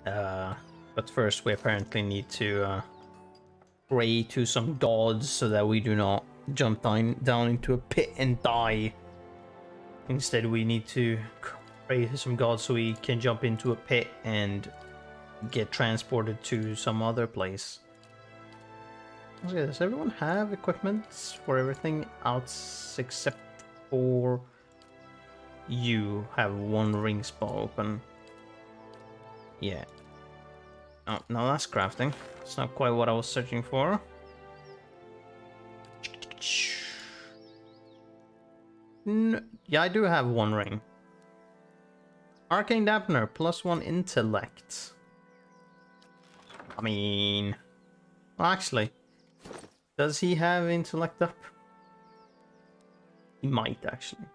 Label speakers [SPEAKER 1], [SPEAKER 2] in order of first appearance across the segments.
[SPEAKER 1] But first we apparently need to pray to some gods so that we do not jump down into a pit and die. Instead we need to pray to some gods so we can jump into a pit and get transported to some other place. Okay, does everyone have equipment for everything else except for you have one ring spot open? Yeah. Oh, no, that's crafting. It's not quite what I was searching for. Yeah, I do have one ring. Arcane Dampener, +1 intellect. I mean... Well, actually, does he have intellect up? He might, actually.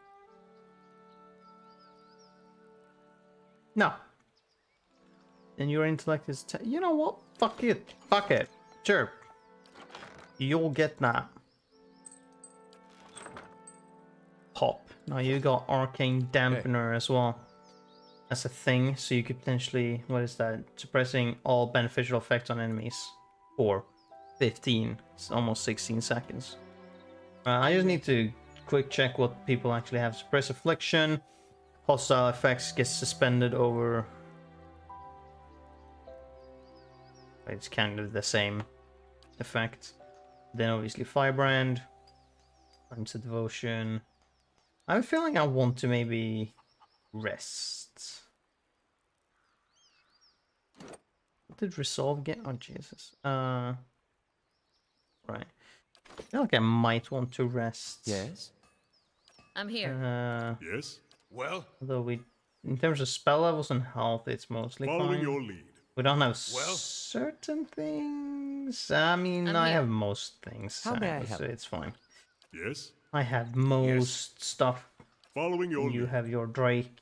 [SPEAKER 1] No. Then your intellect is... You know what? Fuck it. Fuck it. Sure. You'll get that. Pop. Now you got Arcane Dampener as well. As a thing, so you could potentially... What is that? Suppressing all beneficial effects on enemies. For 15. It's almost 16 seconds. I just need to quick check what people actually have. Suppress Affliction. Hostile effects get suspended over... It's kind of the same effect. Then obviously Firebrand. Times of Devotion. I have a feeling I want to maybe rest. What did Resolve get? Oh Jesus. Right. I feel like I might want to rest.
[SPEAKER 2] Yes.
[SPEAKER 3] I'm here.
[SPEAKER 4] Yes. Well.
[SPEAKER 1] Although in terms of spell levels and health, it's mostly
[SPEAKER 4] Following
[SPEAKER 1] fine.
[SPEAKER 4] your lead.
[SPEAKER 1] We don't have certain things. I mean, I have most things.
[SPEAKER 2] How may I help?
[SPEAKER 1] So it's fine.
[SPEAKER 4] Yes.
[SPEAKER 1] I have most stuff.
[SPEAKER 4] Following your
[SPEAKER 1] You
[SPEAKER 4] lead.
[SPEAKER 1] have your Drake.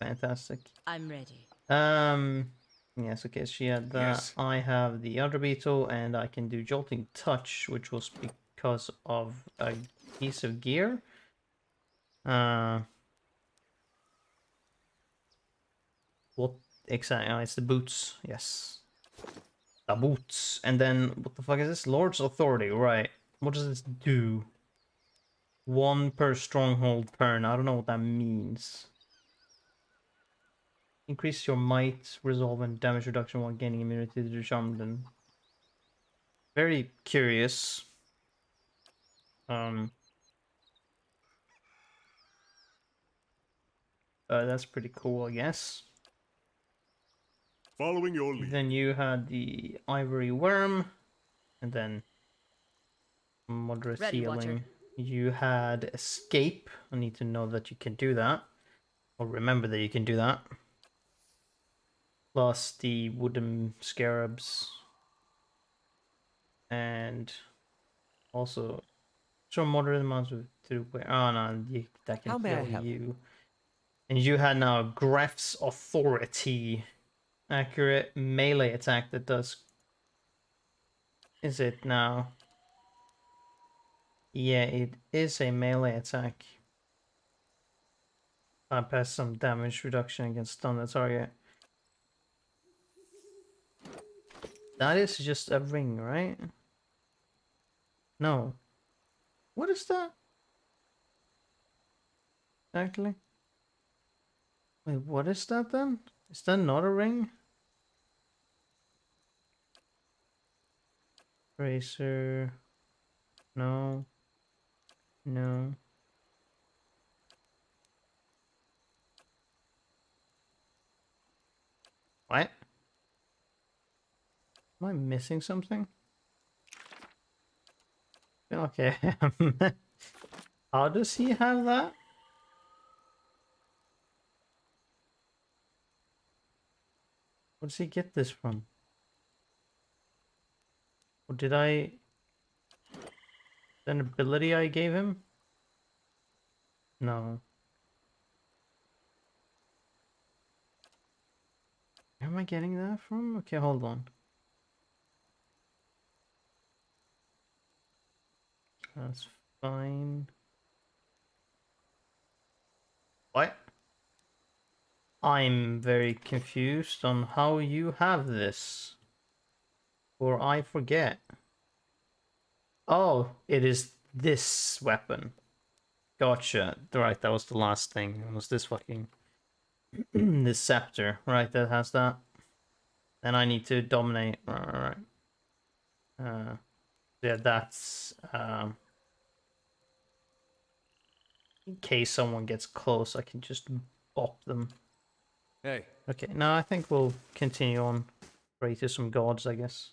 [SPEAKER 1] Fantastic.
[SPEAKER 3] I'm ready.
[SPEAKER 1] Yes, okay, she had that.
[SPEAKER 4] Yes.
[SPEAKER 1] I have the other beetle, and I can do Jolting Touch, which was because of a piece of gear. What exactly? Oh, it's the boots. Yes. The boots. And then, what the fuck is this? Lord's Authority, right. What does this do? 1 per stronghold turn. I don't know what that means. Increase your might, resolve, and damage reduction while gaining immunity to the charmed. And very curious. That's pretty cool, I guess.
[SPEAKER 4] Following your lead.
[SPEAKER 1] Then you had the Ivory Worm, and then moderate
[SPEAKER 3] Ready,
[SPEAKER 1] healing.
[SPEAKER 3] Watcher.
[SPEAKER 1] You had Escape. I need to know that you can do that, or remember that you can do that. Plus the Wooden Scarabs, and also so moderate amounts of to where. Oh no, that can kill you. And you had now Gref's Authority. Accurate melee attack that does... Is it now? Yeah, it is a melee attack. Bypass some damage reduction against stun the target. That is just a ring, right? No. What is that? Actually? Wait, what is that then? Is that not a ring? Tracer. No. No. What? Am I missing something? Okay. How does he have that? Where does he get this from? Or did I... An ability I gave him? No. Where am I getting that from? Okay, hold on. That's fine. What? I'm very confused on how you have this. Or I forget. Oh, it is this weapon. Gotcha. Right, that was the last thing. It was this fucking... this scepter. Right, that has that. Then I need to dominate. Right. Yeah, that's... in case someone gets close, I can just bop them.
[SPEAKER 2] Hey.
[SPEAKER 1] Okay, now I think we'll continue on. Pray to some gods, I guess.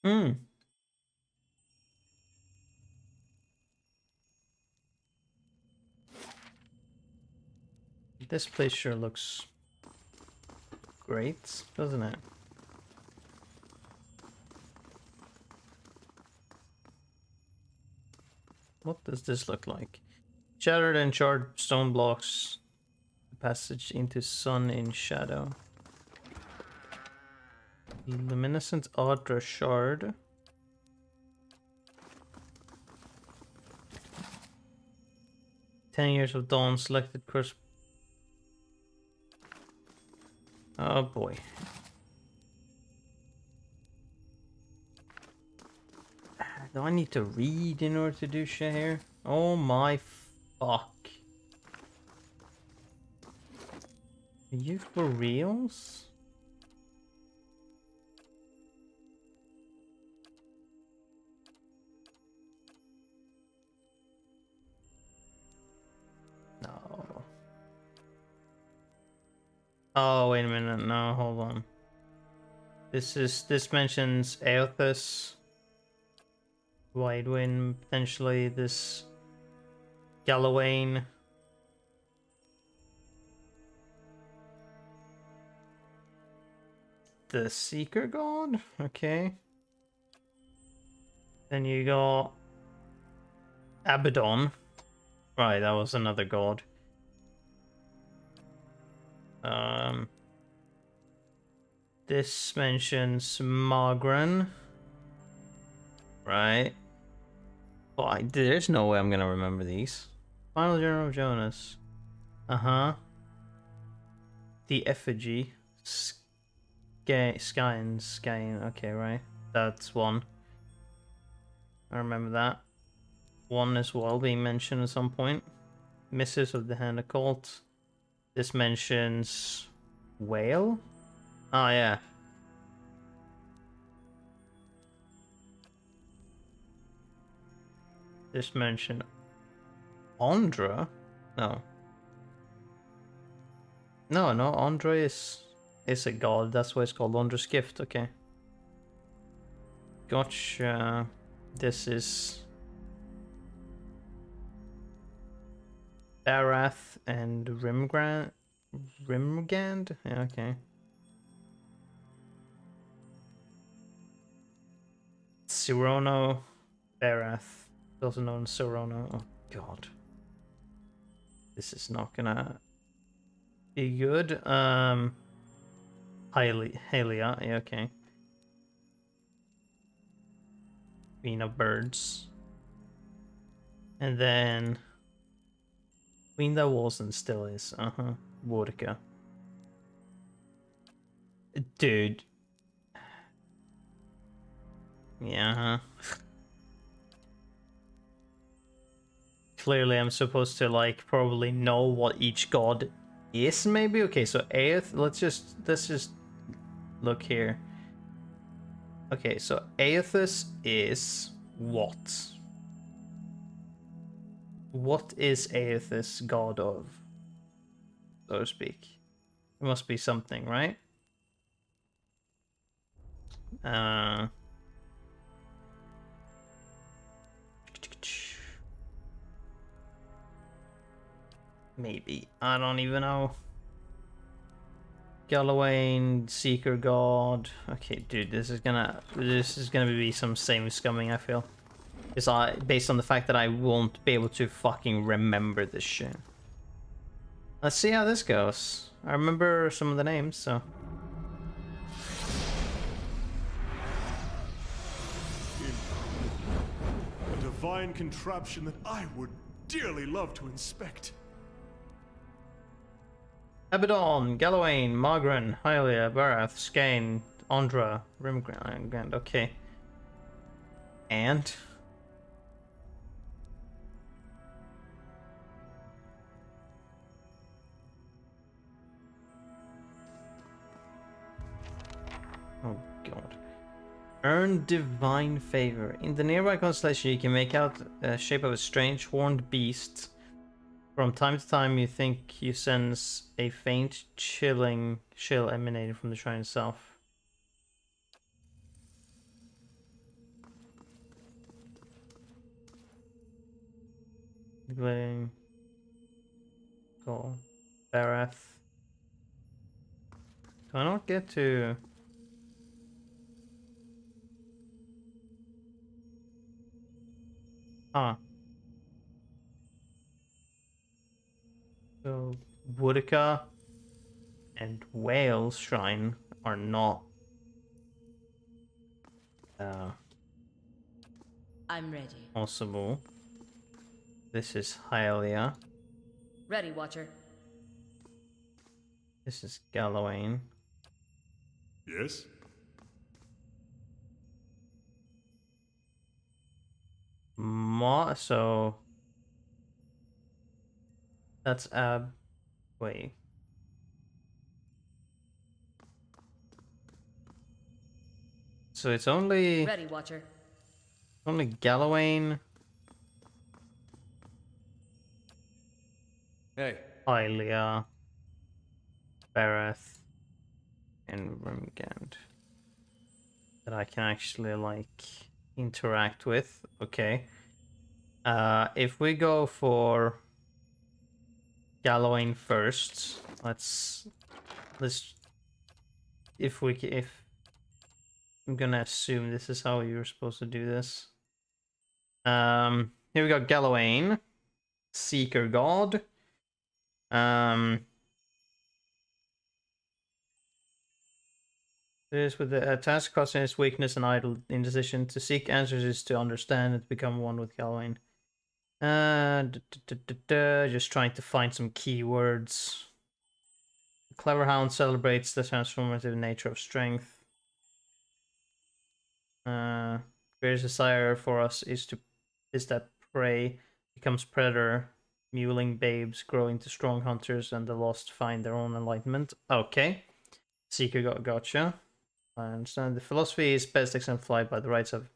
[SPEAKER 1] Hmm. This place sure looks great, doesn't it? What does this look like? Shattered and charred stone blocks. Passage into sun in shadow. Luminescent Ardra shard. "10 years of dawn, selected course." Oh boy. Do I need to read in order to do shit here? Oh my fuck. Are you for reals? No. Oh, wait a minute. No, hold on. This mentions Aothas, Widewind, potentially this Gallowayne. The Seeker God? Okay. Then you got Abaddon. Right, that was another god. This mentions Margren. Right. Well, there's no way I'm gonna remember these. Final Journal of Jonas. Uh-huh. The Effigy. Skyen. Okay, right. That's one. I remember that. One as well being mentioned at some point. Missives of the Hand Occult. This mentions Whale? Oh yeah. This mentioned Andra? No. No, Andra is a god, that's why it's called Andra's Gift, okay. Gotcha. This is Barath and Rimgand? Yeah, okay. Sirono, Barath, also known as Sirono. Oh god. This is not gonna be good. Halia, yeah, okay. Queen of Birds. And then Queen that was and still is. Vodka. Dude. Yeah. Clearly I'm supposed to like probably know what each god is maybe. Okay, so Aeth, let's just look here. Okay, so Aethys is what? What is Aethys god of? So to speak. It must be something, right? Maybe. I don't even know. Gallowayne, Seeker God. Okay, dude, this is gonna be some same scumming, I feel. Based on the fact that I won't be able to fucking remember this shit. Let's see how this goes. I remember some of the names, so.
[SPEAKER 4] What a divine contraption that I would dearly love to inspect.
[SPEAKER 1] Abaddon, Galawain, Margaret, Hylia, Barath, Skane, Andra, Rimgrand, okay. And? Oh god. Earn divine favor. In the nearby constellation you can make out the shape of a strange horned beast. From time to time you think you sense a faint chilling chill emanating from the shrine itself. Glowing. Cool. Barath. Do I not get to... Ah. So, Woodica and Whale's Shrine are not...
[SPEAKER 3] I'm ready.
[SPEAKER 1] possible. This is Hylia.
[SPEAKER 3] Ready, Watcher.
[SPEAKER 1] This is Galawain.
[SPEAKER 4] Yes?
[SPEAKER 1] So... That's wait. So it's only...
[SPEAKER 3] Ready, Watcher.
[SPEAKER 1] Only Galawain,
[SPEAKER 2] Hey.
[SPEAKER 1] Hylia, Barath, and Rimgand that I can actually like interact with. Okay. If we go for Galawain first, let's if I'm gonna assume this is how you're supposed to do this. Here we got Galawain, Seeker God. This with the task causing its weakness and idle indecision. To seek answers is to understand and to become one with Galawain. Just trying to find some keywords. Clever Hound celebrates the transformative nature of strength. Greatest desire for us is that prey becomes predator, muling babes grow into strong hunters, and the lost find their own enlightenment. Okay, Seeker gotcha. I understand. The philosophy is best exemplified by the rights of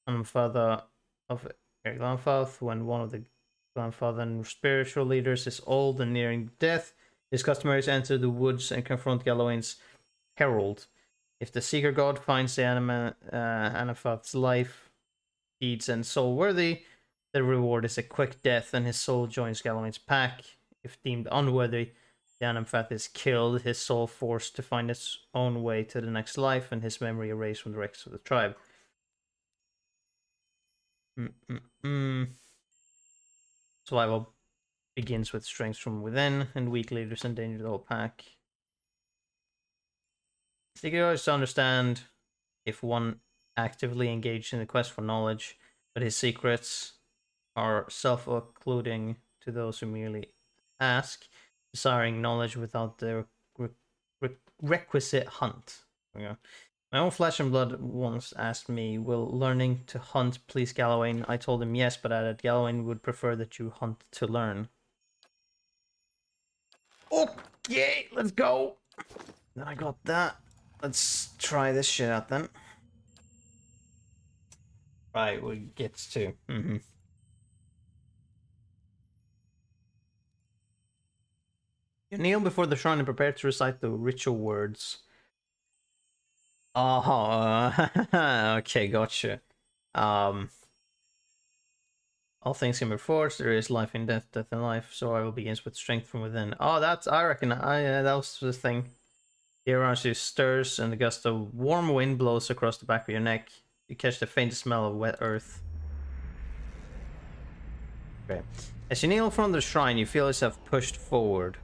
[SPEAKER 1] Grandfather of Glanfath. When one of the Glanfathan spiritual leaders is old and nearing death, his customary to enter the woods and confront Galawain's herald. If the Seeker God finds the Anafath's life, deeds, and soul worthy, the reward is a quick death and his soul joins Galawain's pack. If deemed unworthy, the Anafath is killed, his soul forced to find its own way to the next life, and his memory erased from the wrecks of the tribe. Survival begins with strength from within, and weak leaders endanger the whole pack. Seeker is to understand if one actively engaged in the quest for knowledge, but his secrets are self-occluding to those who merely ask, desiring knowledge without the requisite hunt. My own flesh and blood once asked me, will learning to hunt please Galawain? I told him yes, but added Galawain would prefer that you hunt to learn. Okay, let's go! Then I got that. Let's try this shit out then. Right, we get to... You kneel before the shrine and prepare to recite the ritual words. Oh, okay, gotcha. All things can be forged. There is life in death, death in life. Survival begins with strength from within. Oh, I reckon. That was the thing. The air around you stirs, and a gust of warm wind blows across the back of your neck. You catch the faint smell of wet earth. Okay. As you kneel in front of the shrine, you feel yourself pushed forward.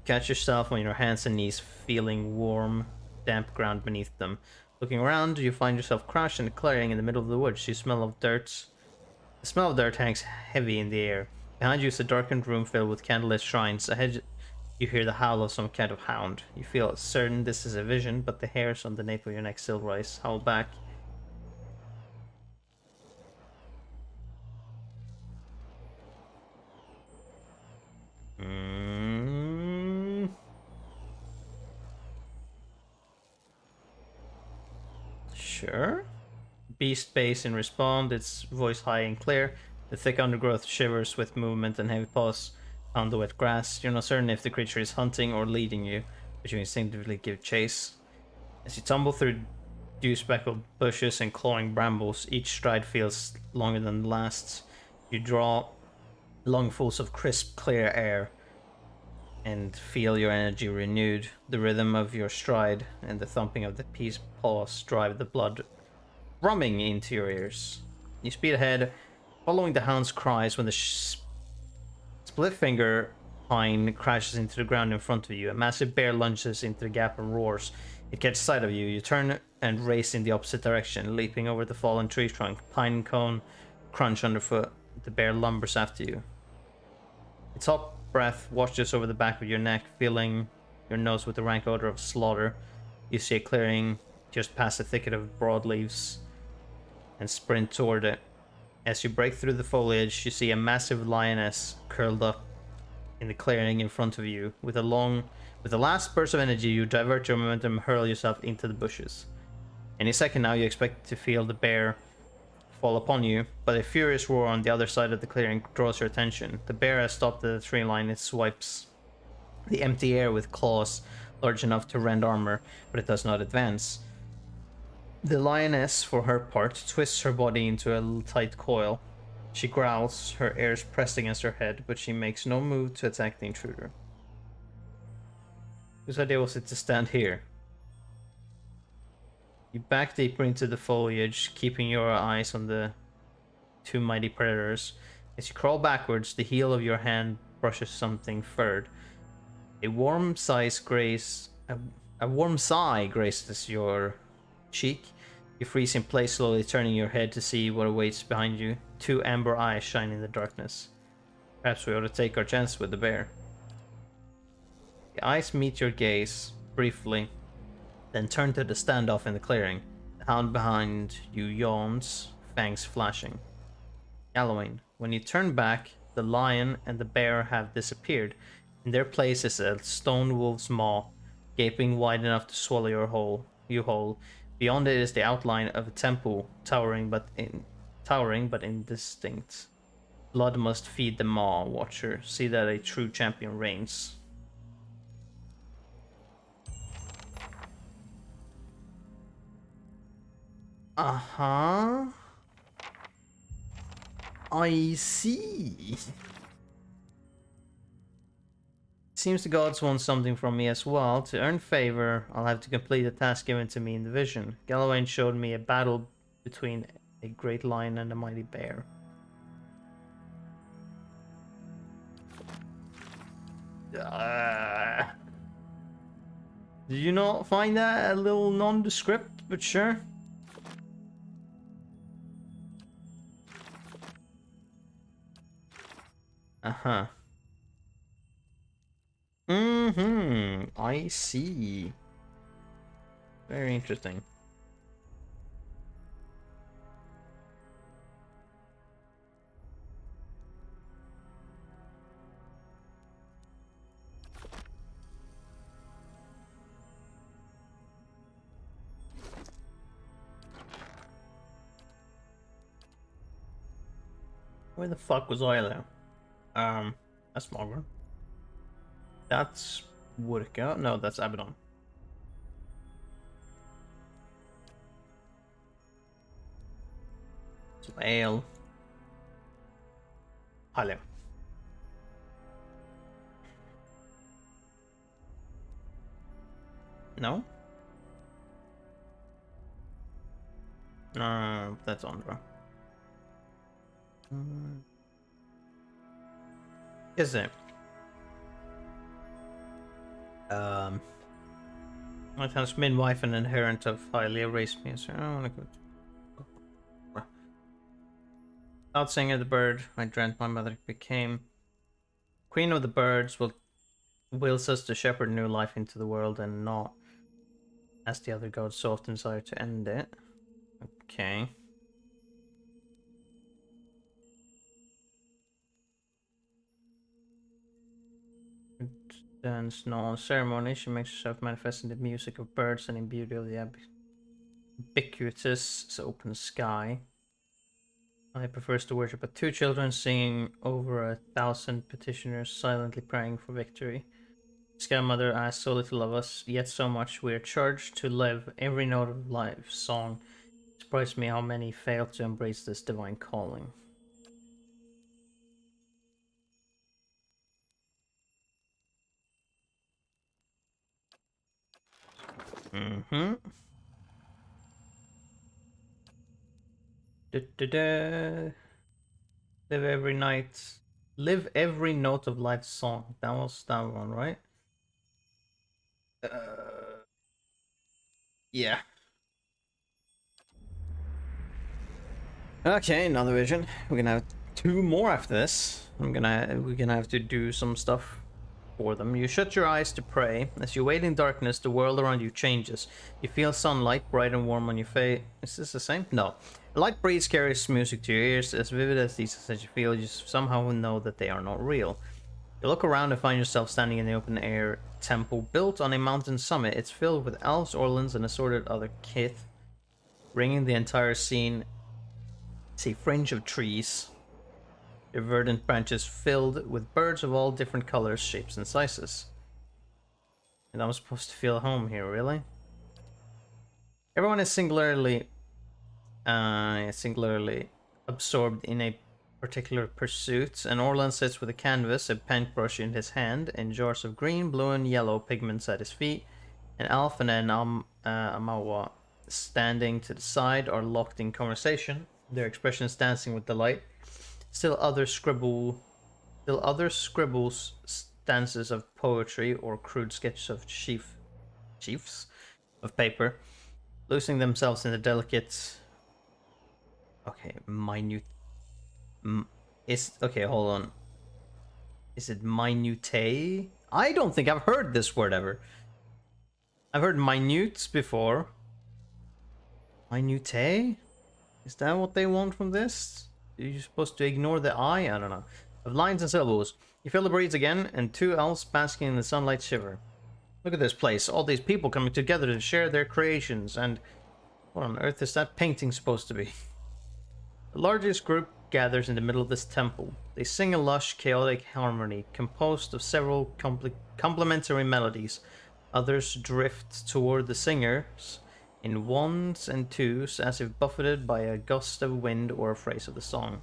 [SPEAKER 1] Catch yourself on your hands and knees, feeling warm, damp ground beneath them. Looking around, you find yourself crouched in a clearing in the middle of the woods. You smell of dirt The smell of dirt hangs heavy in the air. Behind you is a darkened room filled with candlelit shrines. Ahead you hear the howl of some kind of hound. You feel certain this is a vision, but the hairs on the nape of your neck still rise. Howl back. Sure. Beast bass in response, its voice high and clear. The thick undergrowth shivers with movement and heavy paws on the wet grass. You're not certain if the creature is hunting or leading you, but you instinctively give chase. As you tumble through dew-speckled bushes and clawing brambles, each stride feels longer than the last. You draw lungfuls of crisp, clear air and feel your energy renewed. The rhythm of your stride and the thumping of the beast's paws drive the blood rumming into your ears. You speed ahead, following the hound's cries when the split finger pine crashes into the ground in front of you. A massive bear lunges into the gap and roars. It catches sight of you. You turn and race in the opposite direction, leaping over the fallen tree trunk. Pine cone crunch underfoot. The bear lumbers after you. Its hot breath washes over the back of your neck, filling your nose with the rank odor of slaughter. You see a clearing just past a thicket of broadleaves and sprint toward it. As you break through the foliage, you see a massive lioness curled up in the clearing in front of you. With a last burst of energy, you divert your momentum and hurl yourself into the bushes. Any second now, you expect to feel the bear fall upon you, but a furious roar on the other side of the clearing draws your attention. The bear has stopped at the tree line. It swipes the empty air with claws large enough to rend armor, but it does not advance. The lioness, for her part, twists her body into a tight coil. She growls, her ears pressed against her head, but she makes no move to attack the intruder. Whose idea was it to stand here? You back deeper into the foliage, keeping your eyes on the two mighty predators. As you crawl backwards, the heel of your hand brushes something furred. A warm sigh graces your cheek. You freeze in place, slowly turning your head to see what awaits behind you. Two amber eyes shine in the darkness. Perhaps we ought to take our chance with the bear. The eyes meet your gaze briefly, then turn to the standoff in the clearing. The hound behind you yawns, fangs flashing. Gallowayne, when you turn back, the lion and the bear have disappeared. In their place is a stone wolf's maw, gaping wide enough to swallow you whole. Beyond it is the outline of a temple, towering but indistinct. Blood must feed the maw, Watcher. See that a true champion reigns. Uh-huh. I see. Seems the gods want something from me as well. To earn favor, I'll have to complete a task given to me in the vision. Gallowayne showed me a battle between a great lion and a mighty bear. Did you not find that a little nondescript, but sure? Uh-huh. I see. Very interesting. Where the fuck was I there? That's Margaret. That's Woodka. No, that's Abaddon. Some ale. Hello. No? No, that's Andra. Is it? My town's midwife and inherent of highly raised me, so I don't want to go. Without Singer the bird, I dreamt my mother became queen of the birds, wills us to shepherd new life into the world and not as the other gods so often desire to end it. Okay. Dance no ceremony. She makes herself manifest in the music of birds and in beauty of the ubiquitous open sky. I prefers to worship at two children singing over 1,000 petitioners silently praying for victory. Sky Mother asks so little of us, yet so much we are charged to live every note of life song. It surprised me how many fail to embrace this divine calling. Mm-hmm. Da-da-da. Live every night. Live every note of life's song. That was that one, right? Yeah. Okay, another vision. We're gonna have two more after this. We're gonna have to do some stuff for them. You shut your eyes to pray. As you wait in darkness, the world around you changes. You feel sunlight, bright and warm on your face. Is this the same? No. A light breeze carries music to your ears, as vivid as these as you feel. You somehow know that they are not real. You look around and find yourself standing in the open air temple built on a mountain summit. It's filled with elves, orlans, and assorted other kith, bringing the entire scene. It's a fringe of trees, their verdant branches filled with birds of all different colors, shapes, and sizes. And I'm supposed to feel home here, really? Everyone is singularly absorbed in a particular pursuit. An Orlan sits with a canvas, a paintbrush in his hand, and jars of green, blue, and yellow pigments at his feet. An elf and an Amawa standing to the side are locked in conversation, their expressions dancing with delight. Still other scribbles stanzas of poetry or crude sketches of chiefs of paper, losing themselves in the delicate. Okay, minute. Okay, hold on. Is it minute? I don't think I've heard this word ever. I've heard minutes before. Minute? Is that what they want from this? Are you supposed to ignore the I? I don't know. Of lines and syllables. You feel the breeze again, and two elves basking in the sunlight shiver. Look at this place. All these people coming together to share their creations, and what on earth is that painting supposed to be? The largest group gathers in the middle of this temple. They sing a lush, chaotic harmony, composed of several complementary melodies. Others drift toward the singers in ones and twos, as if buffeted by a gust of wind or a phrase of the song.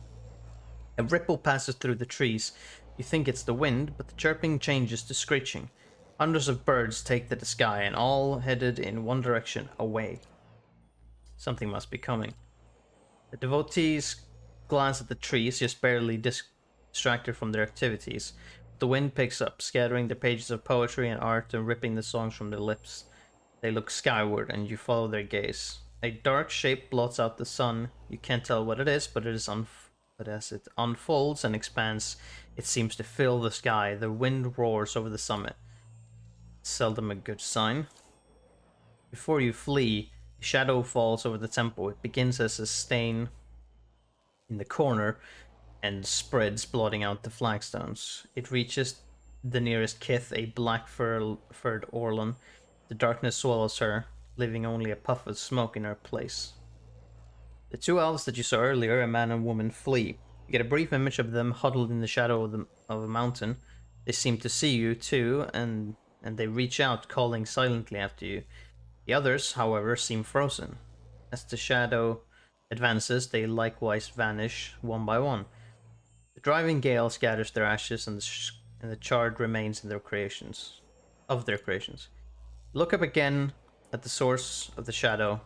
[SPEAKER 1] A ripple passes through the trees. You think it's the wind, but the chirping changes to screeching. Hundreds of birds take to the sky, and all headed in one direction, away. Something must be coming. The devotees glance at the trees, just barely distracted from their activities. The wind picks up, scattering the pages of poetry and art and ripping the songs from their lips. They look skyward, and you follow their gaze. A dark shape blots out the sun. You can't tell what it is, but as it unfolds and expands, it seems to fill the sky. The wind roars over the summit. Seldom a good sign. Before you flee, a shadow falls over the temple. It begins as a stain in the corner and spreads, blotting out the flagstones. It reaches the nearest kith, a black-furred Orlan. The darkness swallows her, leaving only a puff of smoke in her place. The two elves that you saw earlier, a man and woman, flee. You get a brief image of them huddled in the shadow of a mountain. They seem to see you too, and they reach out, calling silently after you. The others, however, seem frozen. As the shadow advances, they likewise vanish one by one. The driving gale scatters their ashes, and the charred remains in their creations. Look up again at the source of the shadow.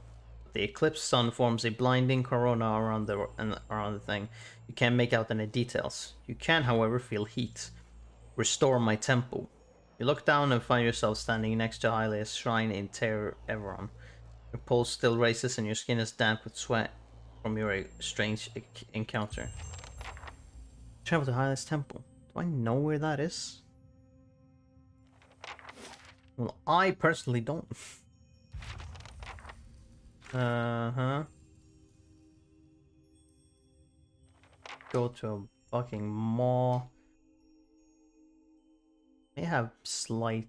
[SPEAKER 1] The eclipsed sun forms a blinding corona around the thing. You can't make out any details. You can, however, feel heat. Restore my temple. You look down and find yourself standing next to Hylia's shrine in Ter Everon. Your pulse still races and your skin is damp with sweat. from your strange encounter. Travel to Hylas Temple. Do I know where that is? Well, I personally don't. Uh-huh. Go to a fucking mall. May have slight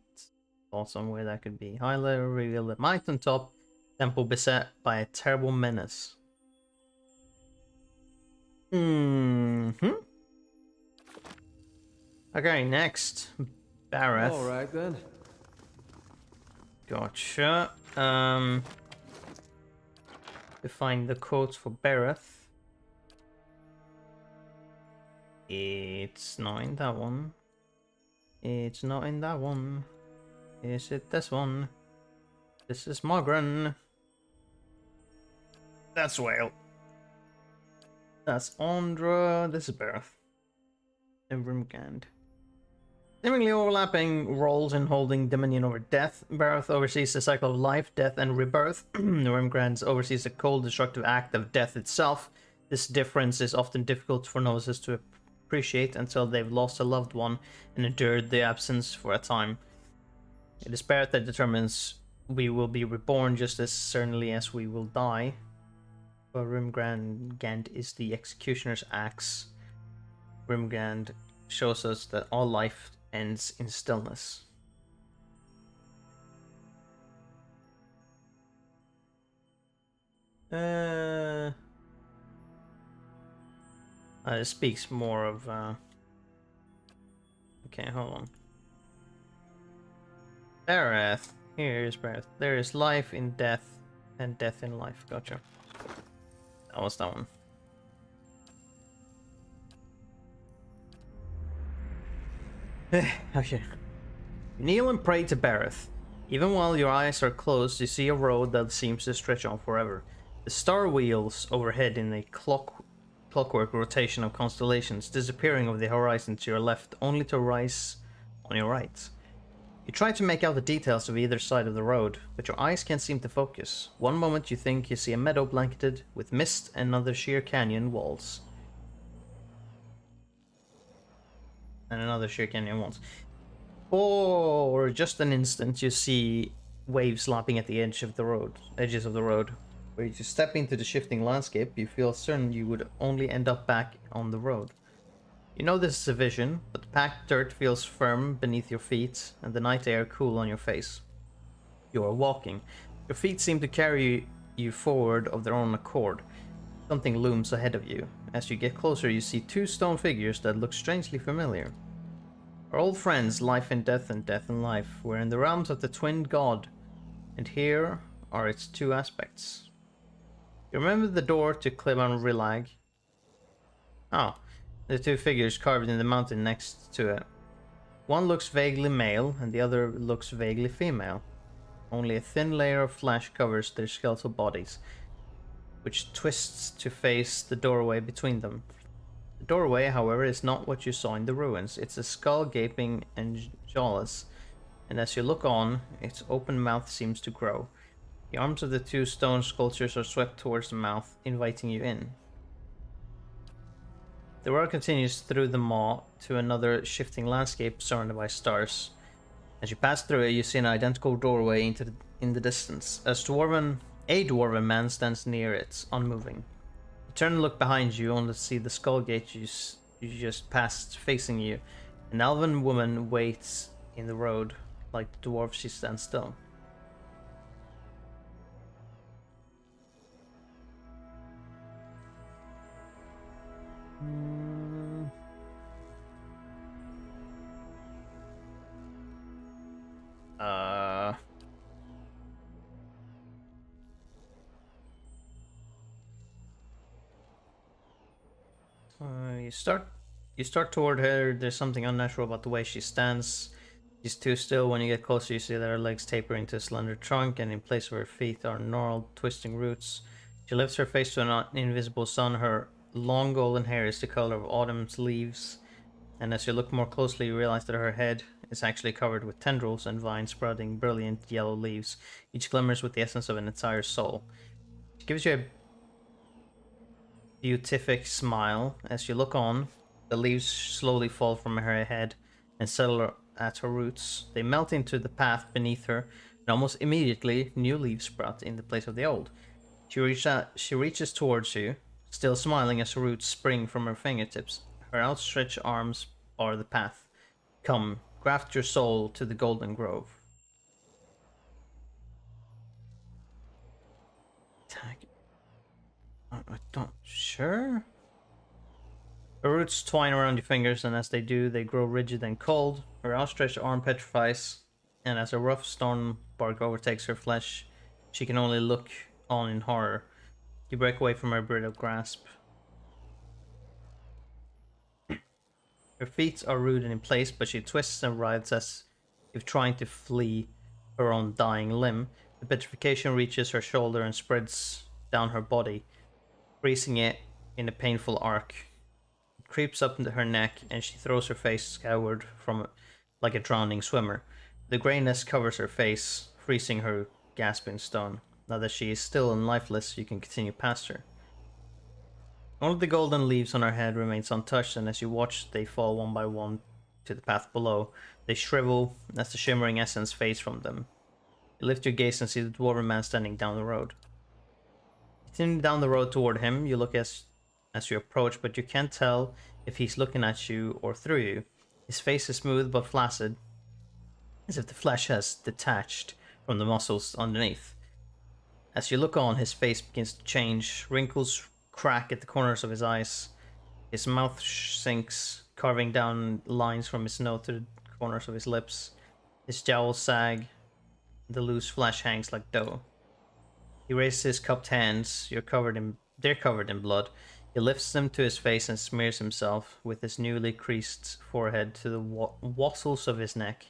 [SPEAKER 1] thoughts on where that could be. Highlight reveal the mountaintop temple beset by a terrible menace. Okay, next. Bareth.
[SPEAKER 2] Alright then.
[SPEAKER 1] Gotcha. To find the quotes for Bareth. It's not in that one. It's not in that one. Is it this one? This is Mogren. That's Whale. That's Andra. This is Bareth. And Rimgand. Seemingly overlapping roles in holding dominion over death. Bareth oversees the cycle of life, death, and rebirth. Rimgand oversees the cold, destructive act of death itself. This difference is often difficult for novices to appreciate until they've lost a loved one and endured the absence for a time. It is Bareth that determines we will be reborn just as certainly as we will die. But Rimgand is the executioner's axe. Rimgand shows us that all life ends in stillness. It speaks more of okay, hold on. Bareth. Here's Bareth. There is life in death and death in life. Gotcha. That was that one. Okay. You kneel and pray to Bareth. Even while your eyes are closed, you see a road that seems to stretch on forever. The star wheels overhead in a clockwork rotation of constellations, disappearing over the horizon to your left, only to rise on your right. You try to make out the details of either side of the road, but your eyes can't seem to focus. One moment you think you see a meadow blanketed with mist and another sheer canyon walls. And another sheer canyon walls. For just an instant you see waves lapping at the edges of the road. Where you step into the shifting landscape, you feel certain you would only end up back on the road. You know this is a vision, but the packed dirt feels firm beneath your feet and the night air cool on your face. You are walking. Your feet seem to carry you forward of their own accord. Something looms ahead of you. As you get closer, you see two stone figures that look strangely familiar. Our old friends, Life and Death and Life, were in the realms of the twin god, and here are its two aspects. You remember the door to Cleban Rilag? Oh, the two figures carved in the mountain next to it. One looks vaguely male, and the other looks vaguely female. Only a thin layer of flesh covers their skeletal bodies, which twists to face the doorway between them. The doorway, however, is not what you saw in the ruins. It's a skull gaping and jawless, and as you look on, its open mouth seems to grow. The arms of the two stone sculptures are swept towards the mouth, inviting you in. The road continues through the maw to another shifting landscape surrounded by stars. As you pass through it, you see an identical doorway in the distance. A dwarven man stands near it, unmoving. You turn and look behind you, only to see the skull gate you just passed facing you. An elven woman waits in the road. Like the dwarf, she stands still. You start toward her. There's something unnatural about the way she stands. She's too still. When you get closer, you see that her legs taper into a slender trunk, and in place of her feet are gnarled, twisting roots. She lifts her face to an invisible sun. Her long golden hair is the color of autumn's leaves, and as you look more closely, you realize that her head is actually covered with tendrils and vines sprouting brilliant yellow leaves. Each glimmers with the essence of an entire soul. She gives you beatific smile. As you look on, the leaves slowly fall from her head and settle at her roots. They melt into the path beneath her, and almost immediately, new leaves sprout in the place of the old. She reaches towards you, still smiling as her roots spring from her fingertips. Her outstretched arms bar the path. Come, graft your soul to the golden grove. I don't... Sure? Her roots twine around your fingers, and as they do, they grow rigid and cold. Her outstretched arm petrifies, and as a rough stone bark overtakes her flesh, she can only look on in horror. You break away from her brittle grasp. Her feet are rooted in place, but she twists and writhes as if trying to flee her own dying limb. The petrification reaches her shoulder and spreads down her body, freezing it in a painful arc. It creeps up into her neck, and she throws her face skyward from it like a drowning swimmer. The grayness covers her face, freezing her gasping stone. Now that she is still and lifeless, you can continue past her. One of the golden leaves on her head remains untouched, and as you watch, they fall one by one to the path below. They shrivel as the shimmering essence fades from them. You lift your gaze and see the dwarven man standing down the road. Continue down the road toward him. You look as you approach, but you can't tell if he's looking at you or through you. His face is smooth but flaccid, as if the flesh has detached from the muscles underneath. As you look on, his face begins to change. Wrinkles crack at the corners of his eyes. His mouth sinks, carving down lines from his nose to the corners of his lips. His jowls sag. The loose flesh hangs like dough. He raises his cupped hands. They're covered in blood. He lifts them to his face and smears himself with his newly creased forehead to the wattles of his neck.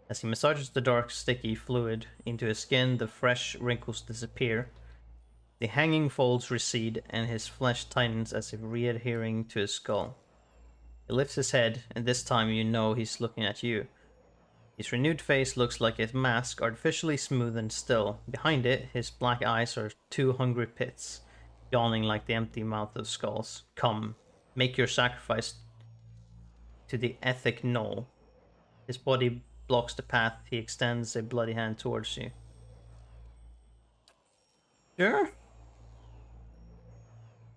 [SPEAKER 1] As he massages the dark, sticky fluid into his skin, the fresh wrinkles disappear. The hanging folds recede, and his flesh tightens as if re-adhering to his skull. He lifts his head, and this time you know he's looking at you. His renewed face looks like a mask, artificially smooth and still. Behind it, his black eyes are two hungry pits, yawning like the empty mouth of skulls. Come, make your sacrifice to the Ethic Knoll. His body blocks the path. He extends a bloody hand towards you. Sure?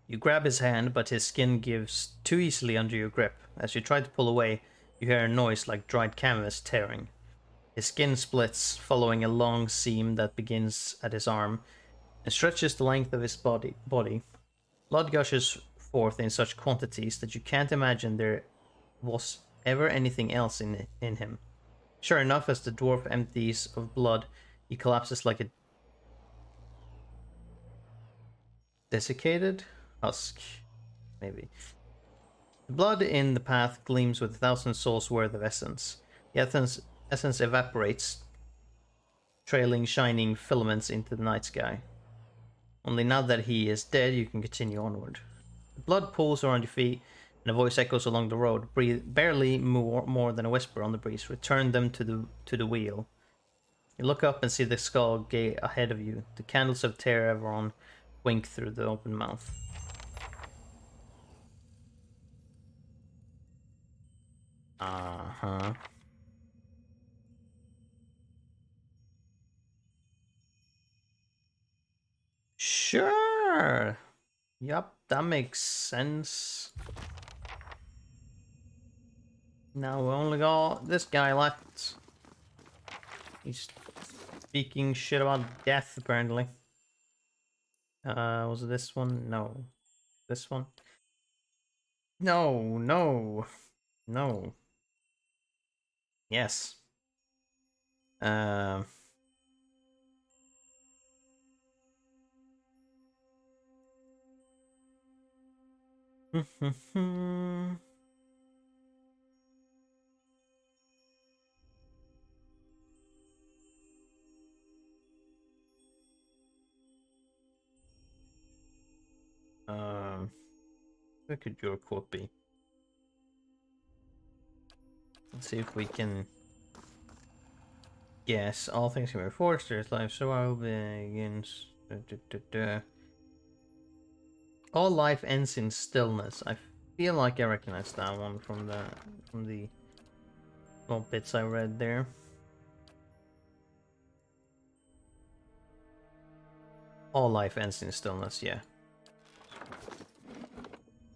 [SPEAKER 1] You grab his hand, but his skin gives too easily under your grip. As you try to pull away, you hear a noise like dried canvas tearing. His skin splits, following a long seam that begins at his arm and stretches the length of his body. Blood gushes forth in such quantities that you can't imagine there was ever anything else in him. Sure enough, as the dwarf empties of blood, he collapses like a desiccated husk, maybe. The blood in the path gleams with 1,000 souls worth of essence. The essence evaporates, trailing shining filaments into the night sky. Only now that he is dead, you can continue onward. The blood pools around your feet, and a voice echoes along the road, barely more than a whisper on the breeze. Return them to the wheel. You look up and see the skull gate ahead of you. The candles of Terra Everon wink through the open mouth. Uh-huh. Sure. Yup, that makes sense. Now we only got this guy left. He's speaking shit about death, apparently. Was it this one? No. This one? No, no. No. Yes. Where could your quote be? Let's see if we can guess. All things can be forced. There's life survival begins. All life ends in stillness. I feel like I recognize that one from the small bits I read there. All life ends in stillness, yeah.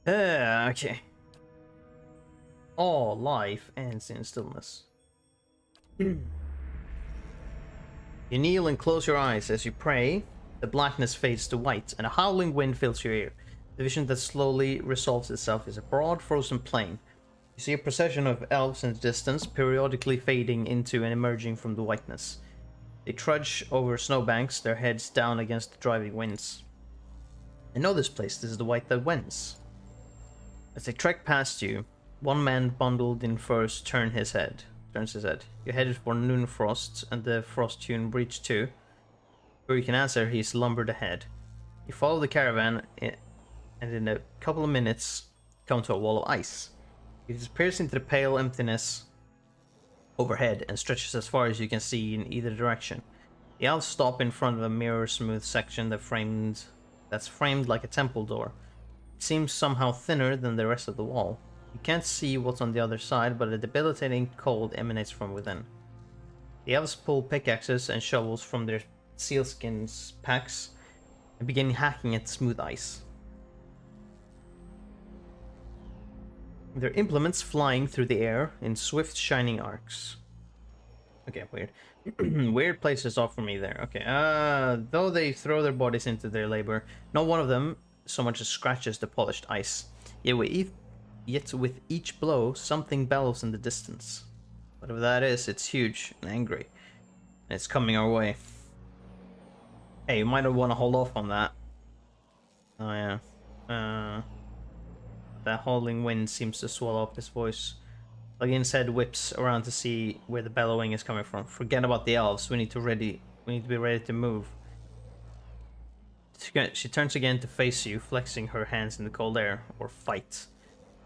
[SPEAKER 1] Okay. All life ends in stillness. You kneel and close your eyes as you pray. The blackness fades to white, and a howling wind fills your ear. The vision that slowly resolves itself is a broad, frozen plain. You see a procession of elves in the distance, periodically fading into and emerging from the whiteness. They trudge over snowbanks, their heads down against the driving winds. I know this place. This is the White That Wends. As they trek past you, one man bundled in furs turns his head. You're headed for noon frost and the frost-hewn breach too. Before you can answer, he's lumbered ahead. You follow the caravan, and in a couple of minutes, come to a wall of ice. It disappears into the pale emptiness overhead and stretches as far as you can see in either direction. The elves stop in front of a mirror-smooth section that's framed like a temple door. It seems somehow thinner than the rest of the wall. You can't see what's on the other side, but a debilitating cold emanates from within. The elves pull pickaxes and shovels from their sealskin packs and begin hacking at smooth ice. Their implements flying through the air in swift, shining arcs. Okay, weird. Weird places off for me there. Okay, though they throw their bodies into their labor, not one of them so much as scratches the polished ice. Yet with each blow, something bellows in the distance. Whatever that is, it's huge and angry. And it's coming our way. Hey, you might want to hold off on that. Oh yeah. That howling wind seems to swallow up his voice. Lugin's head whips around to see where the bellowing is coming from. Forget about the elves. We need to be ready to move. She turns again to face you, flexing her hands in the cold air, or fight.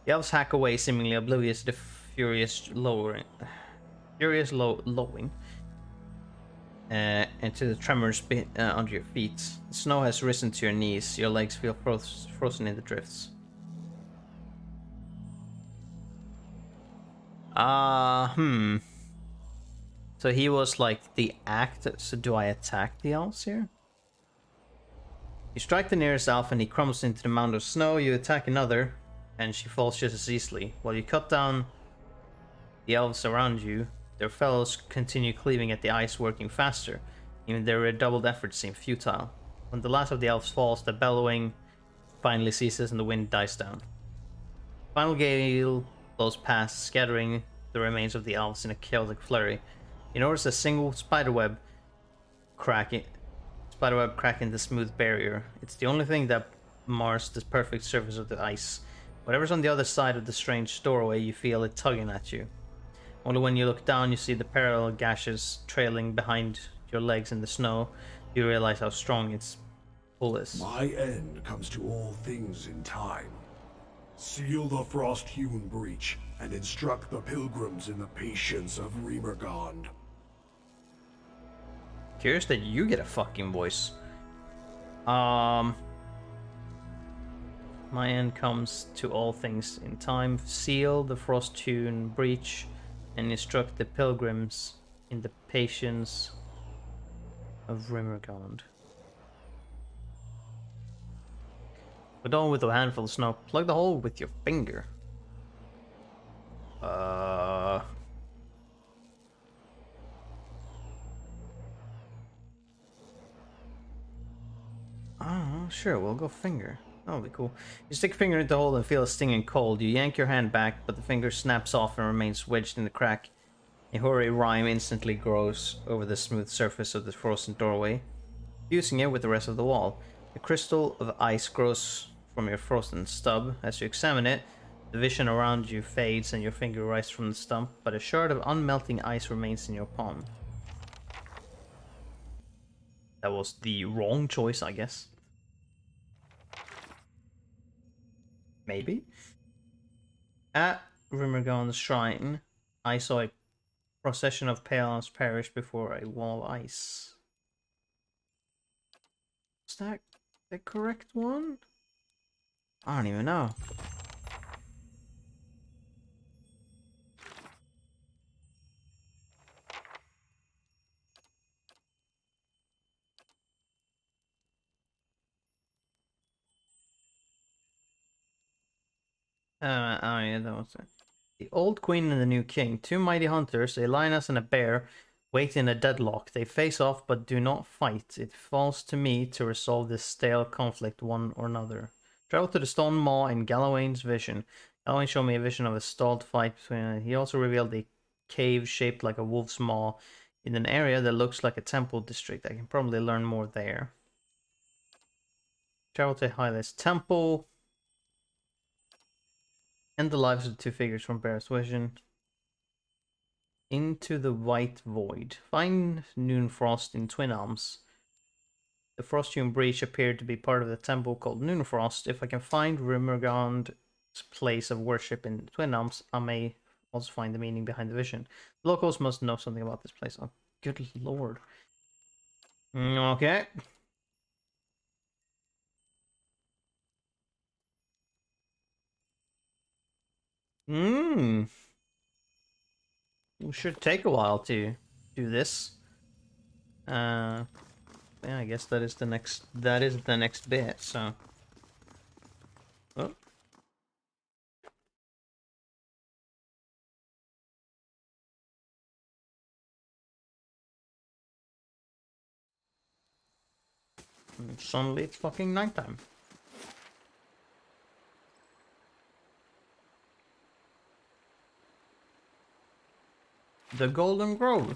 [SPEAKER 1] The elves hack away, seemingly oblivious to the furious lowing, and to the tremors under your feet. The snow has risen to your knees. Your legs feel frozen in the drifts. So he was like the actor. So do I attack the elves here? You strike the nearest elf and he crumbles into the mound of snow. You attack another and she falls just as easily. While you cut down the elves around you, their fellows continue cleaving at the ice, working faster. Even their redoubled efforts seem futile. When the last of the elves falls, the bellowing finally ceases and the wind dies down. Final gale blows past, scattering the remains of the elves in a chaotic flurry. You notice a single spiderweb crack in the smooth barrier. It's the only thing that mars the perfect surface of the ice. Whatever's on the other side of the strange doorway, you feel it tugging at you. Only when you look down, you see the parallel gashes trailing behind your legs in the snow. You realize how strong its pull is.
[SPEAKER 4] My end comes to all things in time. Seal the frost-hewn breach and instruct the pilgrims in the patience of Remergond.
[SPEAKER 1] Curious that you get a fucking voice. My end comes to all things in time. Seal the frost-hewn breach and instruct the pilgrims in the patience of Remergond. We're done with a handful of snow. Plug the hole with your finger. Oh, sure, we'll go finger. That'll be cool. You stick a finger into the hole and feel a stinging cold. You yank your hand back, but the finger snaps off and remains wedged in the crack. A hoary rime instantly grows over the smooth surface of the frozen doorway, fusing it with the rest of the wall. A crystal of ice grows from your frozen stub. As you examine it, the vision around you fades and your finger rises from the stump, but a shard of unmelting ice remains in your palm. That was the wrong choice, I guess. Maybe. At Remergond's shrine, I saw a procession of pale elves perish before a wall of ice. Is that the correct one? I don't even know. Oh yeah, that was it. The old queen and the new king, two mighty hunters, a lioness and a bear, wait in a deadlock. They face off but do not fight. It falls to me to resolve this stale conflict one or another. Travel to the stone maw in Gallowayne's vision. Gallowayne showed me a vision of a stalled fight between. He also revealed a cave shaped like a wolf's maw in an area that looks like a temple district. I can probably learn more there. Travel to Hylas Temple. End the lives of the two figures from Bear's vision. Into the White Void. Find Noonfrost in Twin Arms. The Frosthewn Breach appeared to be part of the temple called Noonfrost. If I can find Rimergand's place of worship in Twin Arms, I may also find the meaning behind the vision. The locals must know something about this place. Oh, good lord. Okay. It should take a while to do this. Yeah, I guess that is the next bit, so. Oh. Suddenly it's fucking nighttime. The Golden Grove.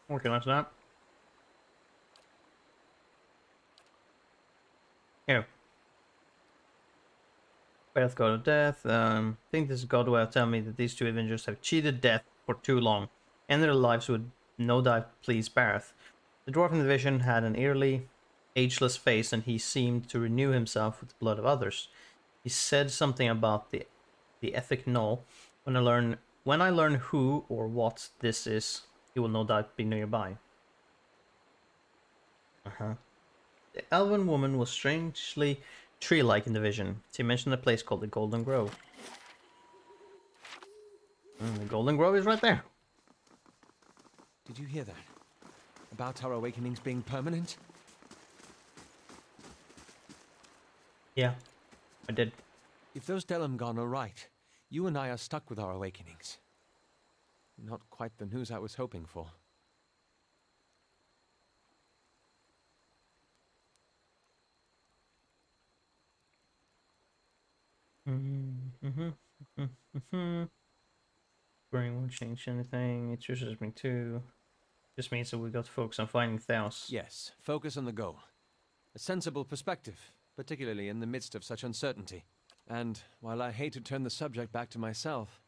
[SPEAKER 1] Recognize that. Here. Earth God of Death. I think this God will tell me that these two Avengers have cheated death for too long, and their lives would no doubt please Barth. The dwarf in the vision had an eerily ageless face, and he seemed to renew himself with the blood of others. He said something about the ethic null. When I learn who or what this is, he will no doubt be nearby. The elven woman was strangely tree-like in the vision. She mentioned a place called the Golden Grove. The Golden Grove is right there.
[SPEAKER 2] Did you hear that? About our awakenings being permanent?
[SPEAKER 1] Yeah, I did.
[SPEAKER 2] If those Delamgon are right, you and I are stuck with our awakenings. Not quite the news I was hoping for.
[SPEAKER 1] Brain won't change anything. It chooses me too. This means that we got to focus on finding Theos.
[SPEAKER 2] Yes, focus on the goal. A sensible perspective, particularly in the midst of such uncertainty. And while I hate to turn the subject back to myself,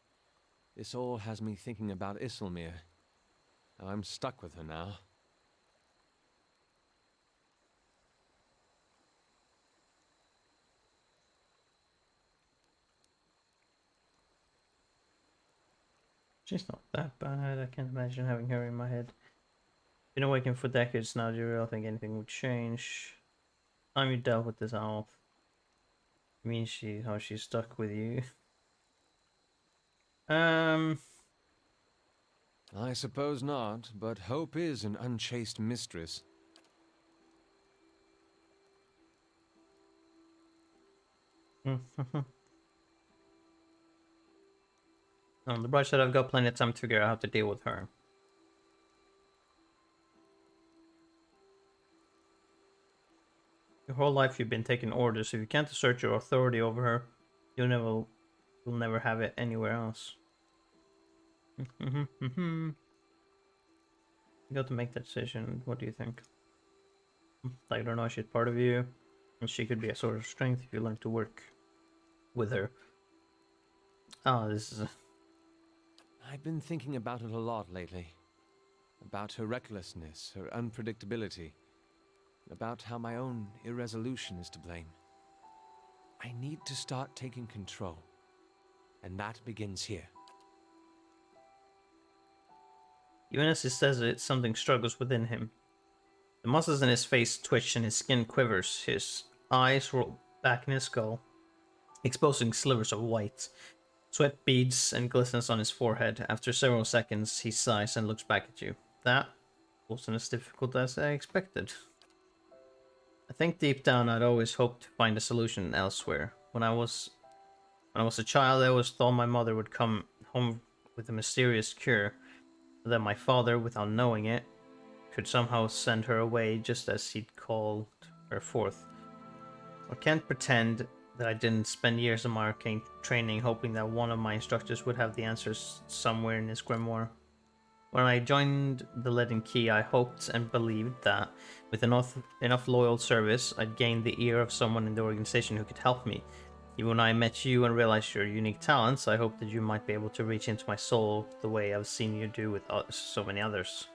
[SPEAKER 2] this all has me thinking about Isilmir. I'm stuck with her now.
[SPEAKER 1] She's not that bad. I can't imagine having her in my head. Been awakened for decades now. Do you really think anything would change? Time you dealt with this owl. You mean how she's stuck with you?
[SPEAKER 2] I suppose not, but hope is an unchaste mistress.
[SPEAKER 1] On the bright side, I've got plenty of time to figure out how to deal with her. Your whole life you've been taking orders. If you can't assert your authority over her, you'll never have it anywhere else. You got to make that decision. What do you think? I don't know, she's part of you, and she could be a source of strength if you learn to work with her. Oh, this is
[SPEAKER 2] I've been thinking about it a lot lately. About her recklessness, her unpredictability. About how my own irresolution is to blame. I need to start taking control. And that begins here.
[SPEAKER 1] Even as he says it, something struggles within him. The muscles in his face twitch and his skin quivers. His eyes roll back in his skull, exposing slivers of white. Sweat beads and glistens on his forehead. After several seconds, he sighs and looks back at you. That wasn't as difficult as I expected. I think deep down I'd always hoped to find a solution elsewhere. When I was a child, I always thought my mother would come home with a mysterious cure, but that my father, without knowing it, could somehow send her away just as he'd called her forth. I can't pretend that I didn't spend years of my arcane training hoping that one of my instructors would have the answers somewhere in his grimoire. When I joined the Leaden Key, I hoped and believed that, with enough loyal service, I'd gain the ear of someone in the organization who could help me. Even when I met you and realized your unique talents, I hoped that you might be able to reach into my soul the way I've seen you do with so many others.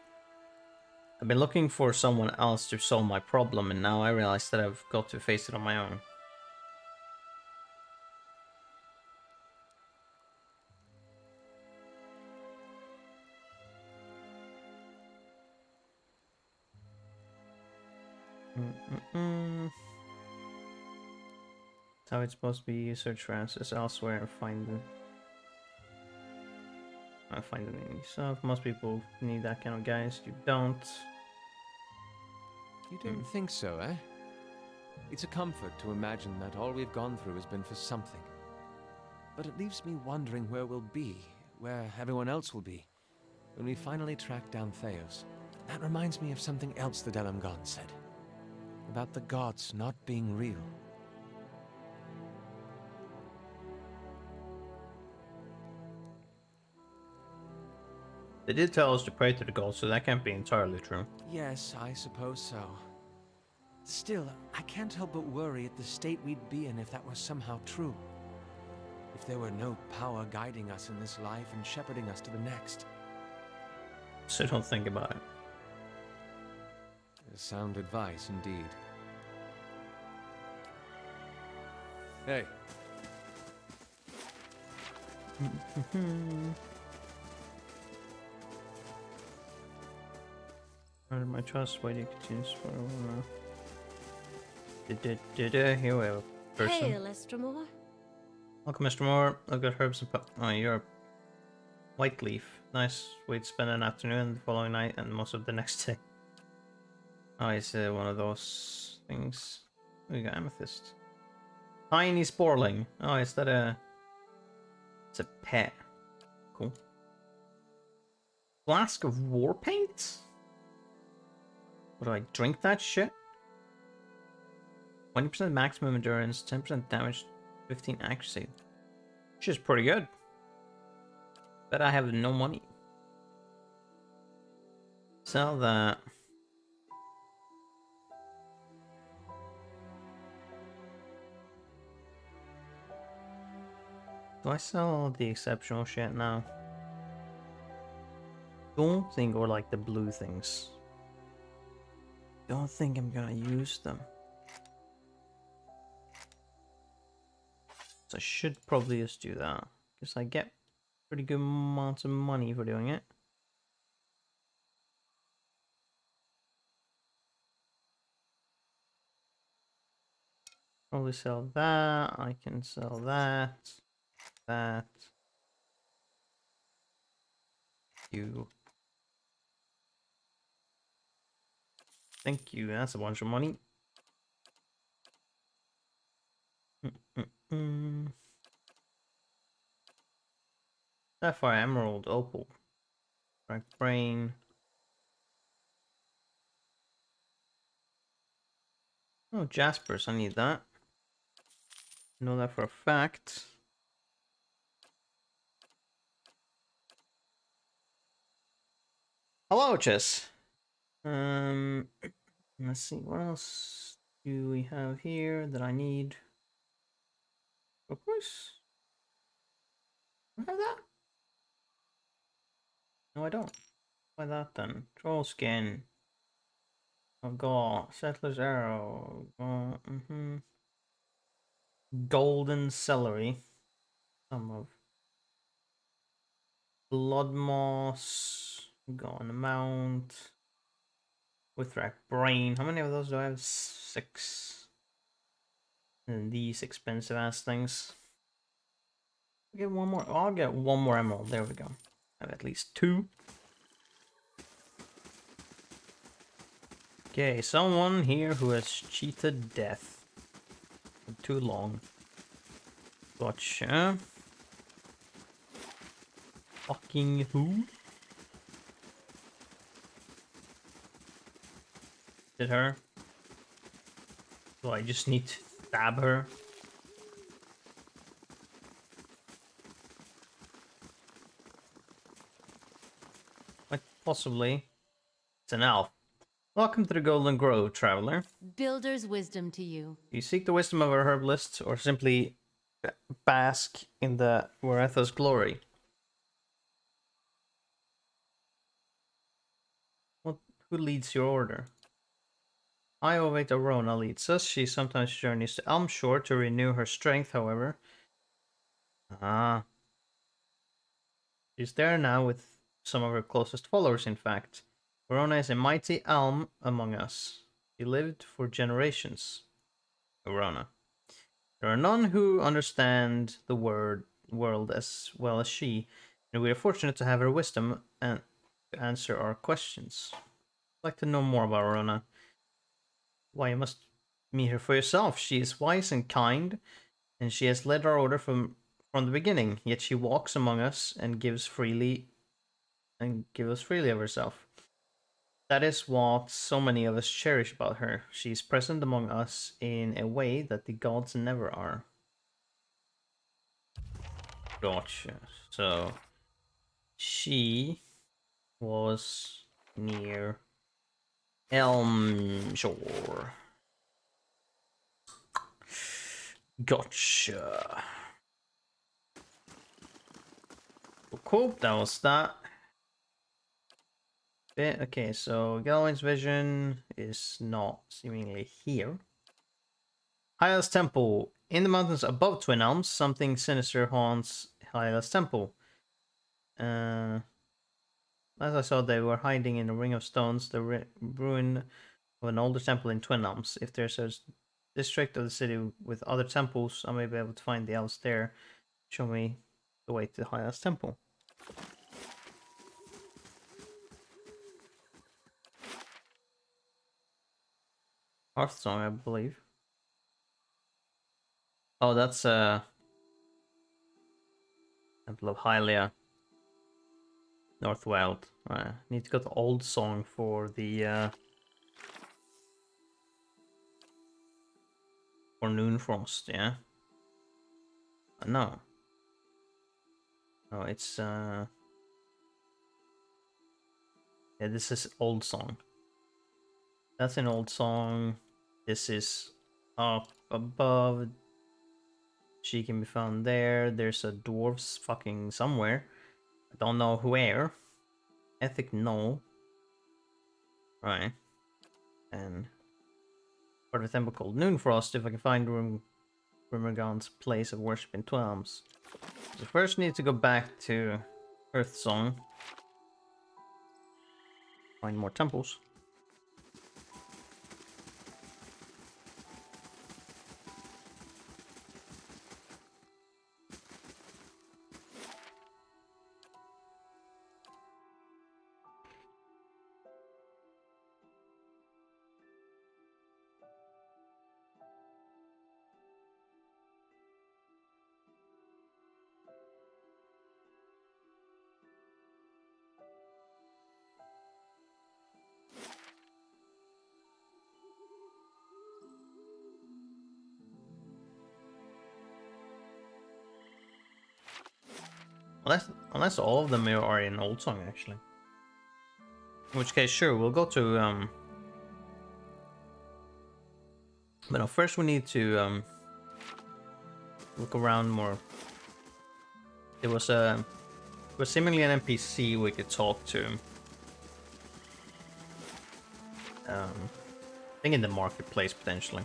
[SPEAKER 1] I've been looking for someone else to solve my problem, and now I realize that I've got to face it on my own. That's how it's supposed to be. You search for answers elsewhere and find them. I find them in yourself. Most people need that kind of guidance. You don't.
[SPEAKER 2] You don't think so, eh? It's a comfort to imagine that all we've gone through has been for something. But it leaves me wondering where we'll be, where everyone else will be, when we finally track down Theos. That reminds me of something else the Delamgon said. About the gods not being real.
[SPEAKER 1] They did tell us to pray to the gods, so that can't be entirely true.
[SPEAKER 2] Yes, I suppose so. Still, I can't help but worry at the state we'd be in if that were somehow true. If there were no power guiding us in this life and shepherding us to the next.
[SPEAKER 1] So don't think about it.
[SPEAKER 2] Sound advice, indeed. Hey.
[SPEAKER 1] Earn my trust. Why do you continue to spoil? Here we have a person.
[SPEAKER 3] Hey, Lestromore.
[SPEAKER 1] Welcome, Mr. Moore. I've got herbs and oh, you're a white leaf. Nice way to spend an afternoon, the following night, and most of the next day. Oh, it's one of those things. We got amethyst. Tiny sporling. Oh, is that a? It's a pet. Cool. Flask of war paint. What do I drink that shit? 20% maximum endurance, 10% damage, 15 accuracy. Which is pretty good. But I have no money. Sell that. Do I sell all the exceptional shit now? Don't think, or like the blue things. Don't think I'm gonna use them. So I should probably just do that. Because I get pretty good amounts of money for doing it. Probably sell that. I can sell that. That. You. Thank you. That's a bunch of money. Sapphire, emerald, opal, black brain. Oh, Jaspers, I need that. Know that for a fact. Hello, Chess. Let's see, what else do we have here that I need? Of course. I have that? No, I don't. Why that then? Troll skin. I've got Settler's Arrow. Golden celery. Some of blood moss. Got an amount. With rack brain. How many of those do I have? 6. And these expensive ass things. Get one more. Oh, I'll get one more emerald. There we go. I have at least 2. Okay, someone here who has cheated death for too long. Gotcha. Fucking who? Did her? Do I just need to stab her? Like, possibly. It's an elf. Welcome to the Golden Grove, traveler.
[SPEAKER 5] Builder's wisdom to you.
[SPEAKER 1] Do you seek the wisdom of a herbalist, or simply bask in the Waretha's glory? Who leads your order? I await Arona leads us. She sometimes journeys to Elmshore to renew her strength, however. Ah. She's there now with some of her closest followers, in fact. Arona is a mighty elm among us. She lived for generations. Arona. There are none who understand the world as well as she, and we are fortunate to have her wisdom and to answer our questions. I'd like to know more about Arona. Why, you must meet her for yourself. She is wise and kind, and she has led our order from the beginning. Yet she walks among us and gives us freely of herself. That is what so many of us cherish about her. She is present among us in a way that the gods never are. Gotcha. So she was near Elmshore. Gotcha. Cool, that was that. Okay, so Galwain's vision is not seemingly here. Hyla's Temple. In the mountains above Twin Elms, something sinister haunts Hyla's Temple. As I saw, they were hiding in a ring of stones, the ruin of an older temple in Twin Elms. If there's a district of the city with other temples, I may be able to find the elves there. Show me the way to Hyla's Temple. Hearthsong, I believe. Oh, that's Temple of Hylia. Northweld. Right. Need to go to Old Song for the for Noonfrost, yeah? No. No, it's yeah, this is Old Song. That's an Old Song. This is up above. She can be found there. There's a dwarves fucking somewhere. I don't know where. Ethic no. Right. And part of a temple called Noonfrost, if I can find Rimergon's place of worship in Twelms. So first need to go back to Earthsong. Find more temples. Unless all of them are in Old Song, actually. In which case, sure, we'll go to but no, first we need to look around more. There was seemingly an NPC we could talk to. I think in the marketplace potentially.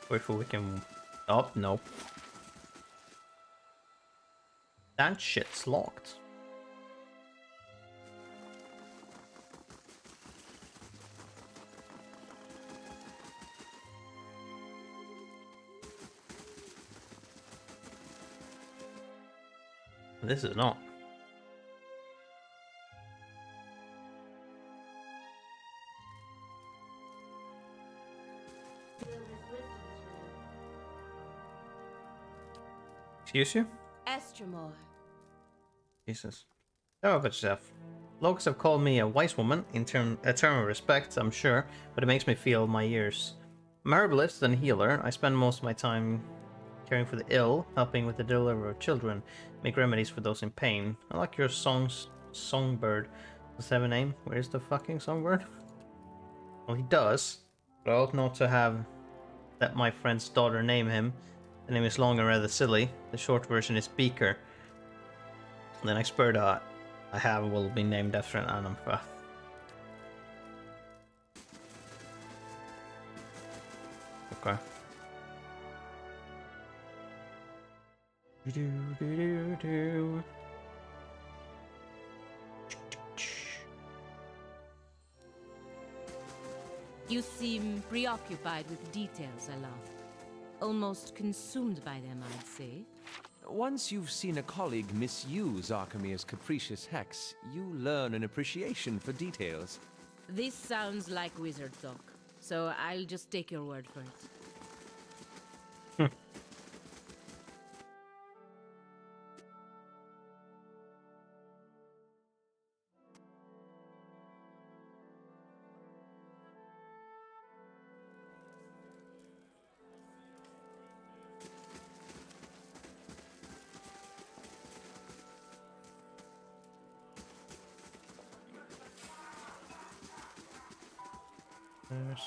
[SPEAKER 1] Wait for we can. Oh, nope. That shit's locked. This is not. Excuse you?
[SPEAKER 5] Estremor.
[SPEAKER 1] Jesus. How about yourself? Locals have called me a wise woman, a term of respect, I'm sure, but it makes me feel my years. I'm a herbalist and healer. I spend most of my time caring for the ill, helping with the delivery of children, make remedies for those in pain. I like your songbird. Does it have a name? Where's the fucking songbird? Well, he does, but I ought not to have let my friend's daughter name him. The name is long and rather silly. The short version is Beaker. The next bird I have will be named after an animal. Okay.
[SPEAKER 5] You seem preoccupied with details, I love. Almost consumed by them, I'd say.
[SPEAKER 2] Once you've seen a colleague misuse Archimede's capricious hex, you learn an appreciation for details.
[SPEAKER 5] This sounds like wizard talk, so I'll just take your word for it.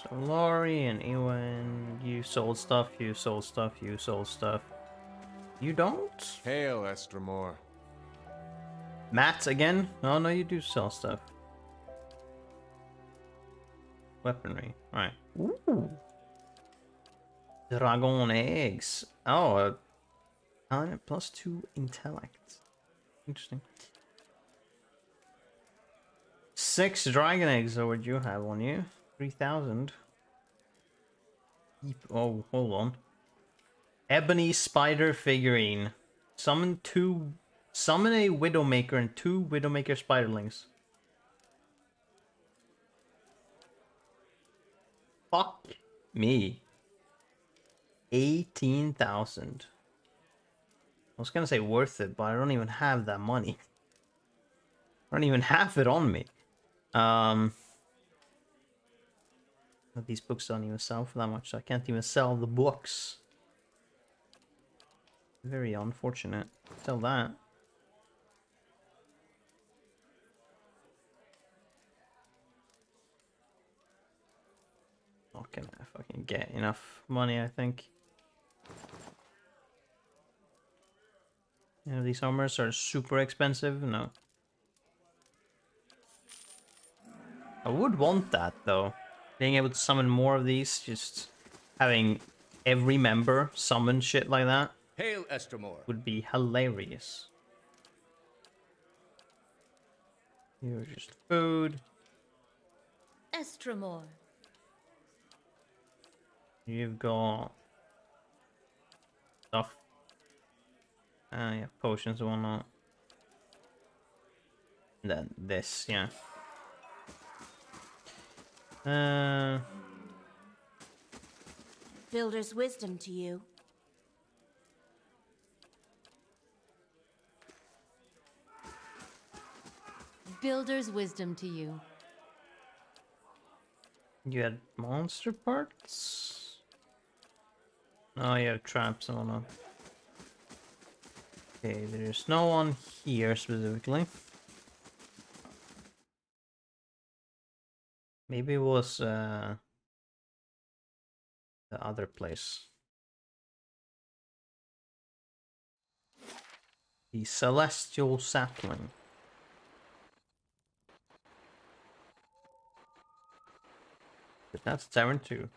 [SPEAKER 1] So Laurie and Ewan, you sold stuff, you sold stuff, you sold stuff. You don't?
[SPEAKER 2] Hail, Estremor.
[SPEAKER 1] Matt again? Oh no, you do sell stuff. Weaponry. Alright. Ooh. Dragon eggs. Oh, +2 intellect. Interesting. 6 dragon eggs, or would you have on you? 3,000. Oh, hold on. Ebony spider figurine. Summon a Widowmaker and 2 Widowmaker spiderlings. Fuck me. 18,000. I was gonna say worth it, but I don't even have that money. I don't even have it on me. These books don't even sell for that much, so I can't even sell the books. Very unfortunate. Sell that. Not gonna fucking get enough money, I think. You know, these armors are super expensive. No. I would want that, though. Being able to summon more of these, just having every member summon shit like that.
[SPEAKER 6] Hail, Estremor.
[SPEAKER 1] Would be hilarious. You're just food.
[SPEAKER 3] Estremor.
[SPEAKER 1] You've got stuff. Yeah, potions and whatnot. And then this, yeah.
[SPEAKER 5] Builder's wisdom to you.
[SPEAKER 7] Builder's wisdom to you.
[SPEAKER 1] You had monster parts? No, you have traps and whatnot. Okay, there's no one here specifically. Maybe it was the other place. The Celestial Sapling. But that's tavern too.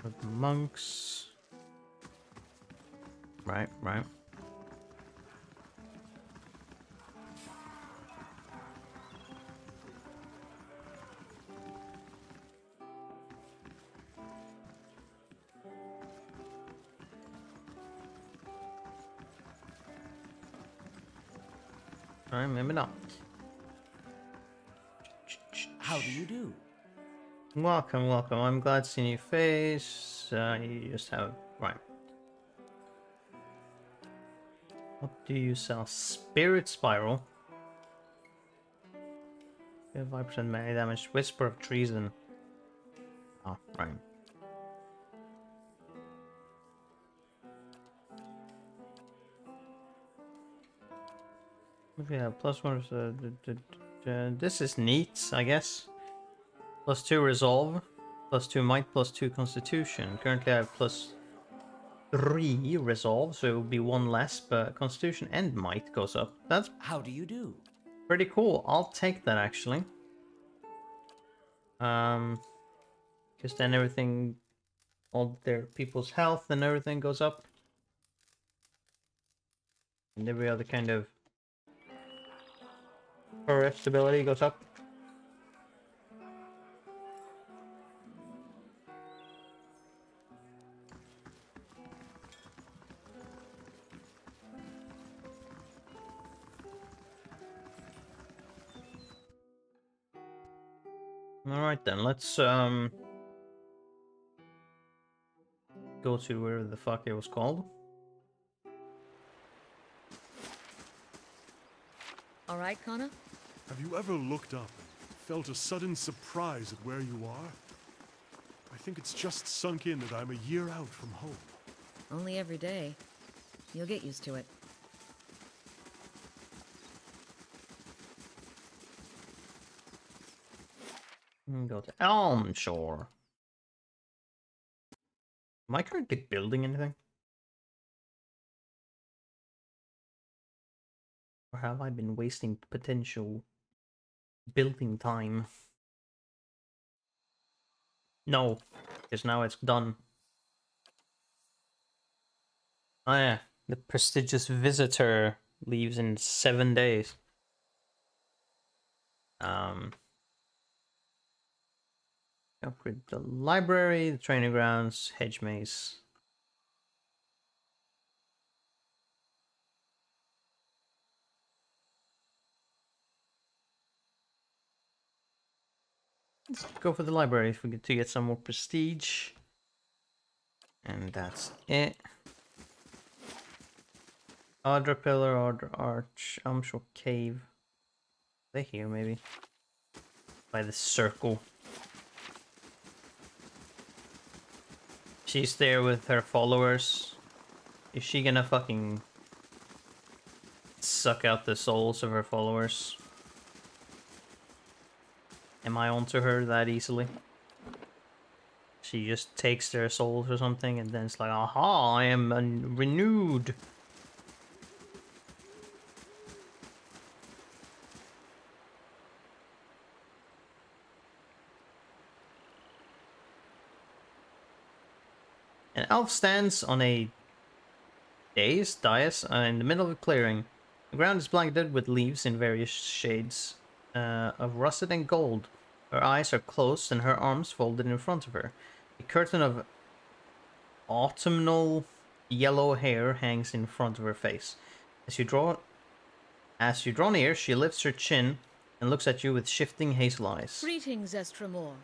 [SPEAKER 1] With the monks. Right, right. Alright, maybe not.
[SPEAKER 2] How do you do?
[SPEAKER 1] Welcome, welcome. I'm glad seeing your face. You just have... Right. What do you sell? Spirit Spiral. 5% melee damage. Whisper of Treason. Oh, right. Okay, +1. This is neat, I guess. +2 Resolve. +2 Might, +2 Constitution. Currently I have +3 Resolve, so it will be one less, but Constitution and Might goes up. That's
[SPEAKER 2] How do you do?
[SPEAKER 1] pretty cool. I'll take that, actually. Because then everything, all their people's health and everything goes up. And every other kind of ability goes up. Alright then, let's go to where the fuck it was called.
[SPEAKER 3] All right, Connor?
[SPEAKER 4] Have you ever looked up and felt a sudden surprise at where you are? I think it's just sunk in that I'm a year out from home.
[SPEAKER 3] Only every day. You'll get used to it.
[SPEAKER 1] Go to Elm Shore. Am I currently building anything? Or have I been wasting potential building time? No, because now it's done. Oh yeah, the prestigious visitor leaves in 7 days. Upgrade the library, the training grounds, hedge maze. Let's go for the library if we get to get some more prestige. And that's it. Ardra Pillar, Ardra Arch, Elmshore Cave. Are they here maybe? By the circle. She's there with her followers. Is she gonna fucking suck out the souls of her followers? Am I onto her that easily? She just takes their souls or something and then it's like, aha, I am renewed. An elf stands on a dais in the middle of a clearing. The ground is blanketed with leaves in various shades of russet and gold. Her eyes are closed and her arms folded in front of her. A curtain of autumnal yellow hair hangs in front of her face. As you draw near, she lifts her chin and looks at you with shifting hazel eyes.
[SPEAKER 3] Greetings, Estramor.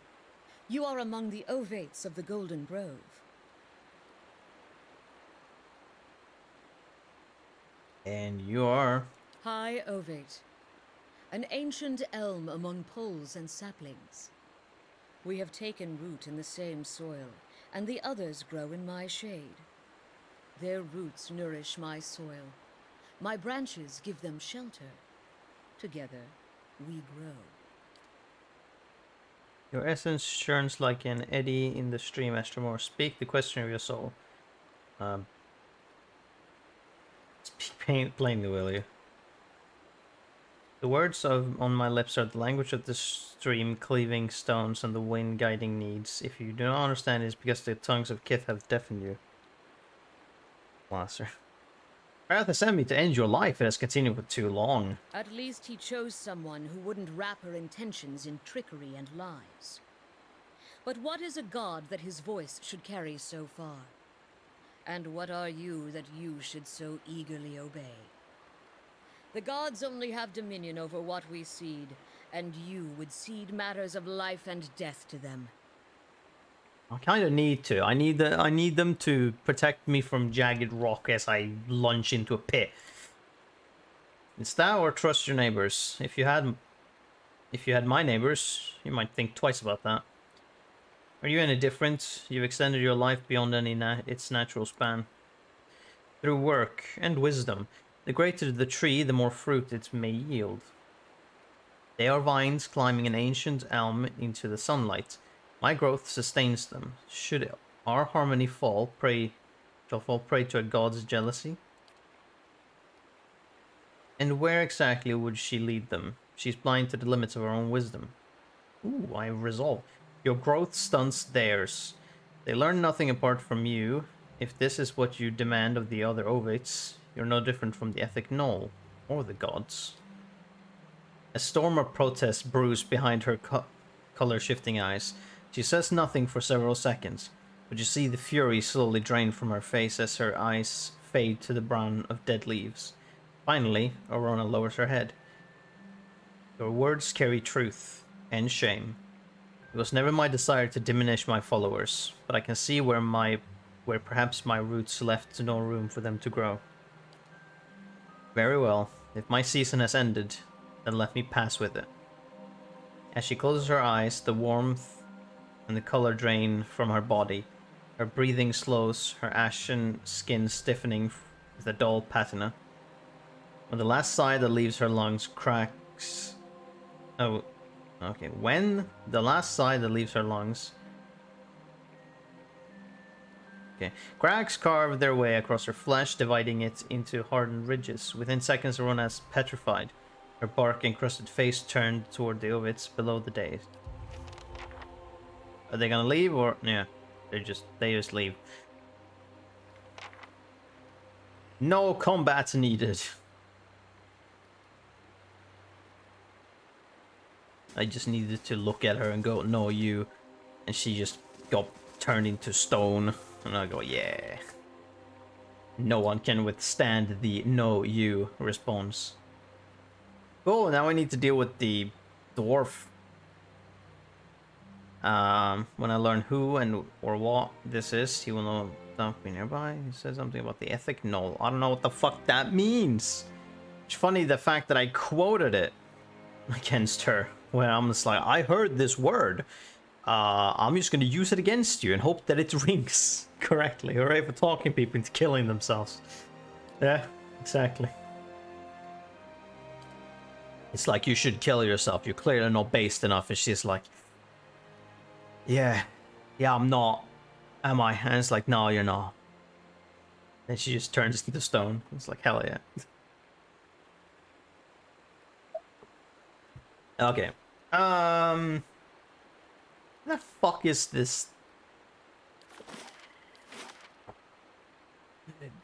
[SPEAKER 3] You are among the ovates of the Golden Grove.
[SPEAKER 1] And you are?
[SPEAKER 3] High Ovate, an ancient elm among poles and saplings. We have taken root in the same soil, and the others grow in my shade. Their roots nourish my soil. My branches give them shelter. Together, we grow.
[SPEAKER 1] Your essence churns like an eddy in the stream, Estramor. Speak the question of your soul. Speak plainly, will you? The words on my lips are the language of the stream cleaving stones and the wind guiding needs. If you do not understand, it is because the tongues of Kith have deafened you. Blaster. Wrath has sent me to end your life. It has continued for too long.
[SPEAKER 3] At least he chose someone who wouldn't wrap her intentions in trickery and lies. But what is a god that his voice should carry so far? And what are you that you should so eagerly obey? The gods only have dominion over what we seed, and you would cede matters of life and death to them.
[SPEAKER 1] I kind of need to. I need them to protect me from jagged rock as I lunge into a pit. It's that or trust your neighbors. If you had my neighbors, you might think twice about that. Are you any different? You've extended your life beyond its natural span. Through work and wisdom, the greater the tree, the more fruit it may yield. They are vines climbing an ancient elm into the sunlight. My growth sustains them. Should our harmony fall prey to a god's jealousy? And where exactly would she lead them? She's blind to the limits of her own wisdom. Ooh, I resolve. Your growth stunts theirs. They learn nothing apart from you. If this is what you demand of the other Ovids, you're no different from the Ethic Knoll, or the gods. A storm of protest brews behind her color-shifting eyes. She says nothing for several seconds, but you see the fury slowly drain from her face as her eyes fade to the brown of dead leaves. Finally, Aurora lowers her head. Your words carry truth and shame. It was never my desire to diminish my followers, but I can see where perhaps my roots left no room for them to grow. Very well. If my season has ended, then let me pass with it. As she closes her eyes, the warmth and the color drain from her body. Her breathing slows, her ashen skin stiffening with a dull patina. When the last sigh that leaves her lungs cracks... Oh, okay. When the last sigh that leaves her lungs... Okay. Cracks carve their way across her flesh, dividing it into hardened ridges. Within seconds, Arona is petrified. Her bark-encrusted face turned toward the Ovids below the dais. Are they gonna leave or... Yeah, they just leave. No combat needed. I just needed to look at her and go, no, you. And she just got turned into stone. And I go, yeah. No one can withstand the no, you response. Cool, now I need to deal with the dwarf. When I learn who and or what this is, he will know not be nearby. He said something about the Ethic Knoll. I don't know what the fuck that means. It's funny the fact that I quoted it against her. When I'm just like, I heard this word. I'm just gonna use it against you and hope that it rings correctly. Hooray for talking people into killing themselves. Yeah, exactly. It's like, you should kill yourself. You're clearly not based enough. And she's like, yeah, I'm not. Am I? And it's like, no, you're not. And she just turns into stone. It's like, hell yeah. Okay. The fuck is this?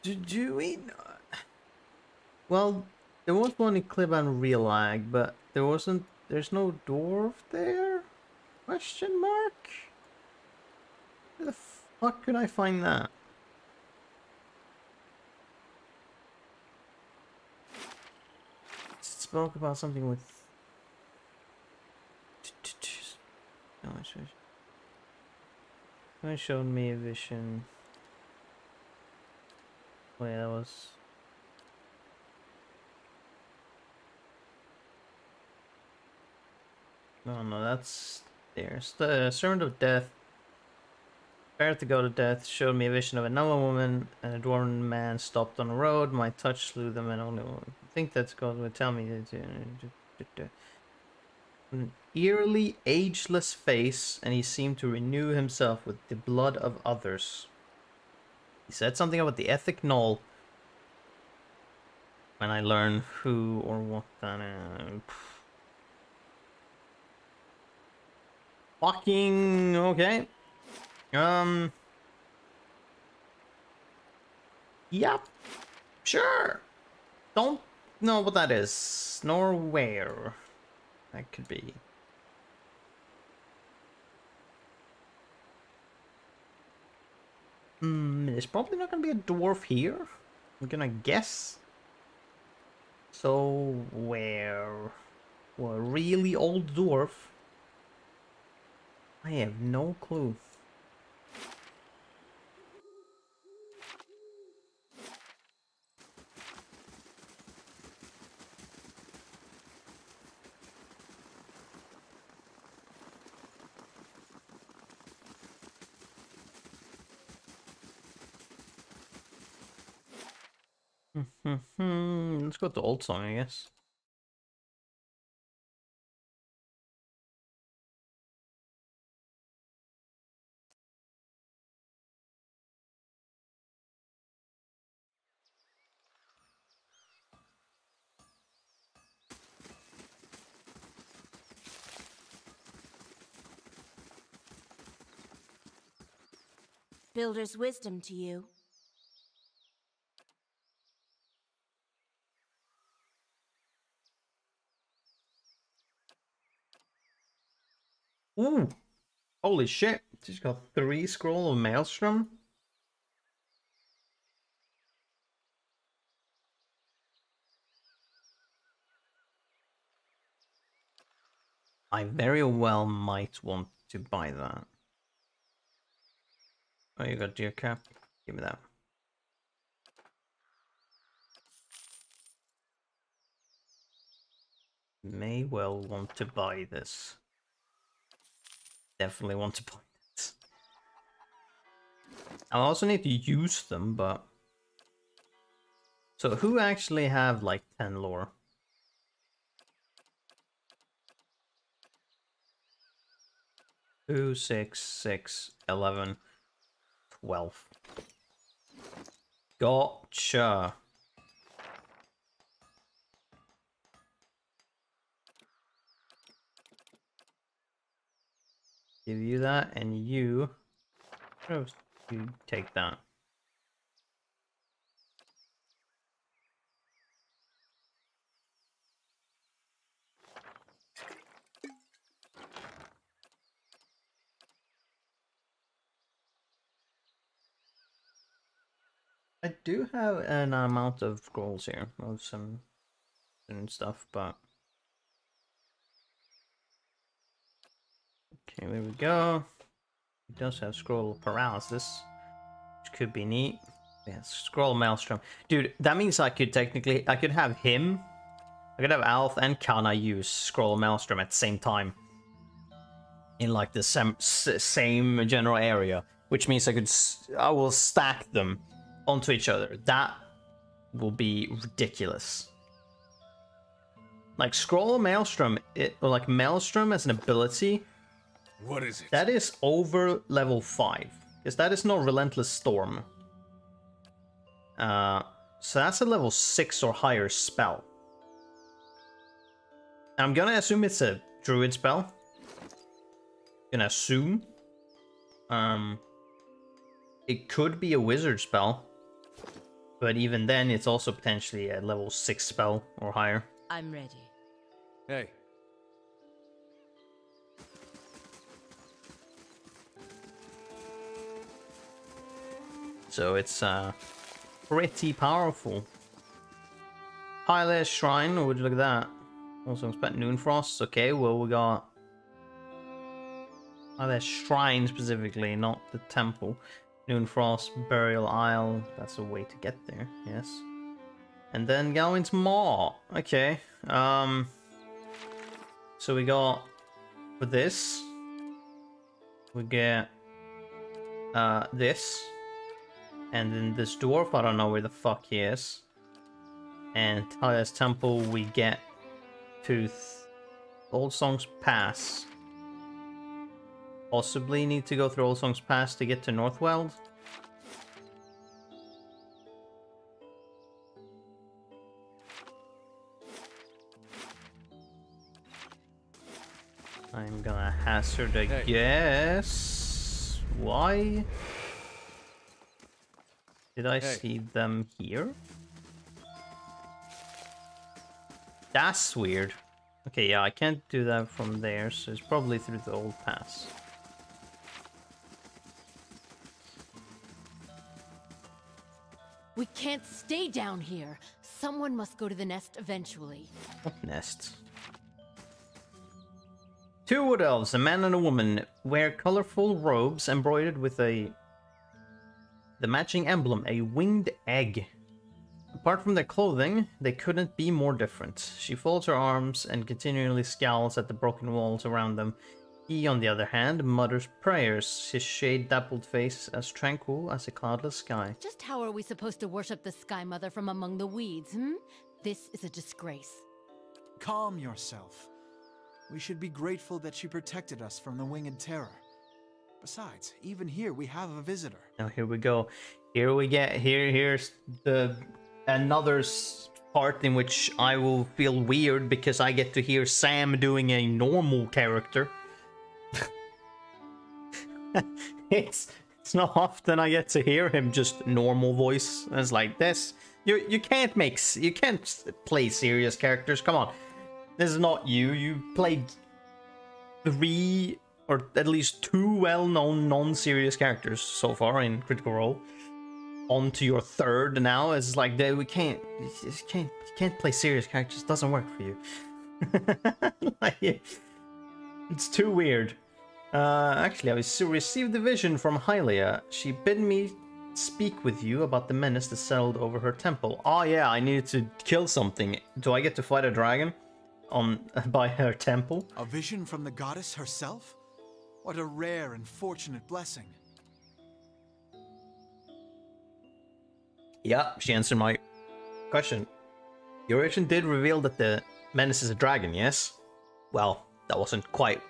[SPEAKER 1] Do we... Well, there was one in Kliban Realag, but there's no dwarf there? Question mark? Where the fuck could I find that? It spoke about something with... No, it showed me a vision. Wait, that was... No, that's... There's the Servant of Death. Prepared to go to death, showed me a vision of a noble woman and a dwarven man stopped on the road. My touch slew them and only one. I think that's God would tell me that... An eerily ageless face, and he seemed to renew himself with the blood of others. He said something about the Ethic Knoll. when I learn who or what that is. Fucking okay. Yep. Sure. Don't know what that is, nor where that could be. There's probably not gonna be a dwarf here. I'm gonna guess. So where? Well, a really old dwarf. I have no clue. Let's go to Old Song, I guess.
[SPEAKER 5] Builder's wisdom to you.
[SPEAKER 1] Ooh! Holy shit! She's got 3 scroll of Maelstrom. I very well might want to buy that. Oh, you got deer cap? Give me that. May well want to buy this. Definitely want to buy this. I also need to use them, but... So who actually have like 10 lore? 2, 6, 6, 11, 12. Gotcha. Give you that, and you... Oh, you take that. I do have an amount of scrolls here, of some and stuff, but... Okay, there we go. It does have scroll paralysis, which could be neat. Yeah, scroll Maelstrom. Dude, that means I could technically... I could have him... I could have Alf and Kana use scroll Maelstrom at the same time. In like the same general area. Which means I will stack them onto each other. That will be ridiculous. Like scroll Maelstrom, or like Maelstrom as an ability.
[SPEAKER 2] What is it?
[SPEAKER 1] That is over level 5. Because that is not Relentless Storm. So that's a level 6 or higher spell. I'm gonna assume it's a druid spell. Gonna assume. It could be a wizard spell. But even then, it's also potentially a level 6 spell or higher.
[SPEAKER 5] I'm ready.
[SPEAKER 2] Hey.
[SPEAKER 1] So it's pretty powerful. Pilot Shrine, would you look at that? Also expect Noonfrost. Okay, well we got Pilot Shrine specifically, not the temple. Noonfrost, Burial Isle, that's a way to get there, yes. And then Galwin's Maw. Okay. So we got for this. We get this. And then this dwarf, I don't know where the fuck he is. And Talia's Temple, we get to Old Song's Pass. Possibly need to go through Old Song's Pass to get to Northweld. I'm gonna hazard a guess. Why did I see them here? That's weird. Okay, yeah, I can't do that from there, so it's probably through the old pass.
[SPEAKER 7] We can't stay down here. Someone must go to the nest eventually.
[SPEAKER 1] What nest? Two wood elves, a man and a woman, wear colorful robes embroidered with the matching emblem, a winged egg. Apart from their clothing, they couldn't be more different. She folds her arms and continually scowls at the broken walls around them. He, on the other hand, mutters prayers, his shade-dappled face as tranquil as a cloudless sky.
[SPEAKER 7] Just how are we supposed to worship the Sky Mother from among the weeds, hmm? This is a disgrace.
[SPEAKER 6] Calm yourself. We should be grateful that she protected us from the winged terror. Besides, even here we have a visitor.
[SPEAKER 1] Now here we go. Here's the another part in which I will feel weird because I get to hear Sam doing a normal character. It's not often I get to hear him just normal voice. It's like this. You can't play serious characters. Come on, this is not you. You played 3 or at least 2 well-known non-serious characters so far in Critical Role. On to your 3rd now. It's like you can't play serious characters. It doesn't work for you. Like, it's too weird. Actually, I received the vision from Hylia. She bid me speak with you about the menace that settled over her temple. Oh yeah, I needed to kill something. Do I get to fight a dragon by her temple?
[SPEAKER 6] A vision from the goddess herself? What a rare and fortunate blessing.
[SPEAKER 1] Yeah, she answered my question. Your vision did reveal that the menace is a dragon, yes? Well, that wasn't quite...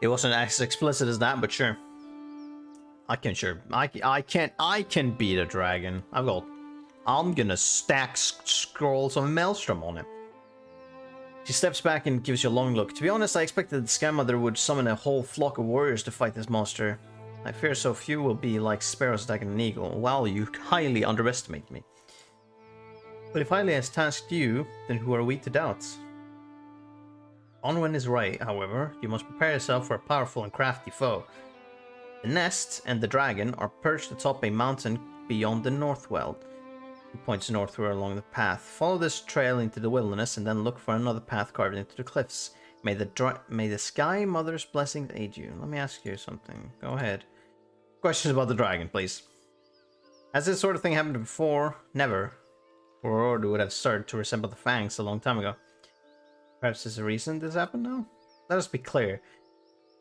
[SPEAKER 1] It wasn't as explicit as that, but sure. I can beat a dragon. I'm gonna stack scrolls of Maelstrom on him. She steps back and gives you a long look. To be honest, I expected the Sky Mother would summon a whole flock of warriors to fight this monster. I fear so few will be like sparrows attacking an eagle. Well, you highly underestimate me. But if Hylia has tasked you, then who are we to doubt? Onwen is right, however. You must prepare yourself for a powerful and crafty foe. The nest and the dragon are perched atop a mountain beyond the Northwell. He points northward along the path. Follow this trail into the wilderness and then look for another path carved into the cliffs. May the Sky Mother's blessings aid you. Let me ask you something. Go ahead. Questions about the dragon, please. Has this sort of thing happened before? Never. Or Order would have started to resemble the Fangs a long time ago. Perhaps there's a reason this happened now? Let us be clear.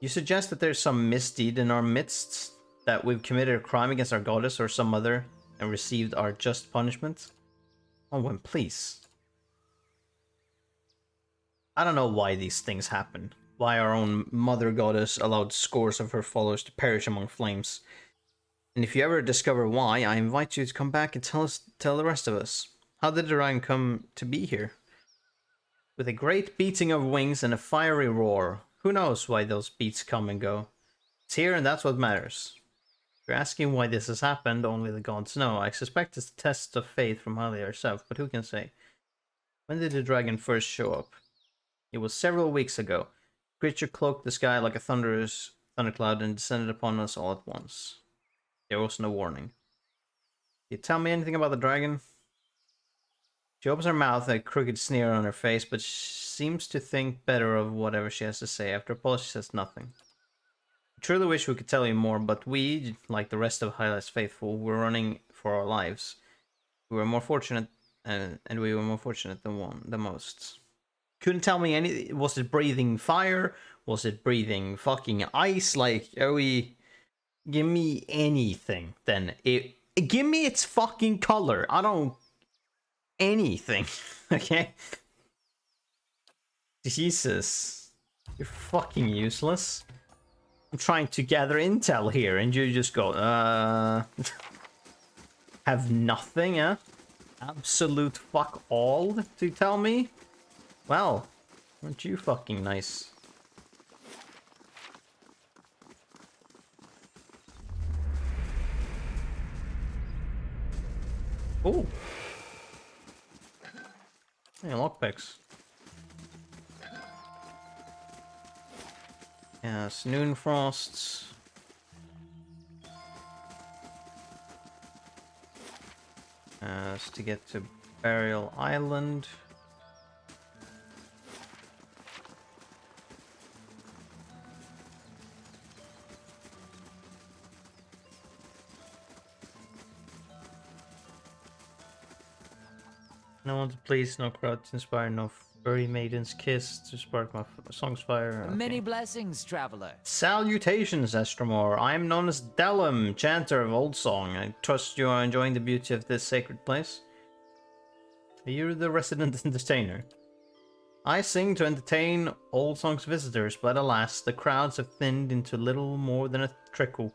[SPEAKER 1] You suggest that there's some misdeed in our midst? That we've committed a crime against our goddess or some other and received our just punishment? Oh, please. I don't know why these things happen. Why our own mother goddess allowed scores of her followers to perish among flames. And if you ever discover why, I invite you to come back and tell the rest of us. How did the dragon come to be here? With a great beating of wings and a fiery roar. Who knows why those beats come and go? It's here and that's what matters. If you're asking why this has happened, only the gods know. I suspect it's a test of faith from Hylia herself, but who can say? When did the dragon first show up? It was several weeks ago. The creature cloaked the sky like a thundercloud and descended upon us all at once. There was no warning. Can you tell me anything about the dragon? She opens her mouth, a crooked sneer on her face, but seems to think better of whatever she has to say. After a pause, she says nothing. I truly wish we could tell you more, but we, like the rest of Hylia's faithful, were running for our lives. We were more fortunate, and we were more fortunate than the most. Couldn't tell me any. Was it breathing fire? Was it breathing fucking ice? Like, are we? Give me anything, then. Give me its fucking color. I don't. Anything, okay? Jesus, you're fucking useless. I'm trying to gather intel here, and you just go, have nothing, huh? Absolute fuck all to tell me? Well, aren't you fucking nice? Oh. Hey, lockpicks. Yes, noon frosts. To get to Burial Island. No one to please, no crowd to inspire, no furry maiden's kiss to spark my song's fire. Okay.
[SPEAKER 8] Many blessings, traveler.
[SPEAKER 1] Salutations, Estromor. I am known as Dellum, chanter of Old Song. I trust you are enjoying the beauty of this sacred place. You're the resident entertainer. I sing to entertain Old Song's visitors, but alas, the crowds have thinned into little more than a trickle.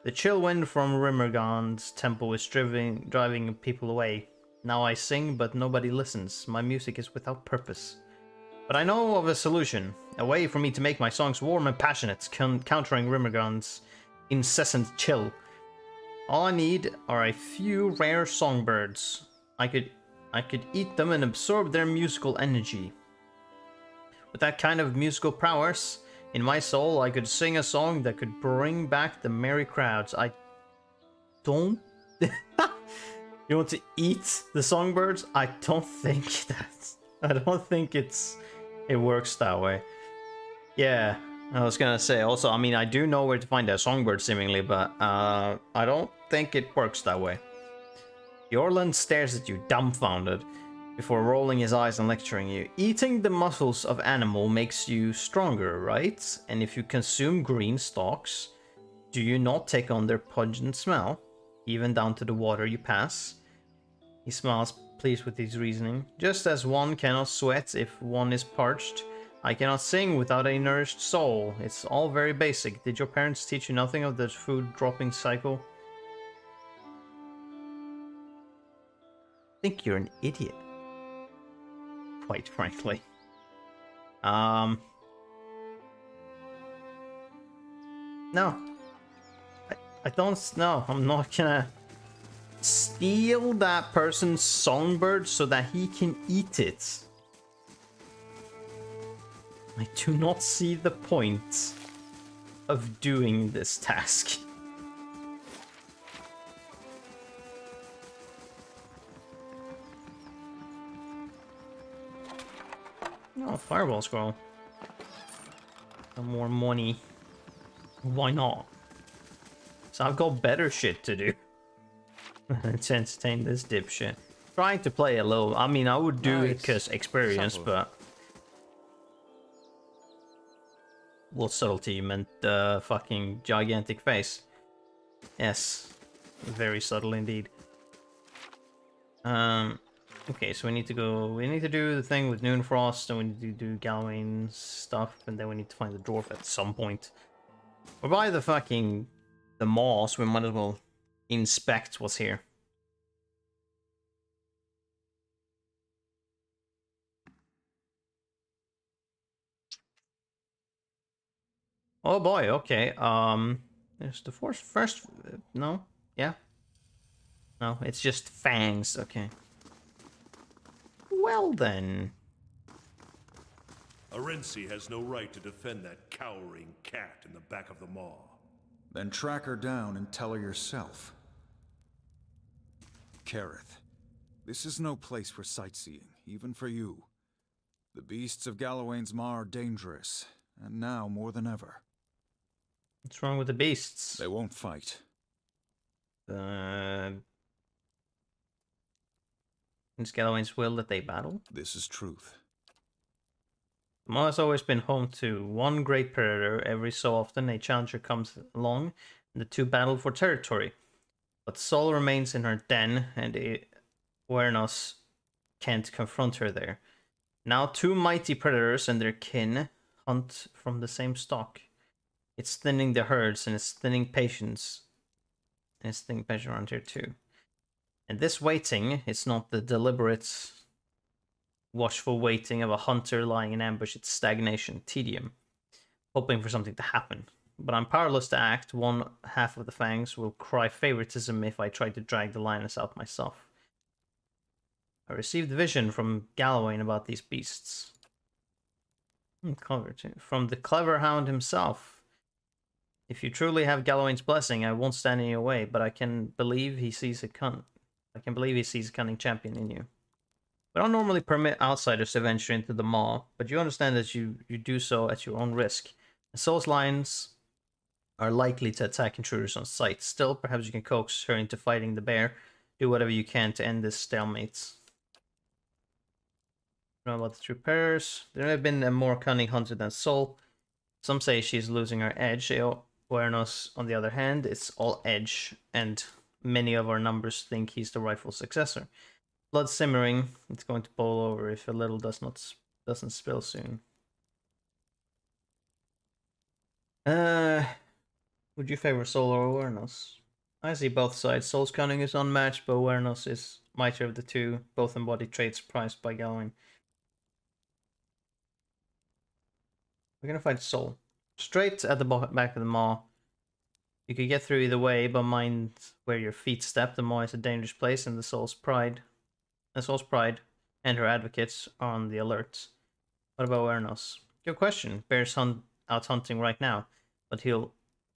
[SPEAKER 1] The chill wind from Rimmergand's temple is driving people away. Now I sing, but nobody listens. My music is without purpose. But I know of a solution. A way for me to make my songs warm and passionate, countering Rimmergand's incessant chill. All I need are a few rare songbirds. I could eat them and absorb their musical energy. With that kind of musical prowess in my soul, I could sing a song that could bring back the merry crowds. I don't... You want to eat the songbirds? I don't think it works that way. Yeah, I was gonna say also, I mean, I do know where to find a songbird seemingly, but I don't think it works that way. Yorland stares at you, dumbfounded, before rolling his eyes and lecturing you. Eating the muscles of animal makes you stronger, right? And if you consume green stalks, do you not take on their pungent smell? Even down to the water you pass? He smiles, pleased with his reasoning. Just as one cannot sweat if one is parched, I cannot sing without a nourished soul. It's all very basic. Did your parents teach you nothing of the food dropping cycle? I think you're an idiot. Quite frankly. No. I don't know. I'm not gonna steal that person's songbird so that he can eat it. I do not see the point of doing this task. Oh, fireball scroll. Some more money. Why not? So I've got better shit to do. To entertain this dipshit. Trying to play a little. I mean, I would do it because experience, but what subtlety you meant? The fucking gigantic face. Yes, very subtle indeed. Okay, so we need to go. We need to do the thing with Noonfrost, and we need to do Galwain's stuff, and then we need to find the dwarf at some point. We're by the maw, so we might as well inspect what's here. Oh boy, okay. There's the first no? Yeah? No, it's just fangs, okay. Well then.
[SPEAKER 9] Arensi has no right to defend that cowering cat in the back of the maw.
[SPEAKER 6] Then track her down and tell her yourself. Kareth, this is no place for sightseeing, even for you. The beasts of Galawain's Maw are dangerous, and now more than ever.
[SPEAKER 1] What's wrong with the beasts?
[SPEAKER 6] They won't fight.
[SPEAKER 1] It's Galawain's will that they battle?
[SPEAKER 6] This is truth.
[SPEAKER 1] The Maw has always been home to one great predator. Every so often a challenger comes along, and the two battle for territory. But Sol remains in her den, and Wernos can't confront her there. Now two mighty predators and their kin hunt from the same stock. It's thinning the herds, and it's thinning patience. And it's thinning patience around here too. And this waiting, it's not the deliberate, watchful waiting of a hunter lying in ambush. It's stagnation, tedium, hoping for something to happen. But I'm powerless to act. One half of the fangs will cry favoritism if I try to drag the lioness out myself. I received vision from Galloway about these beasts. Clever too. From the clever hound himself. If you truly have Galloway's blessing, I won't stand in your way, but I can believe he sees a cunning champion in you. We don't normally permit outsiders to venture into the maw, but you understand that you do so at your own risk. The Soul's lions are likely to attack intruders on sight. Still, perhaps you can coax her into fighting the bear. Do whatever you can to end this stalemate. Know about the true pairs. There have been a more cunning hunter than Soul. Some say she's losing her edge. Awareness, on the other hand, it's all edge, and many of our numbers think he's the rightful successor. Blood simmering. It's going to boil over if a little doesn't spill soon. Would you favor Soul or Awareness? I see both sides. Soul's cunning is unmatched, but Awareness is mightier of the two. Both embody traits prized by Galloway. We're gonna fight Soul. Straight at the back of the maw. You could get through either way, but mind where your feet step. The maw is a dangerous place, and the Soul's pride and her advocates are on the alert. What about Awareness? Good question. Bear's out hunting right now, but he'll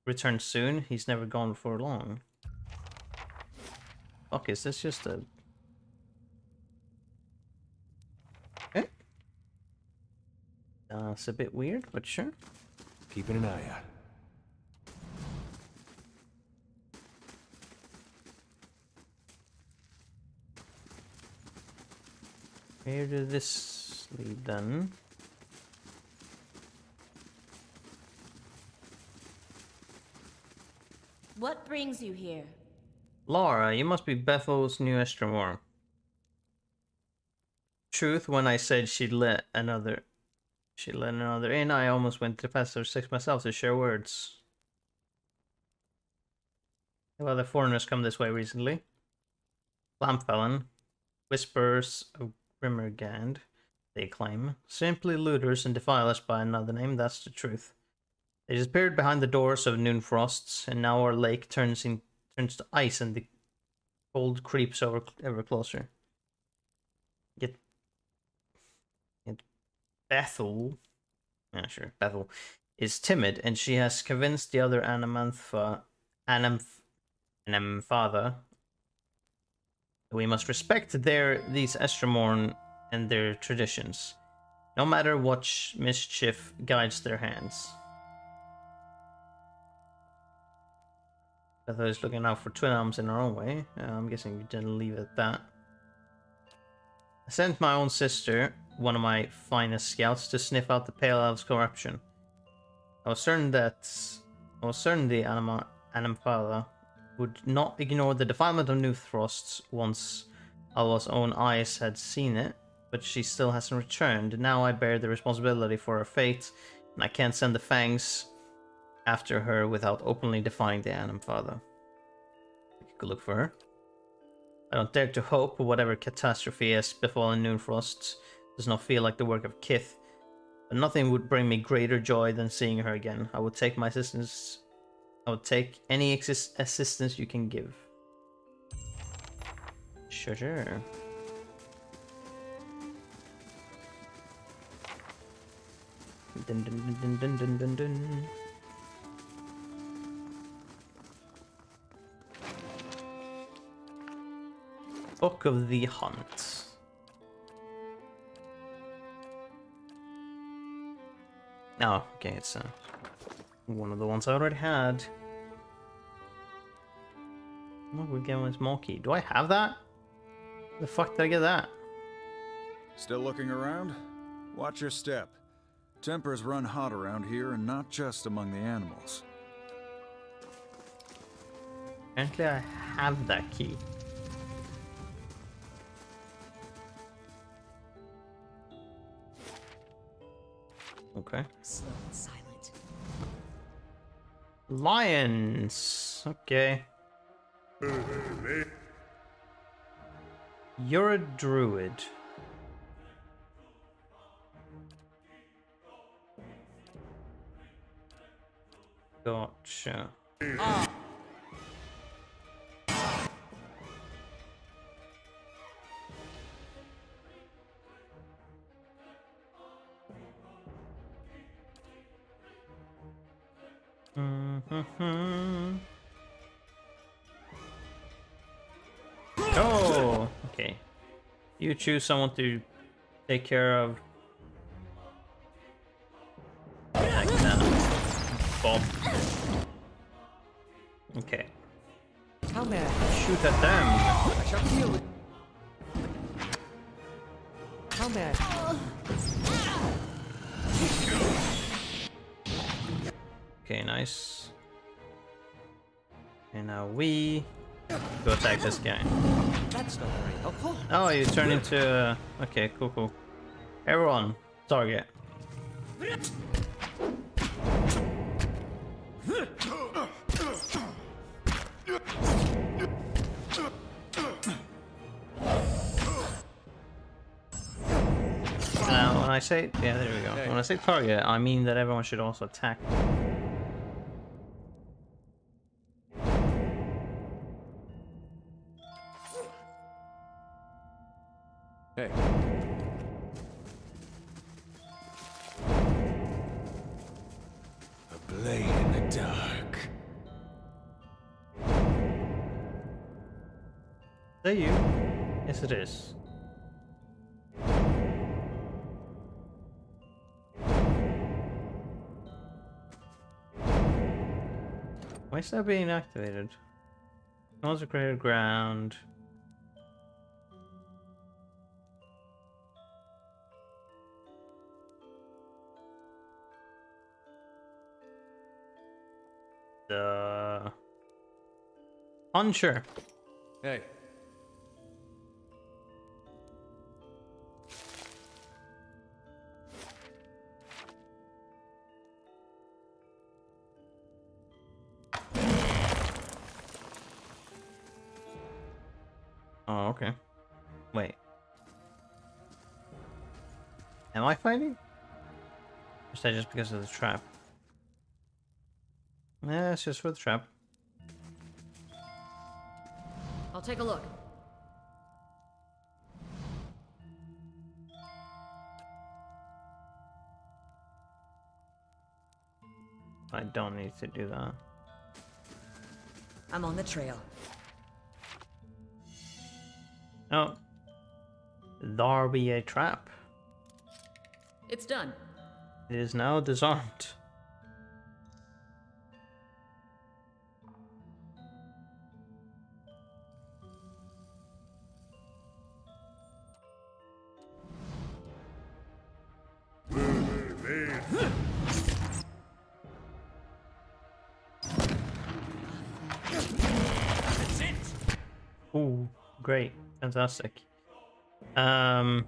[SPEAKER 1] return soon. He's never gone for long. Fuck, is this just a... Okay. It's a bit weird, but sure.
[SPEAKER 2] Keeping an eye out.
[SPEAKER 1] Where did this lead then?
[SPEAKER 5] What brings you here?
[SPEAKER 1] Laura, you must be Bethel's new Estremor. Truth, when I said she'd let another in, I almost went to Pastor 6 myself to share words. Have other foreigners come this way recently? Lampfelon, whispers of Grimmergand, they claim. Simply looters and defilers by another name, that's the truth. They disappeared behind the doors of noon frosts, and now our lake turns to ice and the cold creeps ever closer. Yet Bethel, Bethel is timid, and she has convinced the other Anamantha we must respect these Estremorn and their traditions, no matter what mischief guides their hands. Bethel is looking out for twin arms in her own way. I'm guessing we didn't leave it at that. I sent my own sister, one of my finest scouts, to sniff out the Pale Elves' corruption. I was certain the Anamantha would not ignore the defilement of new frosts once Alva's own eyes had seen it, but she still hasn't returned. Now I bear the responsibility for her fate, and I can't send the Fangs after her without openly defying the Anamantha. We could look for her. I don't dare to hope whatever catastrophe has befallen Noonfrost does not feel like the work of Kith, but nothing would bring me greater joy than seeing her again. I would take my assistance. I would take any assistance you can give. Sure. Dun dun dun dun dun dun dun. Book of the Hunt. Oh, okay, it's one of the ones I already had. What we get was Monkey. Do I have that? The fuck did I get that?
[SPEAKER 8] Still looking around? Watch your step. Tempers run hot around here, and not just among the animals.
[SPEAKER 1] Apparently I have that key. Okay.
[SPEAKER 3] Slow and silent.
[SPEAKER 1] Lions. Okay. You're a druid. Gotcha. Oh, okay. You choose someone to take care of. Like that. Bob. Okay.
[SPEAKER 2] How may I?
[SPEAKER 1] Shoot at them.
[SPEAKER 2] I shall deal with. How may I?
[SPEAKER 1] Okay, nice. And now we go attack this guy.
[SPEAKER 2] That's not very helpful.
[SPEAKER 1] Oh, you turn into. Okay, cool, cool. Everyone, target. Now, when I say, yeah, there we go. When I say target, I mean that everyone should also attack.
[SPEAKER 2] Hey. A blade in the dark.
[SPEAKER 1] Is that you? Yes, it is. Why is that being activated? Consecrated ground. The Puncher.
[SPEAKER 2] Hey.
[SPEAKER 1] Oh, okay. Wait. Am I fighting? Or is that just because of the trap? Yeah, it's just for the trap.
[SPEAKER 3] I'll take a look.
[SPEAKER 1] I don't need to do that.
[SPEAKER 3] I'm on the trail.
[SPEAKER 1] Oh. There be a trap.
[SPEAKER 3] It's done.
[SPEAKER 1] It is now disarmed. Ooh, great. Fantastic. I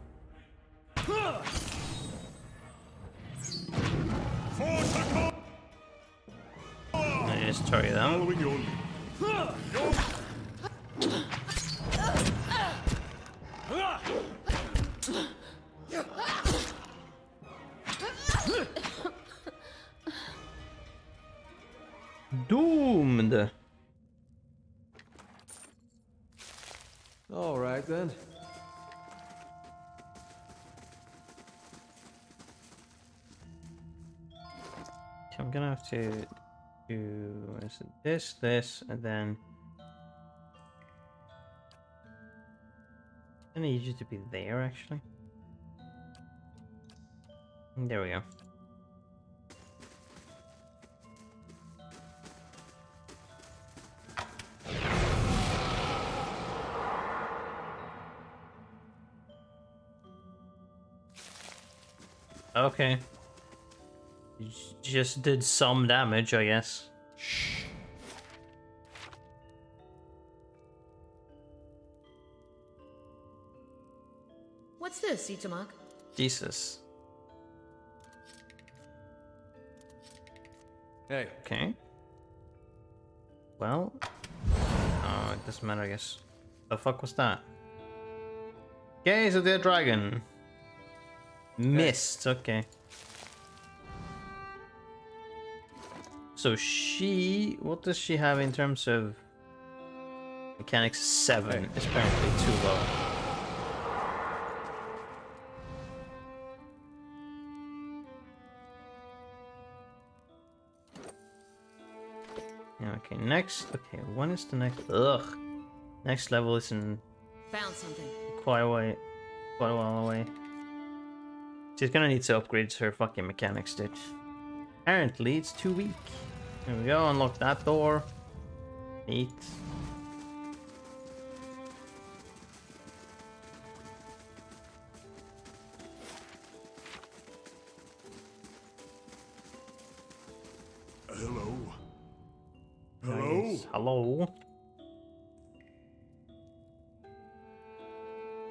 [SPEAKER 1] just target them. Doomed.
[SPEAKER 2] All right then.
[SPEAKER 1] I'm gonna have to do this, and then I need you to be there actually. There we go. Okay. You just did some damage, I guess.
[SPEAKER 3] What's this, Itamak?
[SPEAKER 1] Jesus.
[SPEAKER 2] Hey.
[SPEAKER 1] Okay. Well. Oh, it doesn't matter, I guess. The fuck was that? Gaze of the dragon. Missed, okay. So she, what does she have in terms of mechanics? 7. It's apparently too low. Okay, next. Okay, when is the next? Ugh. Next level is in
[SPEAKER 3] Found something.
[SPEAKER 1] quite a while away. She's gonna need to upgrade her fucking mechanics, dude. Apparently, it's too weak. There we go. Unlock that door. Neat.
[SPEAKER 4] Hello? Hello?
[SPEAKER 1] Nice. Hello.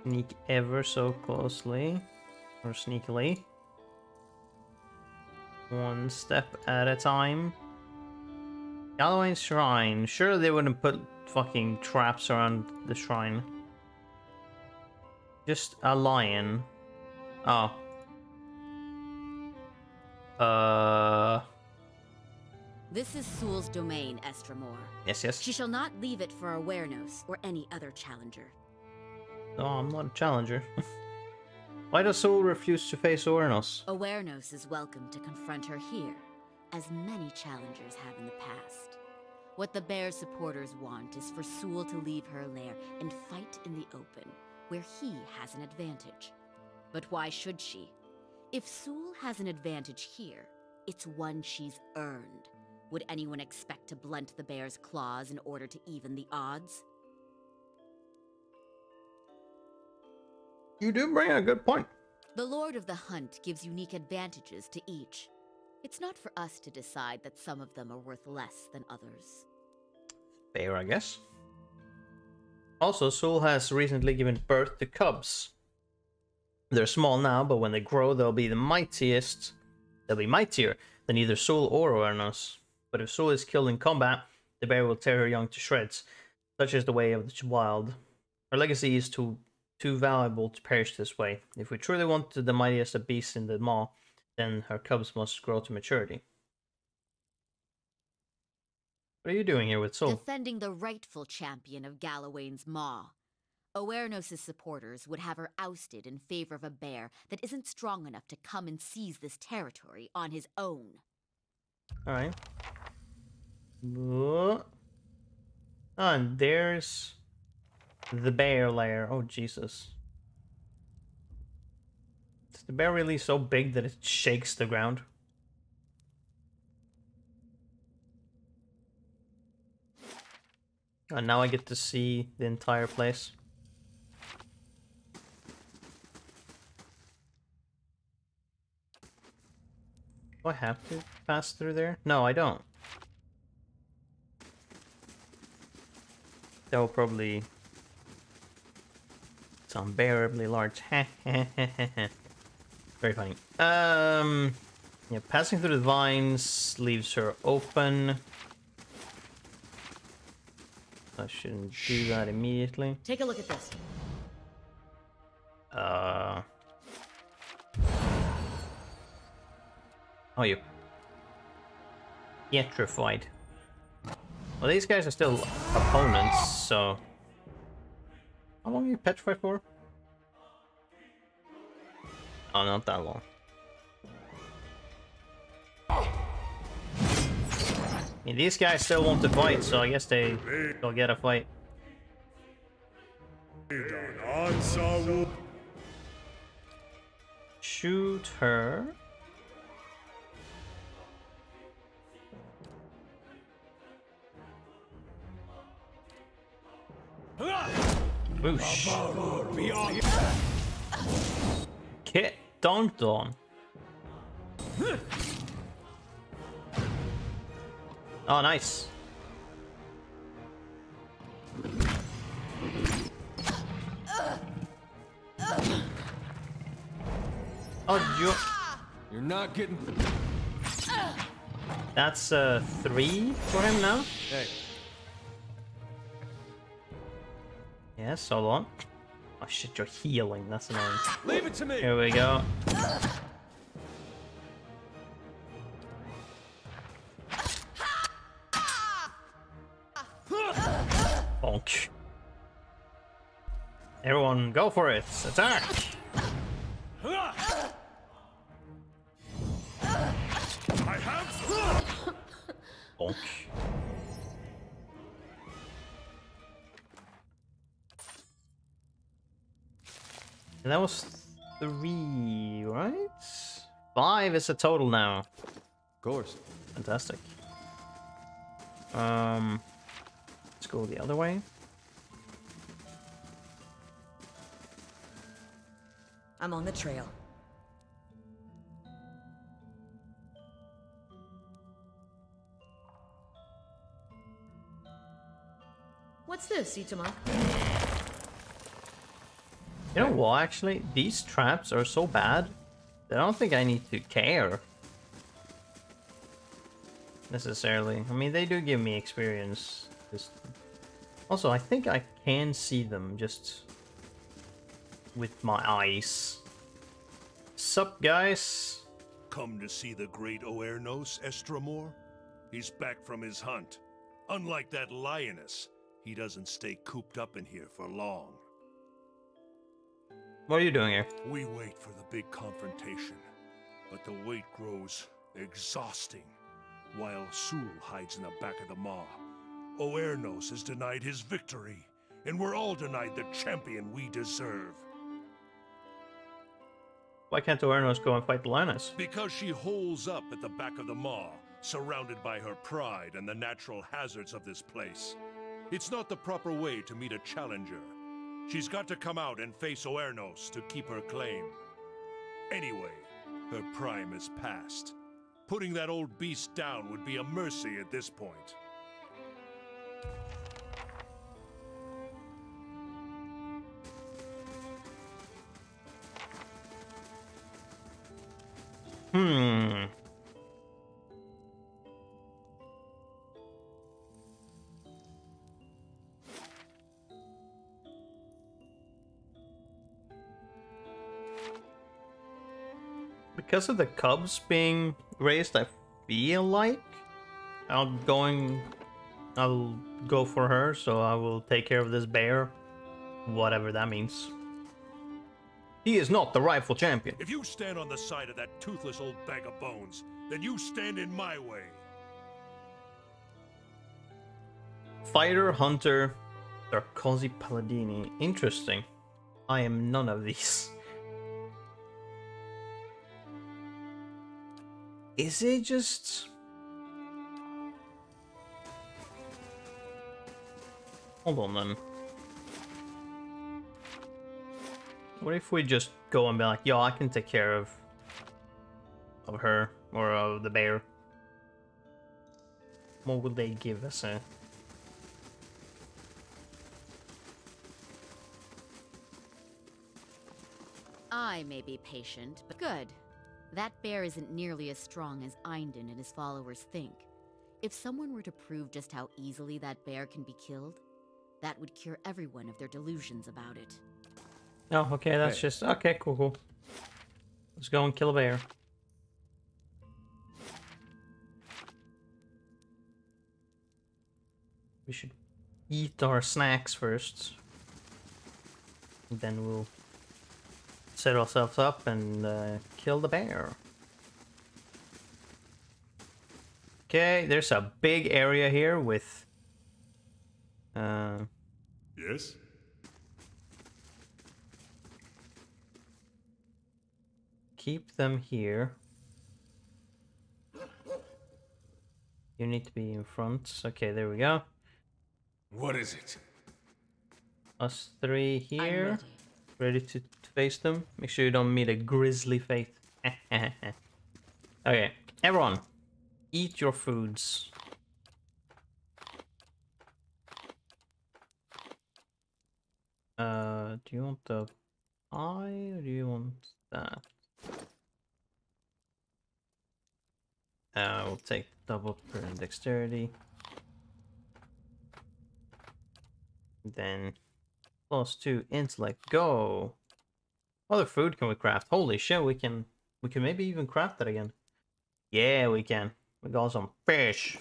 [SPEAKER 1] Sneak ever so closely. Or sneakily. One step at a time. Galloway's shrine. Sure they wouldn't put fucking traps around the shrine. Just a lion. Oh.
[SPEAKER 10] This is Sul's domain, Estramor.
[SPEAKER 1] Yes, yes.
[SPEAKER 10] She shall not leave it for Awarenos or any other challenger.
[SPEAKER 1] No, I'm not a challenger. Why does Sul refuse to face Awarenos?
[SPEAKER 10] Awarenos is welcome to confront her here, as many challengers have in the past. What the Bear supporters want is for Sul to leave her lair and fight in the open, where he has an advantage. But why should she? If Sul has an advantage here, it's one she's earned. Would anyone expect to blunt the Bear's claws in order to even the odds?
[SPEAKER 1] You do bring a good point.
[SPEAKER 10] The Lord of the Hunt gives unique advantages to each. It's not for us to decide that some of them are worth less than others.
[SPEAKER 1] Fair, I guess. Also, Sul has recently given birth to cubs. They're small now, but when they grow, they'll be the mightiest. They'll be mightier than either Sul or Awarenos. But if Sul is killed in combat, the bear will tear her young to shreds. Such is the way of the wild. Her legacy is too valuable to perish this way. If we truly want the mightiest of beasts in the maw, then her cubs must grow to maturity. What are you doing here with Sul?
[SPEAKER 10] Defending the rightful champion of Galloway's maw. Awarenos' supporters would have her ousted in favor of a bear that isn't strong enough to come and seize this territory on his own.
[SPEAKER 1] Alright. Oh, and there's the bear lair. Oh, Jesus. Is the bear really so big that it shakes the ground? And now I get to see the entire place. Do I have to pass through there? No, I don't. That will probably... It's unbearably large. Very funny. Yeah, passing through the vines leaves her open. I shouldn't do that immediately.
[SPEAKER 3] Take a look at this.
[SPEAKER 1] Oh, you petrified. Well, these guys are still opponents, so... How long are you petrified for? Oh, not that long. I mean, these guys still want to fight, so I guess they'll get a fight. Shoot her. Whoosh. Get dunked on. Oh, nice. Oh,
[SPEAKER 2] you're not getting...
[SPEAKER 1] That's 3 for him now?
[SPEAKER 2] Hey.
[SPEAKER 1] Yes, hold on. Oh shit, you're healing. That's annoying.
[SPEAKER 2] Leave it to me.
[SPEAKER 1] Here we go. Bonk. Everyone, go for it. Attack.
[SPEAKER 9] I have...
[SPEAKER 1] Bonk. And that was 3, right? 5 is a total now.
[SPEAKER 2] Of course.
[SPEAKER 1] Fantastic. Let's go the other way.
[SPEAKER 3] I'm on the trail. What's this, Itama?
[SPEAKER 1] You know what, actually? These traps are so bad that I don't think I need to care. Necessarily. I mean, they do give me experience. Also, I think I can see them just with my eyes. Sup, guys?
[SPEAKER 9] Come to see the great Oernos, Estramor? He's back from his hunt. Unlike that lioness, he doesn't stay cooped up in here for long.
[SPEAKER 1] What are you doing here?
[SPEAKER 9] We wait for the big confrontation, but the wait grows exhausting. While Sul hides in the back of the maw, Oernos is denied his victory, and we're all denied the champion we deserve.
[SPEAKER 1] Why can't Oernos go and fight the lioness?
[SPEAKER 9] Because she holes up at the back of the maw, surrounded by her pride and the natural hazards of this place. It's not the proper way to meet a challenger. She's got to come out and face Oernos to keep her claim. Anyway, her prime is past. Putting that old beast down would be a mercy at this point.
[SPEAKER 1] Because of the cubs being raised, I feel like I'll go for her, so I will take care of this bear. Whatever that means. He is not the rightful champion.
[SPEAKER 9] If you stand on the side of that toothless old bag of bones, then you stand in my way.
[SPEAKER 1] Fighter, Hunter, Darkozy, Paladini. Interesting. I am none of these. Is it just... Hold on then. What if we just go and be like, yo, I can take care of her or of the bear? What would they give us?
[SPEAKER 10] I may be patient, but good. That bear isn't nearly as strong as Einden and his followers think. If someone were to prove just how easily that bear can be killed, that would cure everyone of their delusions about it.
[SPEAKER 1] Oh, okay, that's just... Okay, cool. Let's go and kill a bear. We should eat our snacks first. And then we'll set ourselves up and kill the bear. Okay, there's a big area here with...
[SPEAKER 9] Yes?
[SPEAKER 1] Keep them here. You need to be in front. Okay, there we go.
[SPEAKER 9] What is it?
[SPEAKER 1] Us three here. Ready to face them. Make sure you don't meet a grisly fate. Okay, everyone. Eat your foods. Do you want the pie or do you want that? We'll take double per dexterity. Then +2 intellect. Go. What other food can we craft? Holy shit, we can maybe even craft that again. Yeah, we can. We got some fish.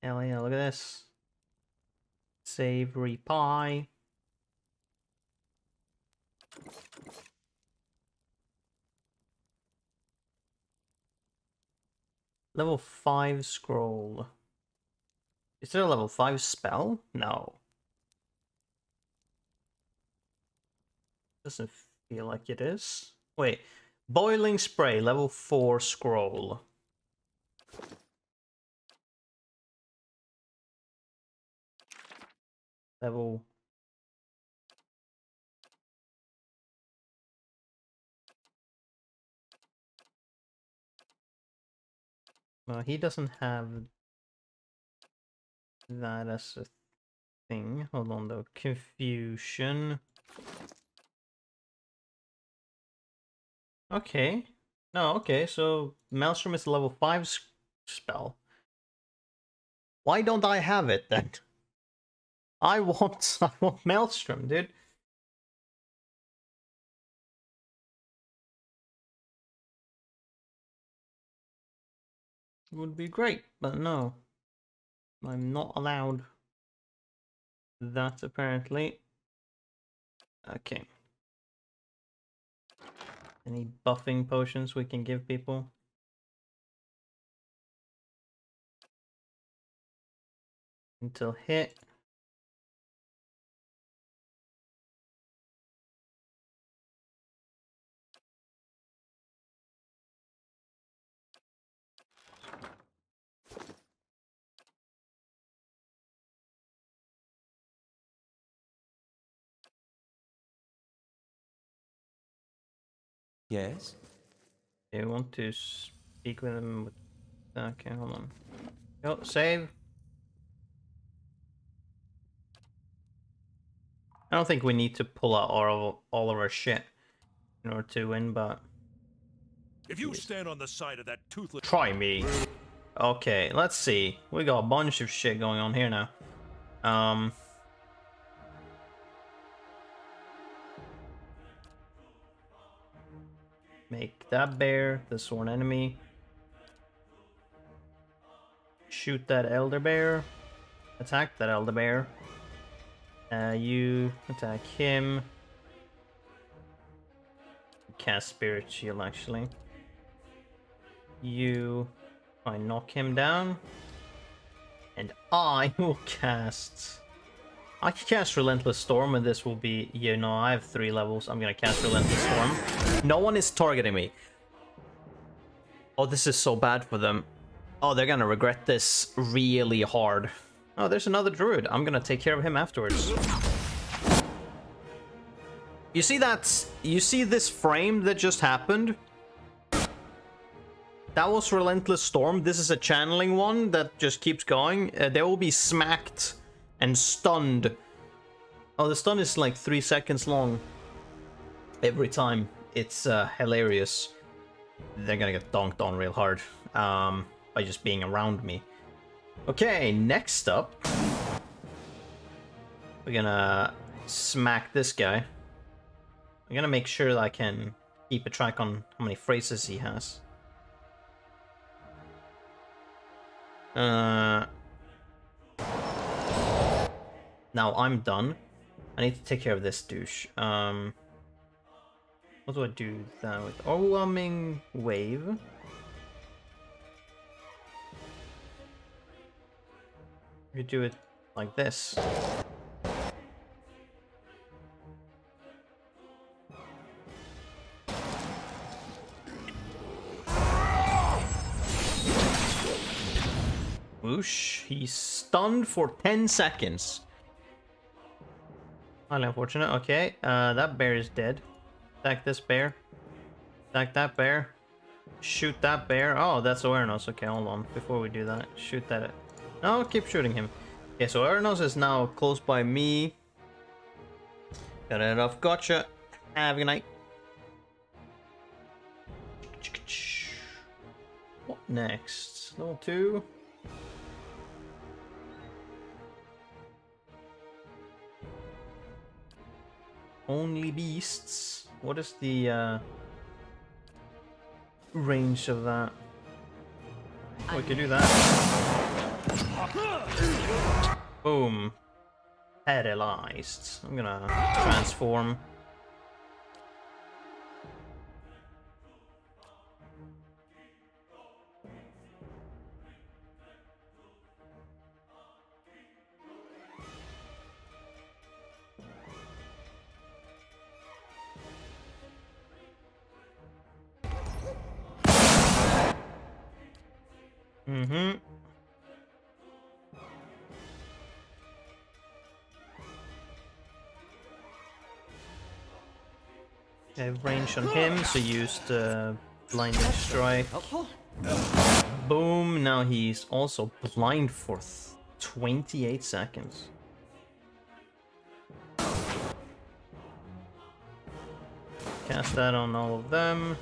[SPEAKER 1] Hell yeah, look at this. Savory pie. Level 5 scroll. Is there a level 5 spell? No. Doesn't feel like it is. Wait. Boiling Spray, level 4 scroll. Level... Well, he doesn't have that as a thing. Hold on though. Confusion. Okay. No, okay, so Maelstrom is a level 5 spell. Why don't I have it then? I want Maelstrom, dude. It would be great, but no. I'm not allowed that apparently. Okay. Any buffing potions we can give people? Until hit.
[SPEAKER 2] Yes?
[SPEAKER 1] You want to speak with him? Okay, hold on. Go, save. I don't think we need to pull out all of our shit in order to win, but...
[SPEAKER 9] If you stand on the side of that toothless...
[SPEAKER 1] Try me. Okay, let's see. We got a bunch of shit going on here now. Make that bear the sworn enemy. Shoot that elder bear. Attack that elder bear. You attack him. Cast Spirit Shield actually. You I knock him down. And I will cast... I can cast Relentless Storm and this will be... You know, I have 3 levels. I'm gonna cast Relentless Storm. No one is targeting me. Oh, this is so bad for them. Oh, they're gonna regret this really hard. Oh, there's another druid. I'm gonna take care of him afterwards. You see that? You see this frame that just happened? That was Relentless Storm. This is a channeling one that just keeps going. They will be smacked and stunned. Oh, the stun is like 3 seconds long. Every time. It's hilarious. They're gonna get donked on real hard. By just being around me. Okay, next up. We're gonna smack this guy. I'm gonna make sure that I can keep a track on how many phrases he has. Now I'm done. I need to take care of this douche. What do I do that with? Overwhelming wave. You do it like this. Whoosh. He's stunned for 10 seconds. Highly unfortunate. Okay, that bear is dead. Attack this bear. Attack that bear. Shoot that bear. Oh, that's awareness. Okay, hold on. Before we do that, shoot that. No, keep shooting him. Okay, so Ernos is now close by me. Got it off. Gotcha. Have a good night. What next? Level 2. Only beasts. What is the range of that? Oh, we can do that. Boom. Paralyzed. I'm gonna transform. Mm-hmm. I have range on him, so used blinding strike. Boom! Now he's also blind for 28 seconds. Cast that on all of them.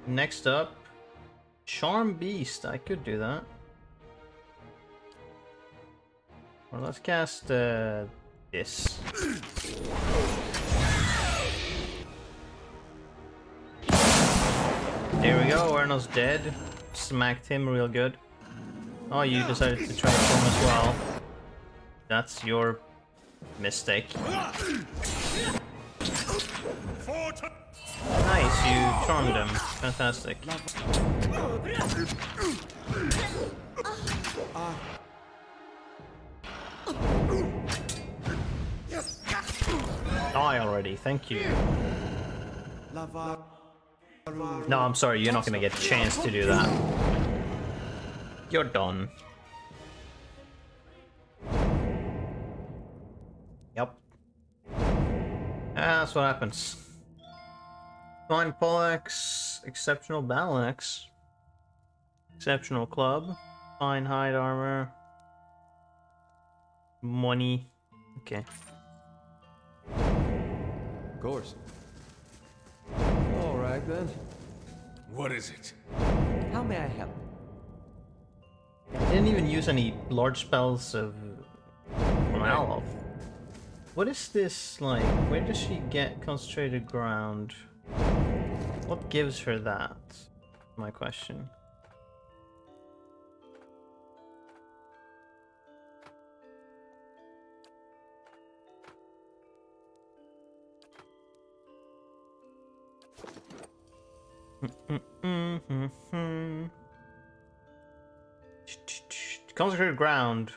[SPEAKER 1] Next up, Charm Beast. I could do that. Or let's cast this. There we go, Erno's dead. Smacked him real good. Oh, you decided to transform as well. That's your mistake. Nice, you charmed him. Fantastic. Die already, thank you. No, I'm sorry, you're not gonna get a chance to do that. You're done. Yep. That's what happens. Fine Poleaxe, Exceptional Battle Axe, Exceptional Club, Fine Hide Armor, Money. Okay.
[SPEAKER 2] Of course. All right then.
[SPEAKER 9] What is it?
[SPEAKER 2] How may I help?
[SPEAKER 1] I didn't even use any large spells of from Alof. What is this like? Where does she get concentrated ground? What gives her that? My question. Consecrated ground.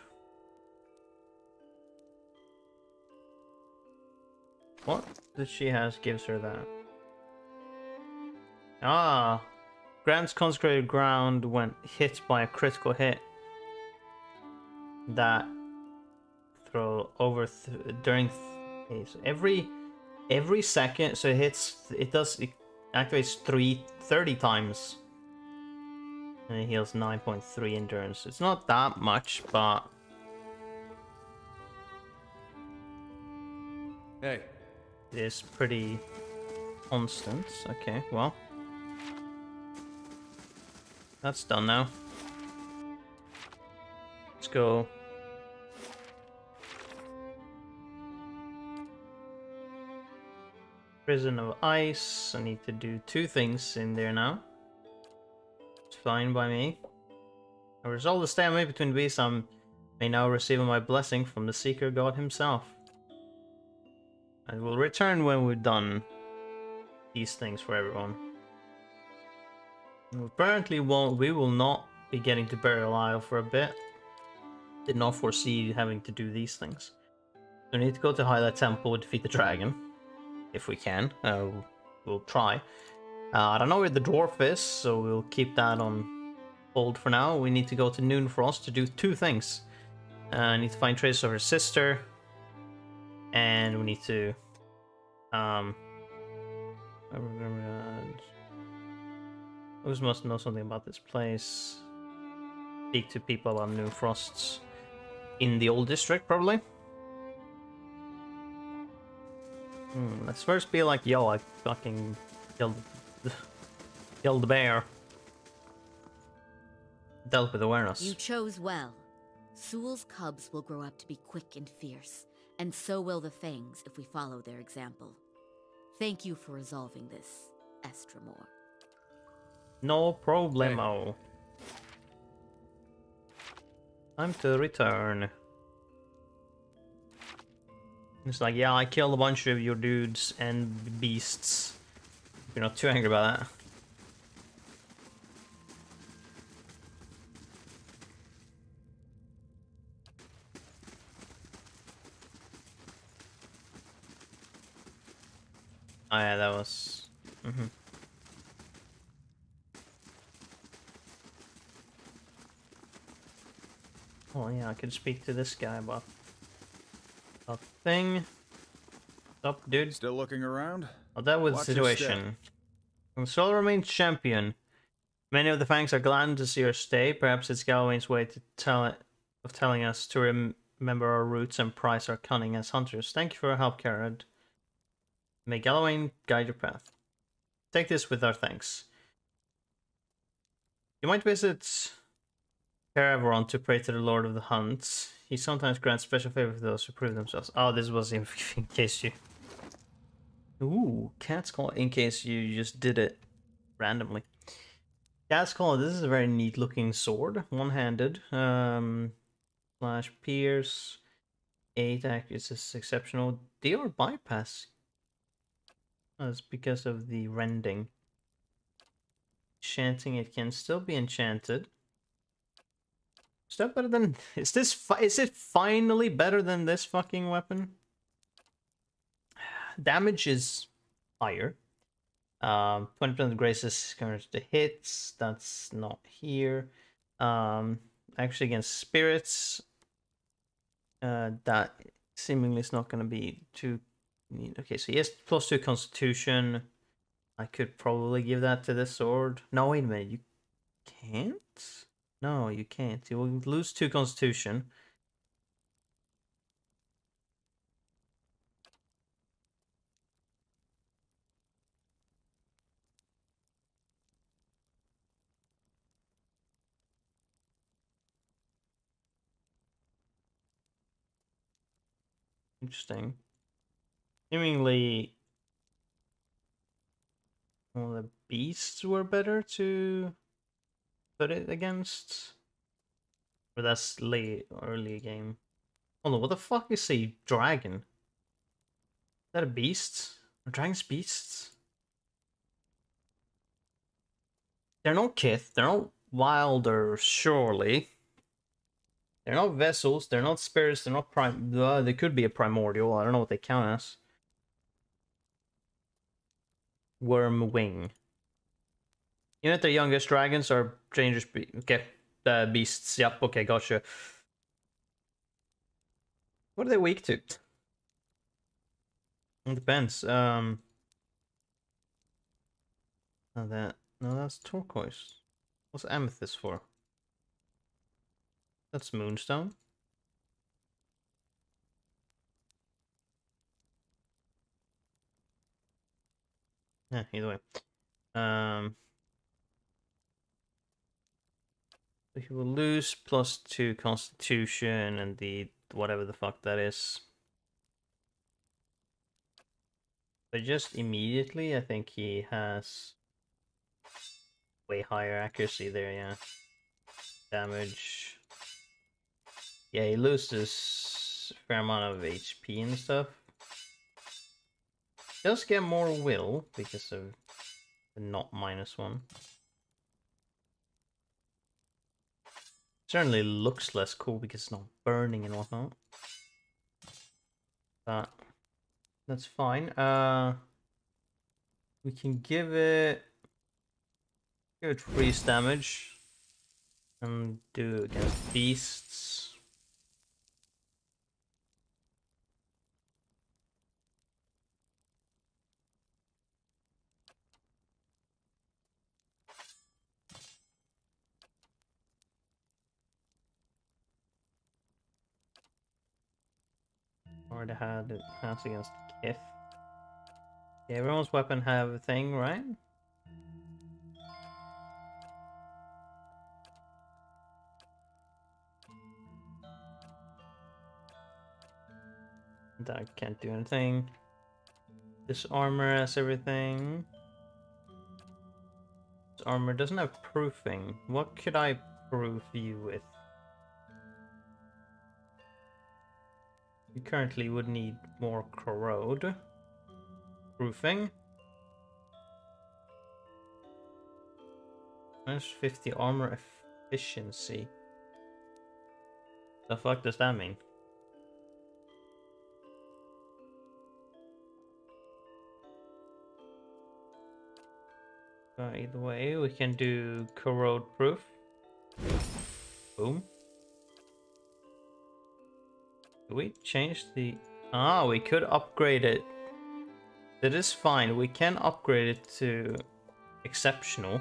[SPEAKER 1] What that she has gives her that? Ah, grants consecrated ground when hit by a critical hit. That throw over during okay, so every second. So it activates 30 times. And it heals 9.3 endurance. It's not that much, but...
[SPEAKER 2] Hey.
[SPEAKER 1] It is pretty constant. Okay, well. That's done now. Let's go. Prison of Ice. I need to do 2 things in there now. It's fine by me. I resolve the stalemate between beasts. I may now receive my blessing from the Seeker God himself. I will return when we've done these things for everyone. Apparently we will not be getting to Burial Isle for a bit. Did not foresee having to do these things. So we need to go to Highlight Temple, defeat the dragon. If we can. We'll try. I don't know where the dwarf is, so we'll keep that on hold for now. We need to go to Noonfrost to do 2 things. I need to find traces of her sister. And we need to... Who must know something about this place? Speak to people about Noonfrosts in the old district, probably. Let's first be like, yo, I fucking killed the bear. Dealt with awareness.
[SPEAKER 10] You chose well. Sool's cubs will grow up to be quick and fierce, and so will the Fangs if we follow their example. Thank you for resolving this, Estramor.
[SPEAKER 1] No problemo. Time to return. It's like, yeah, I killed a bunch of your dudes and beasts. You're not too angry about that. Oh yeah, that was... Oh yeah, I could speak to this guy about a thing. What's up, dude?
[SPEAKER 8] Still looking around?
[SPEAKER 1] Oh, that was the
[SPEAKER 8] Watch your step.
[SPEAKER 1] situation. And Sol remains champion. Many of the Fangs are glad to see her stay. Perhaps it's Galwain's way to telling us to remember our roots and prize our cunning as hunters. Thank you for your help, Carrad. May Galwain guide your path. Take this with our thanks. You might visit Caraveron to pray to the Lord of the Hunts. He sometimes grants special favor for those who prove themselves. Oh, this was in case you... Ooh, Cat's Claw, in case you just did it randomly. Cat's Claw, this is a very neat looking sword. One-handed. Slash pierce. 8 accuracy is exceptional. DR bypass. That's because of the rending. Enchanting, it can still be enchanted. Is that better than... Is it finally better than this fucking weapon? Damage is higher. 20% of graces compared to hits. That's not here. Actually against spirits. That seemingly is not going to be too... Okay, so yes, +2 constitution. I could probably give that to this sword. No, wait a minute. You can't? No, you can't. You will lose 2 constitution. Interesting. Seemingly, well, the beasts were better to put it against. Or that's late, early game. Oh no, what the fuck is a dragon? Is that a beast? Are dragons beasts? They're not kith, they're not wilder, surely. They're not vessels, they're not spirits, they're not they could be a primordial, I don't know what they count as. Worm wing. You know that the youngest dragons are dangerous beasts. Yep, okay, gotcha. What are they weak to? It depends. No, that's turquoise. What's amethyst for? That's moonstone. Yeah, either way. So he will lose +2 constitution and the whatever the fuck that is. But just immediately, I think he has way higher accuracy there, yeah. Damage. Yeah, he loses a fair amount of HP and stuff. Does get more will because of the not -1. Certainly looks less cool because it's not burning and whatnot. But that's fine. We can give it freeze damage and do against beasts. Already had it has against Kith. Yeah, everyone's weapon have a thing, right? That can't do anything. This armor has everything. This armor doesn't have proofing. What could I proof you with? You currently would need more corrode. Proofing. -50 armor efficiency. The fuck does that mean? Either way, we can do corrode proof. Boom. Did we change the... Ah, we could upgrade it. That is fine. We can upgrade it to exceptional.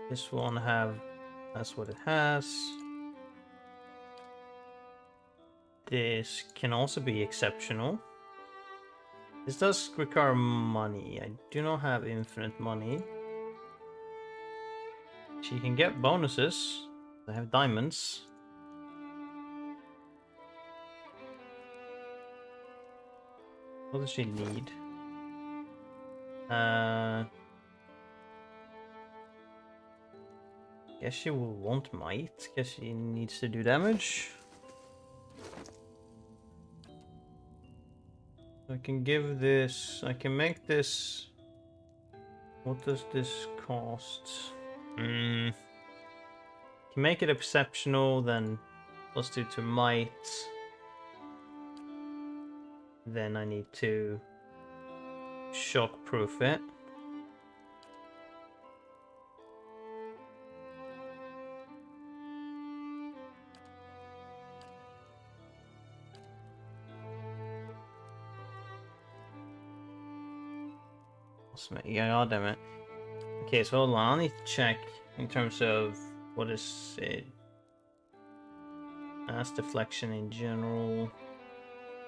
[SPEAKER 1] This one have... That's what it has. This can also be exceptional. This does require money. I do not have infinite money. She can get bonuses. I have diamonds. What does she need? Guess she will want might. Guess she needs to do damage. I can give this... I can make this... What does this cost? Can make it exceptional, then let's do to might. Then I need to shockproof it. Yeah, god damn it. Okay, so hold on, I need to check in terms of what is it. Mass deflection in general.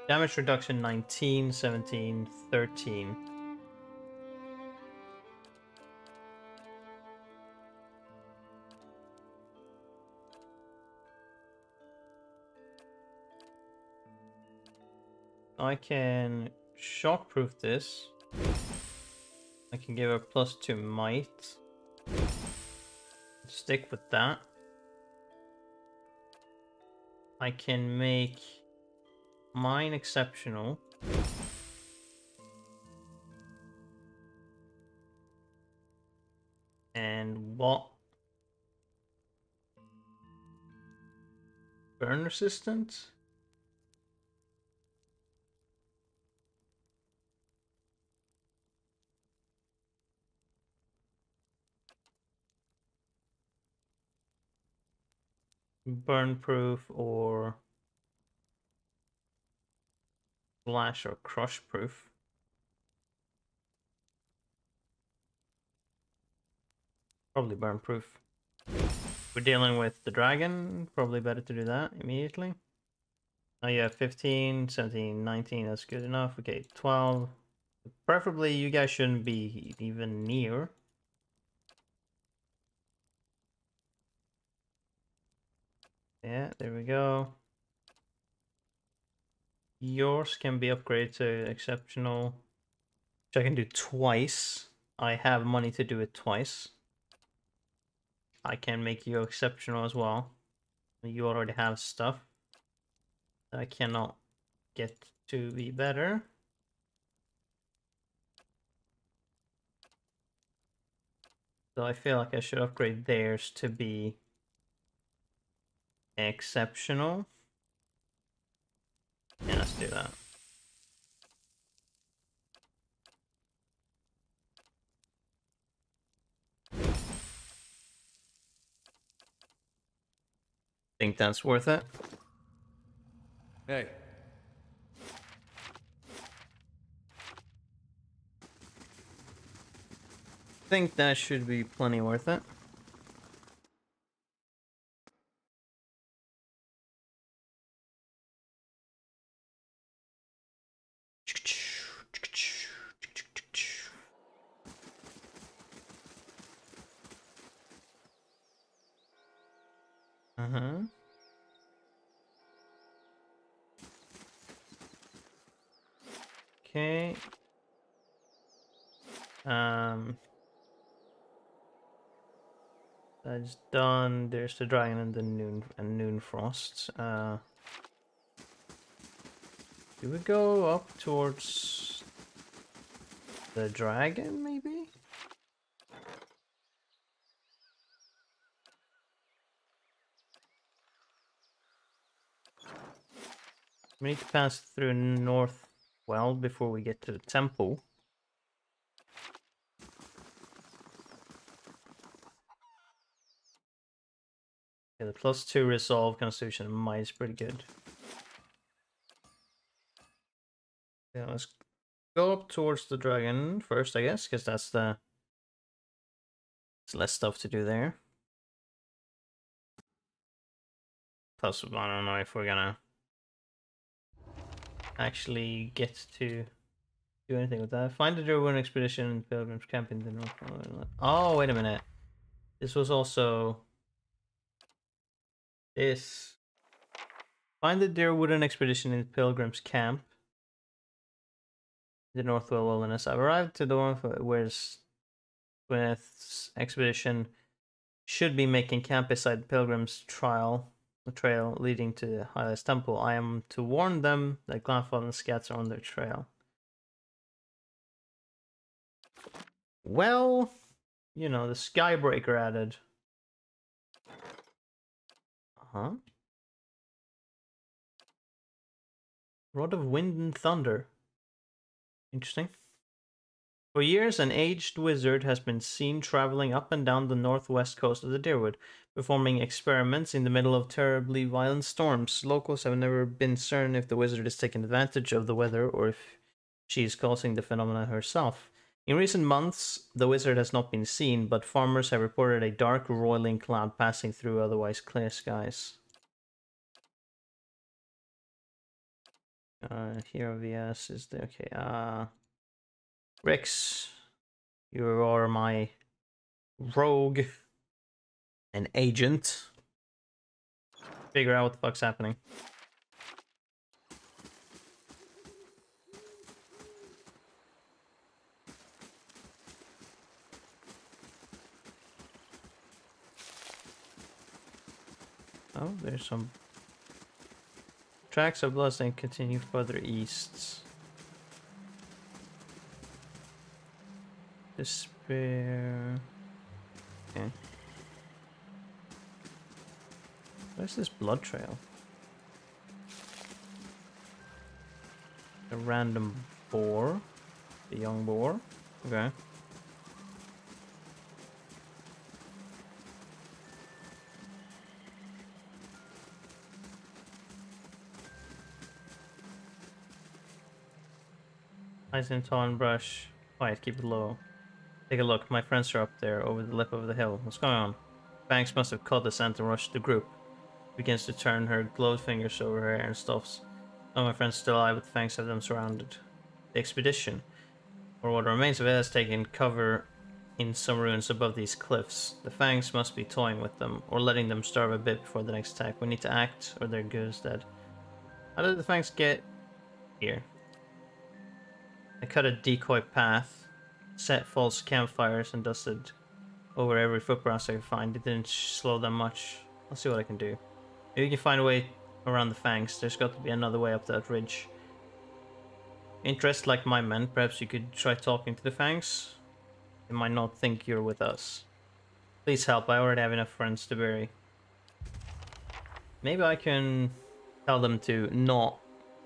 [SPEAKER 1] Damage reduction 19, 17, 13. I can shockproof this. I can give her +2 might. Stick with that. I can make mine exceptional. And what? Burn resistant? Burn proof or slash or crush proof. Probably burn proof. We're dealing with the dragon, probably better to do that immediately. Oh yeah, 15, 17, 19, that's good enough. Okay, 12. Preferably you guys shouldn't be even near. Yeah, there we go. Yours can be upgraded to exceptional, which I can do twice. I have money to do it twice. I can make you exceptional as well. You already have stuff that I cannot get to be better. So I feel like I should upgrade theirs to be exceptional. Yeah, let's do that. Think that's worth it?
[SPEAKER 2] Hey.
[SPEAKER 1] Think that should be plenty worth it. Okay. That's done. There's the dragon and the noon frost. Do we go up towards the dragon, maybe? We need to pass through North Well before we get to the temple. Yeah, the +2 resolve constitution and might is pretty good. Yeah, let's go up towards the dragon first, I guess, because that's the... There's less stuff to do there. Plus, I don't know if we're gonna actually get to do anything with that. Find the Derwin expedition and pilgrims camp in the north. Oh, wait a minute. This was also this. Find the Deerwooden expedition in pilgrims camp. The Northwell Wilderness. I've arrived to the north where Gwyneth's expedition should be making camp beside the pilgrims' trail leading to the Hylas Temple. I am to warn them that Glanfall and Scats are on their trail. Well, you know, the Skybreaker added. Uh-huh. Rod of Wind and Thunder. Interesting. For years, an aged wizard has been seen traveling up and down the northwest coast of the Deerwood, performing experiments in the middle of terribly violent storms. Locals have never been certain if the wizard is taking advantage of the weather or if she is causing the phenomena herself. In recent months, the wizard has not been seen, but farmers have reported a dark, roiling cloud passing through otherwise clear skies. Here VS is the okay. Rex, you are my rogue and agent. Figure out what the fuck's happening. Oh, there's some tracks of blessing continue further east. Despair. Okay. Where's this blood trail? A random boar. A young boar. Okay. Nice and tall and brush. Quiet, keep it low. Take a look, my friends are up there, over the lip of the hill. What's going on? Banks must have caught the scent and rushed the group. Begins to turn her gloved fingers over her hair and stuffs. Some of my friends still alive, but the Fangs have them surrounded. The expedition, or what remains of it, has taken cover in some ruins above these cliffs. The Fangs must be toying with them, or letting them starve a bit before the next attack. We need to act, or they're good as dead. How did the Fangs get here? I cut a decoy path, set false campfires, and dusted over every footpath I could find. It didn't slow them much. I'll see what I can do. Maybe we can find a way around the Fangs. There's got to be another way up that ridge. Interest like my men, perhaps you could try talking to the Fangs? They might not think you're with us. Please help, I already have enough friends to bury. Maybe I can tell them to not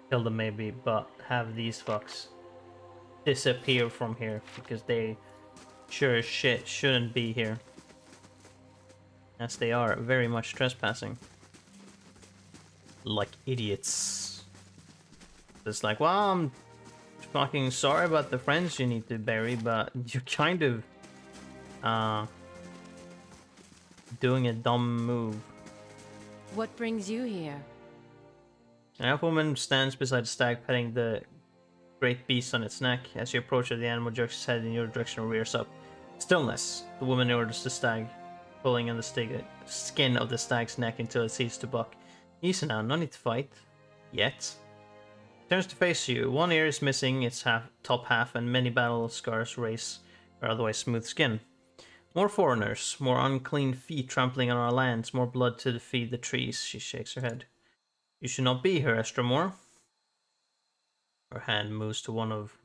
[SPEAKER 1] kill them maybe, but have these fucks disappear from here, because they sure as shit shouldn't be here. As they are very much trespassing. Like idiots. It's like, well, I'm fucking sorry about the friends you need to bury, but you're kind of doing a dumb move.
[SPEAKER 7] What brings you here?
[SPEAKER 1] An elf woman stands beside a stag, petting the great beast on its neck. As you approach it, the animal jerks its head in your direction and rears up. Stillness! The woman orders the stag, pulling on the skin of the stag's neck until it ceases to buck. Easy now, no need to fight. Yet. Turns to face you. One ear is missing its top half, and many battle scars race her otherwise smooth skin. More foreigners, more unclean feet trampling on our lands, more blood to feed the trees. She shakes her head. You should not be here, Estramore. Her hand moves to one of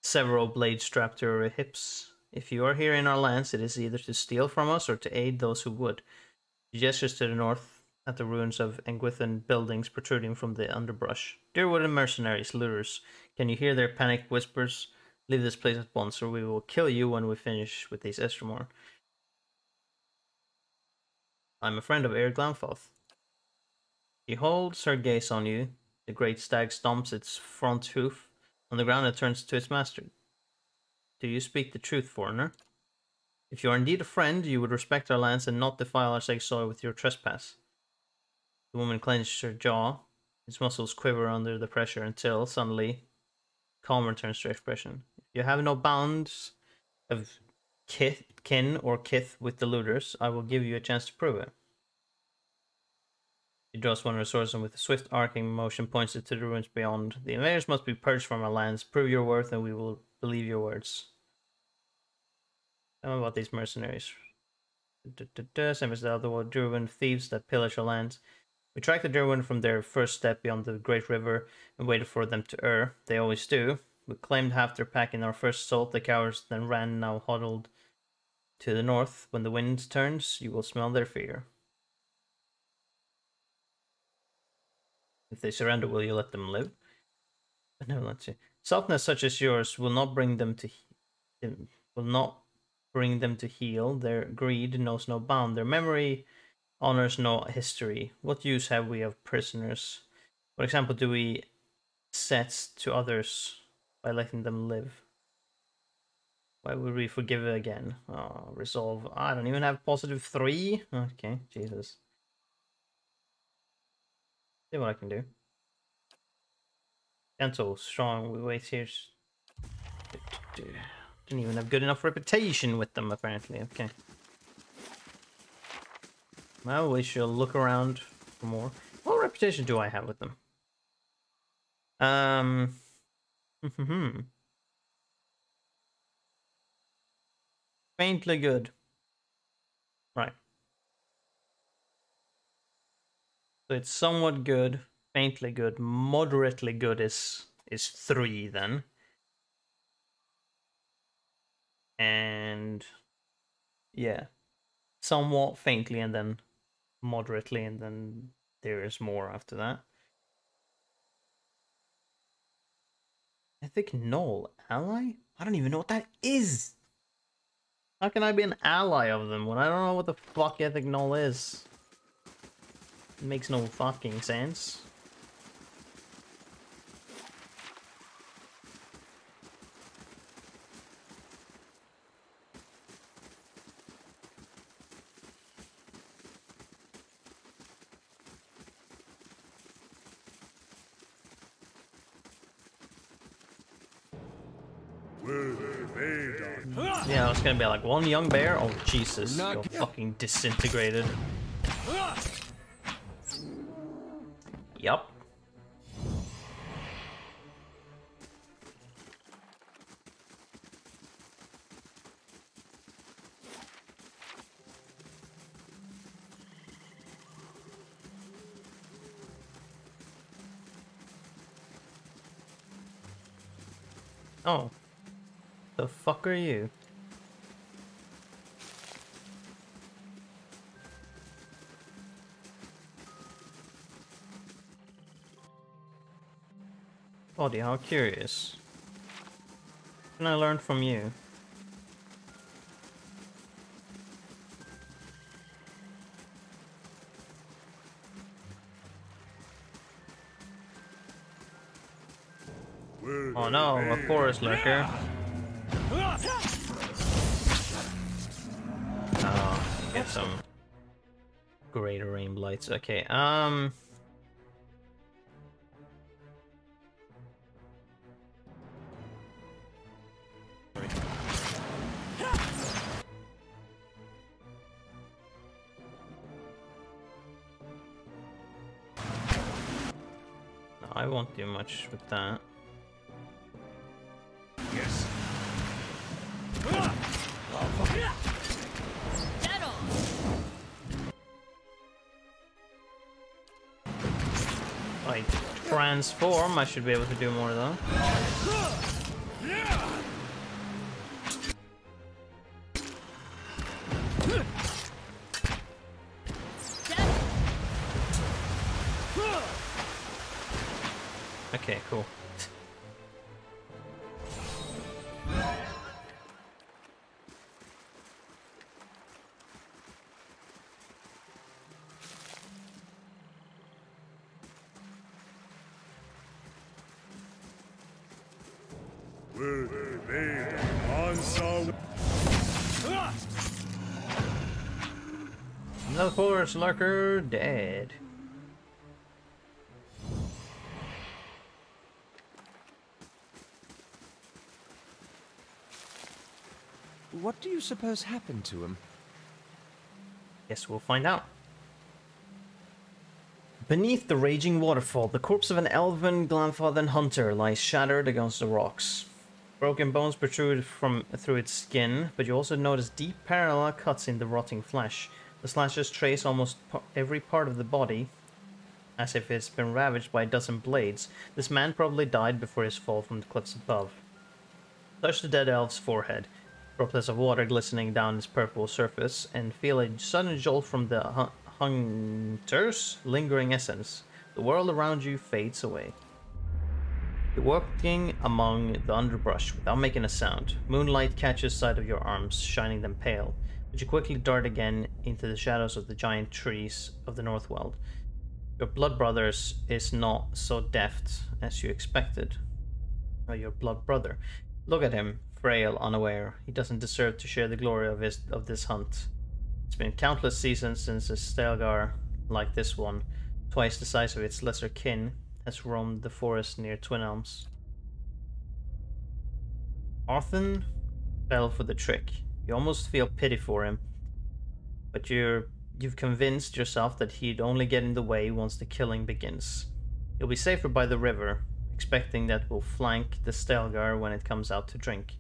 [SPEAKER 1] several blades strapped to her hips. If you are here in our lands, it is either to steal from us or to aid those who would. She gestures to the north at the ruins of Engwithan buildings protruding from the underbrush. Deerwood and mercenaries, looters, can you hear their panicked whispers? Leave this place at once, or we will kill you when we finish with these Estramore. I'm a friend of Eir Glanfoth. He holds her gaze on you. The great stag stomps its front hoof on the ground and turns to its master. Do you speak the truth, foreigner? If you are indeed a friend, you would respect our lands and not defile our sacred soil with your trespass. The woman clenched her jaw. Its muscles quiver under the pressure until, suddenly, calm returns to expression. If you have no bounds of kin or kith with the looters, I will give you a chance to prove it. He draws one of her swords and with a swift arcing motion points it to the ruins beyond. The invaders must be purged from our lands. Prove your worth and we will believe your words. Tell me about these mercenaries. Same as the other Druid thieves that pillage our lands. We tracked the Druid from their first step beyond the Great River and waited for them to err. They always do. We claimed half their pack in our first assault. The cowards then ran, now huddled to the north. When the wind turns, you will smell their fear. If they surrender, will you let them live? Benevolence. Softness such as yours will not bring them to heal. Their greed knows no bound. Their memory honors no history. What use have we of prisoners? What example do we set to others by letting them live? Why would we forgive again? Oh, resolve. I don't even have positive 3. Okay, Jesus. See what I can do. Gentle, strong, we wait here. Didn't even have good enough reputation with them, apparently. Okay. Well, we shall look around for more. What reputation do I have with them? Faintly good. Right. So it's somewhat good, faintly good, moderately good is 3 then. And yeah, somewhat faintly and then moderately and then there is more after that. Ethic Null ally? I don't even know what that is. How can I be an ally of them when I don't know what the fuck Ethic Null is? It makes no fucking sense. Yeah, I was gonna be like, one young bear? Oh, Jesus, you're fucking disintegrated. Yup. Oh. The fuck are you? Body, how curious. What can I learn from you? Oh no, a forest lurker. Oh, get some greater rain blights. Okay, I won't do much with that.
[SPEAKER 9] Yes.
[SPEAKER 1] I transform, I should be able to do more though. Okay, cool. Another forest lurker dead.
[SPEAKER 2] What do you suppose happened to him?
[SPEAKER 1] Guess we'll find out. Beneath the raging waterfall, the corpse of an elven grandfather hunter lies shattered against the rocks. Broken bones protrude through its skin, but you also notice deep parallel cuts in the rotting flesh. The slashes trace almost every part of the body, as if it's been ravaged by a dozen blades. This man probably died before his fall from the cliffs above. Touch the dead elf's forehead. Droplets of water glistening down its purple surface, and feel a sudden jolt from the hunter's lingering essence. The world around you fades away. You're walking among the underbrush without making a sound. Moonlight catches sight of your arms, shining them pale, but you quickly dart again into the shadows of the giant trees of the Northweld. Your blood brothers is not so deft as you expected. Or your blood brother. Look at him, frail, unaware. He doesn't deserve to share the glory of this hunt. It's been countless seasons since a Stelgar like this one, twice the size of its lesser kin, has roamed the forest near Twin Elms. Arthur fell for the trick. You almost feel pity for him, but you've convinced yourself that he'd only get in the way once the killing begins. You'll be safer by the river, expecting that we'll flank the Stelgar when it comes out to drink.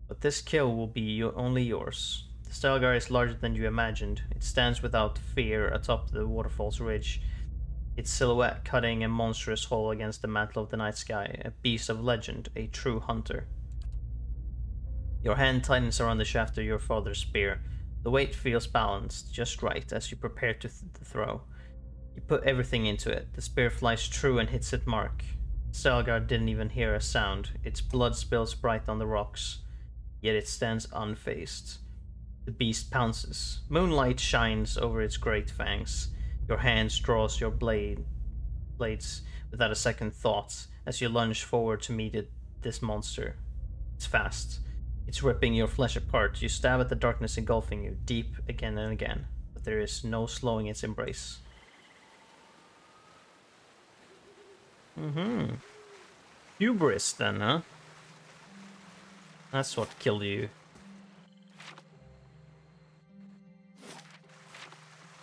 [SPEAKER 1] But this kill will be only yours. The Stelgar is larger than you imagined. It stands without fear atop the waterfall's ridge, its silhouette cutting a monstrous hole against the mantle of the night sky, a beast of legend, a true hunter. Your hand tightens around the shaft of your father's spear. The weight feels balanced, just right, as you prepare to throw. You put everything into it. The spear flies true and hits its mark. Stelgar didn't even hear a sound. Its blood spills bright on the rocks, yet it stands unfazed. The beast pounces. Moonlight shines over its great fangs. Your hand draws your blades without a second thought as you lunge forward to meet this monster. It's fast. It's ripping your flesh apart. You stab at the darkness engulfing you, deep again and again, but there is no slowing its embrace. Hubris then, huh? That's what killed you.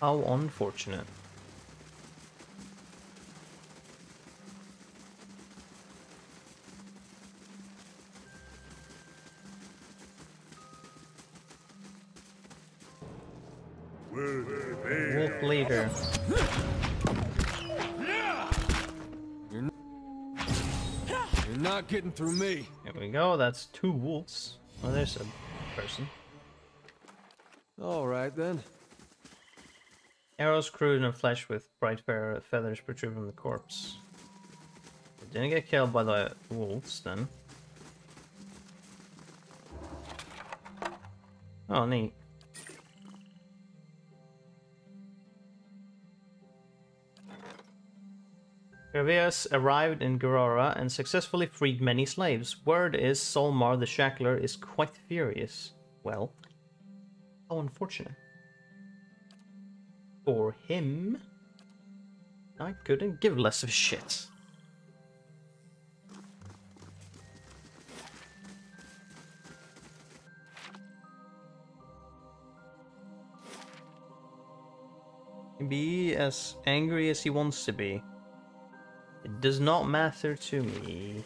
[SPEAKER 1] How unfortunate. Wolf leader.
[SPEAKER 2] You're not getting through me.
[SPEAKER 1] There we go, that's 2 wolves. Oh, there's a person.
[SPEAKER 2] All right then.
[SPEAKER 1] Arrows crude and flesh with bright feathers protrude from the corpse. It didn't get killed by the wolves then. Oh, neat. Gravias arrived in Gerora and successfully freed many slaves. Word is Solmar the Shackler is quite furious. Well, how unfortunate. For him, I couldn't give less of a shit. Be as angry as he wants to be. It does not matter to me.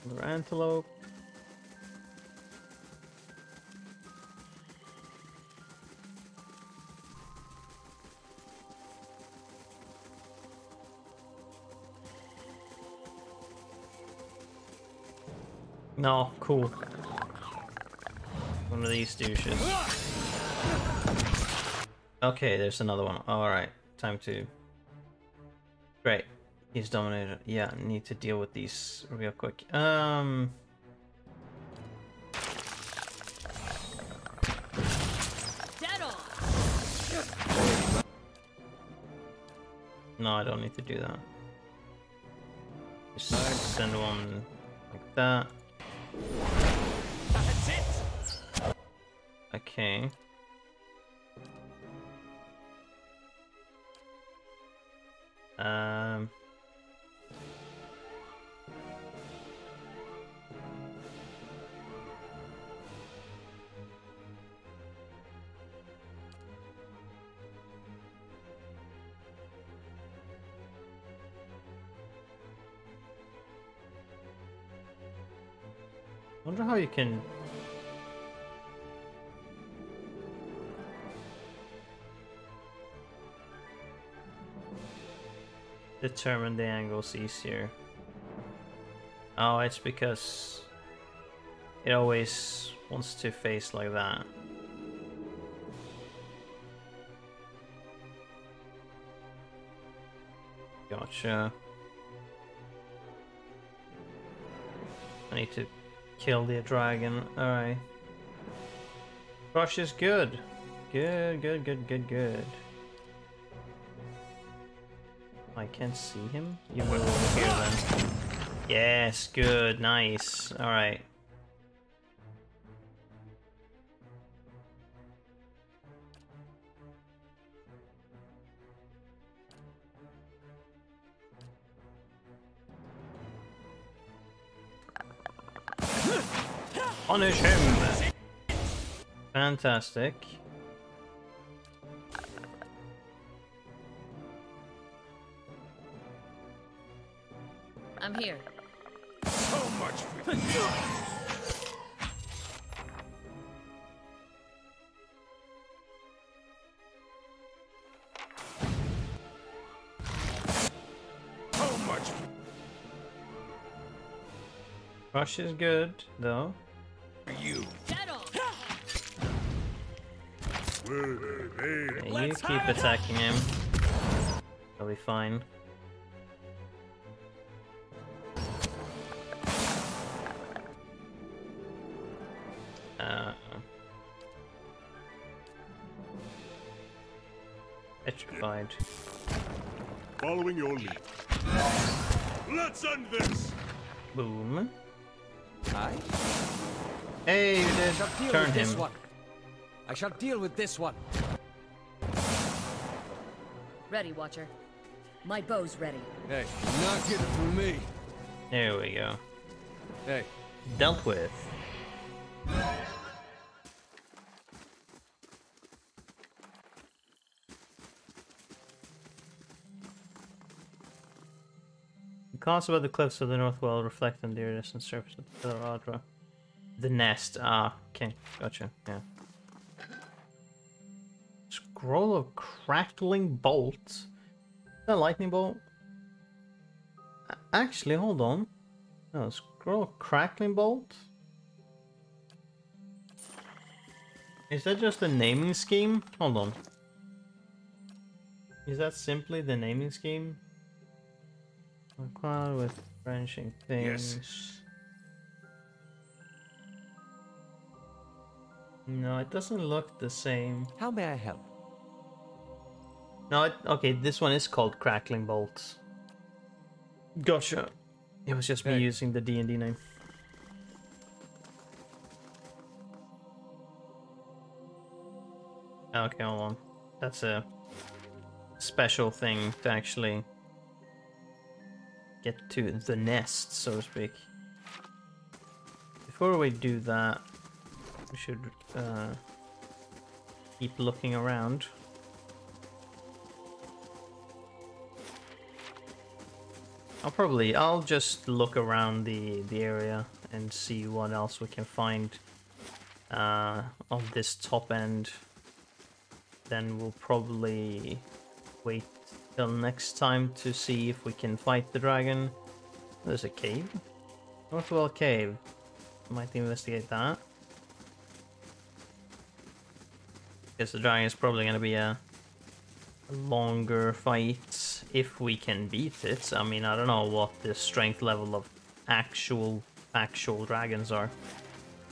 [SPEAKER 1] Another antelope. No, cool. One of these douches. Okay, there's another one. Alright, time to... Great. He's dominated. Yeah, need to deal with these real quick. No, I don't need to do that. Just send one like that.
[SPEAKER 2] That's it!
[SPEAKER 1] Okay. Wonder how you can determine the angles easier. Oh, it's because it always wants to face like that. Gotcha. I need to kill the dragon. Alright. Rush is good. Good. I can't see him. You move over here then. Yes, good, nice. Alright. Punish him! Fantastic.
[SPEAKER 3] I'm here.
[SPEAKER 9] So much for so much
[SPEAKER 1] Rush is good, though.
[SPEAKER 9] for you.
[SPEAKER 1] Yeah, you keep attacking him. He'll be fine. Petrified.
[SPEAKER 9] Following your lead. Let's end this.
[SPEAKER 1] Boom.
[SPEAKER 2] Aye.
[SPEAKER 1] Hey, you did
[SPEAKER 2] Shall deal
[SPEAKER 1] turn
[SPEAKER 2] with this
[SPEAKER 1] him.
[SPEAKER 2] one. I shall deal with this one.
[SPEAKER 3] Ready, Watcher. My bow's ready.
[SPEAKER 2] Hey, not getting through me.
[SPEAKER 1] There we go.
[SPEAKER 2] Hey.
[SPEAKER 1] Dealt with. The clouds above the cliffs of the north will reflect on the iridescent surface of the Adra. The nest. Ah, okay. Gotcha. Yeah. Scroll of crackling bolt. Is that a lightning bolt? Actually, hold on. No, scroll of crackling bolt? Is that just a naming scheme? Hold on. Is that simply the naming scheme? A cloud with branching things.
[SPEAKER 9] Yes.
[SPEAKER 1] No, it doesn't look the same.
[SPEAKER 2] How may I help?
[SPEAKER 1] No, okay, this one is called Crackling Bolts. Gotcha. It was just me using the D&D name. Okay, hold on. That's a special thing to actually get to the nest, so to speak. Before we do that, we should keep looking around. I'll just look around the area and see what else we can find on this top end. Then we'll probably wait till next time to see if we can fight the dragon. There's a cave. Northwell Cave. Might investigate that. Because the dragon is probably going to be a longer fight if we can beat it. I mean, I don't know what the strength level of actual dragons are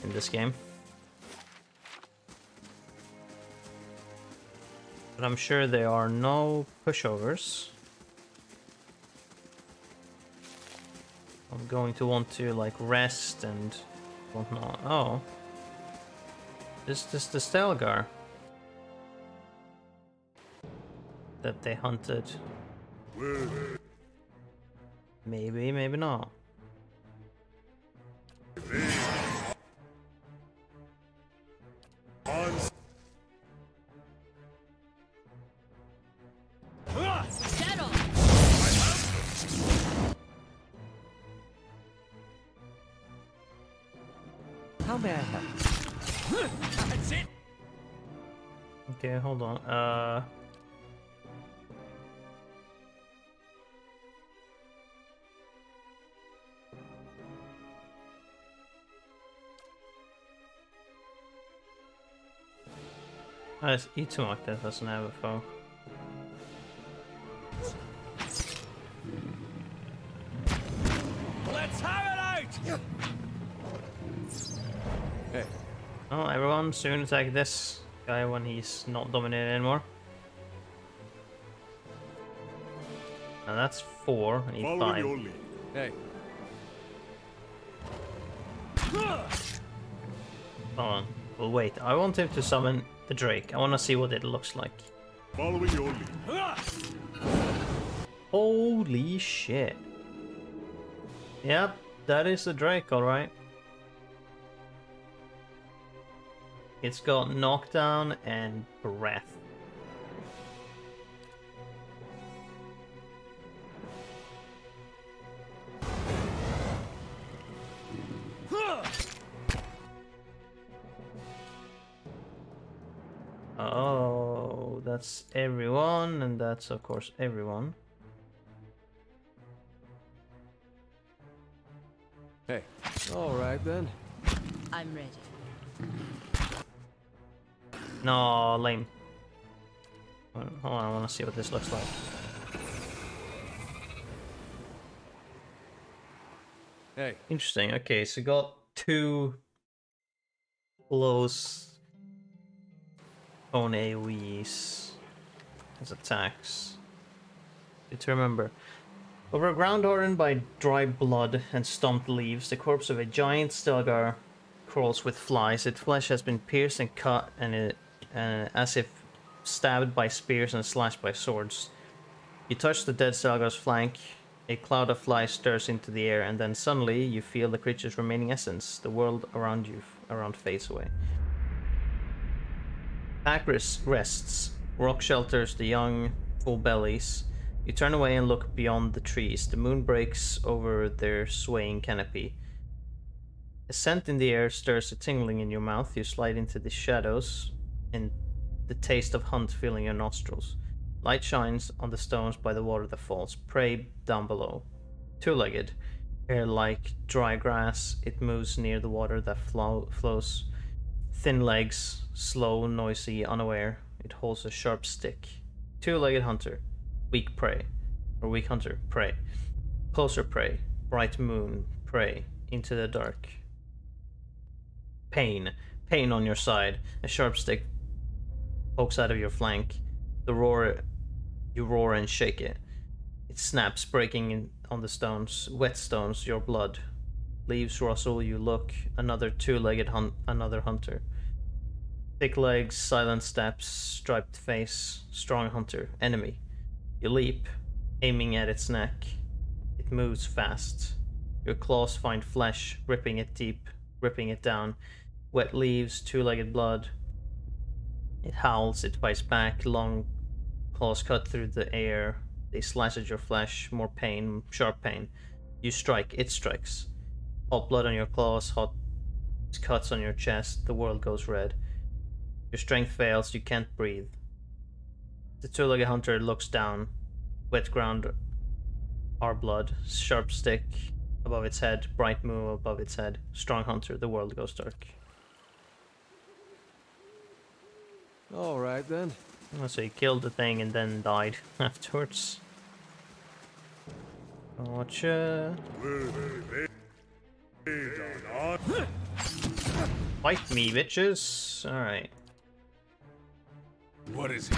[SPEAKER 1] in this game. But I'm sure there are no pushovers. I'm going to want to like rest and whatnot. Oh. Is this the Stelgar that they hunted? Maybe, maybe not.
[SPEAKER 2] How may I help? That's it.
[SPEAKER 1] Okay, hold on. Let's eat some like that doesn't have a foe.
[SPEAKER 2] Let's have it out! Hey.
[SPEAKER 1] Oh, everyone, soon attack this guy when he's not dominated anymore. Now that's 4, I need 5.
[SPEAKER 2] Hey.
[SPEAKER 1] Hold on, we'll wait. I want him to summon the Drake. I want to see what it looks like.
[SPEAKER 9] Following your lead.
[SPEAKER 1] Holy shit. Yep, that is the Drake, alright. It's got knockdown and breath. Oh, that's everyone, and that's of course everyone.
[SPEAKER 2] Hey. All right then.
[SPEAKER 5] I'm ready.
[SPEAKER 1] No, lame. Hold on, I want to see what this looks like.
[SPEAKER 2] Hey.
[SPEAKER 1] Interesting. Okay, so got 2 close own AoEs as attacks. Good to remember. Over a ground hardened by dry blood and stomped leaves, the corpse of a giant Stelgar crawls with flies. Its flesh has been pierced and cut, and as if stabbed by spears and slashed by swords. You touch the dead Stelgar's flank, a cloud of flies stirs into the air, and then suddenly you feel the creature's remaining essence. The world around you fades away. Pack rests. Rock shelters the young, full bellies. You turn away and look beyond the trees. The moon breaks over their swaying canopy. A scent in the air stirs a tingling in your mouth. You slide into the shadows, and the taste of hunt filling your nostrils. Light shines on the stones by the water that falls. Prey down below. Two-legged. Hair like dry grass. It moves near the water that flows. Thin legs, slow, noisy, unaware. It holds a sharp stick. Two-legged hunter. Weak prey. Or weak hunter. Prey. Closer prey. Bright moon. Prey. Into the dark. Pain. Pain on your side. A sharp stick pokes out of your flank. You roar and shake it. It snaps, breaking on the stones. Wet stones, your blood. Leaves rustle, you look. Another two-legged another hunter. Thick legs, silent steps, striped face. Strong hunter. Enemy. You leap, aiming at its neck. It moves fast. Your claws find flesh, ripping it deep, ripping it down. Wet leaves, two-legged blood. It howls, it bites back, long claws cut through the air. They slash at your flesh, more pain, sharp pain. You strike, it strikes. Hot blood on your claws, hot cuts on your chest, the world goes red. Your strength fails, you can't breathe. The two-legged hunter looks down. Wet ground, our blood, sharp stick above its head, bright moon above its head. Strong hunter, the world goes dark.
[SPEAKER 2] All right then.
[SPEAKER 1] Oh, so he killed the thing and then died afterwards. Gotcha. Fight me, bitches. Alright.
[SPEAKER 9] What is it?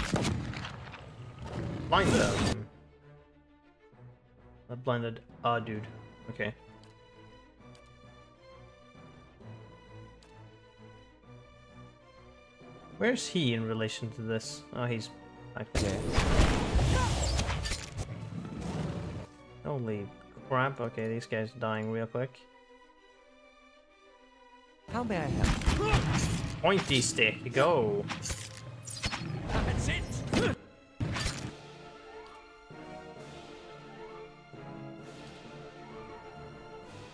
[SPEAKER 1] Blind them. That blinded. Ah, dude. Okay. Where's he in relation to this? Oh, he's back there. Holy crap. Okay, these guys are dying real quick.
[SPEAKER 2] How may I help?
[SPEAKER 1] Pointy stick, go!
[SPEAKER 2] That's it!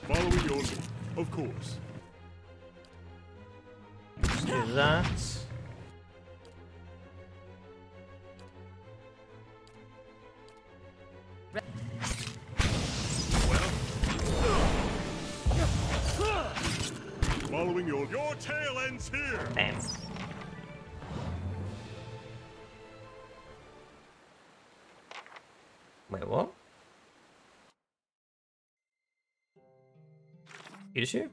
[SPEAKER 9] Following your lead, of course.
[SPEAKER 1] Let's do that.
[SPEAKER 9] Following your tail ends here.
[SPEAKER 1] Bam. Wait, what? Excuse you?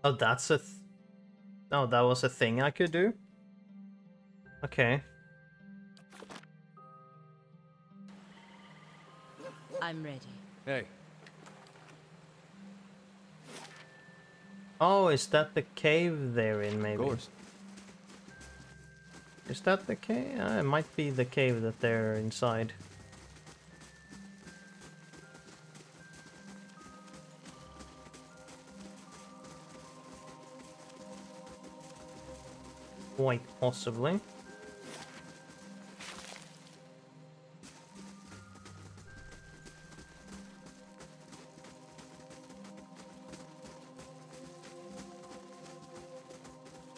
[SPEAKER 1] Oh, that's a oh, that was a thing I could do? Okay.
[SPEAKER 5] I'm ready.
[SPEAKER 2] Hey,
[SPEAKER 1] Oh, is that the cave they're in,
[SPEAKER 2] of
[SPEAKER 1] maybe?
[SPEAKER 2] course.
[SPEAKER 1] Is that the cave? It might be the cave that they're inside. Quite possibly.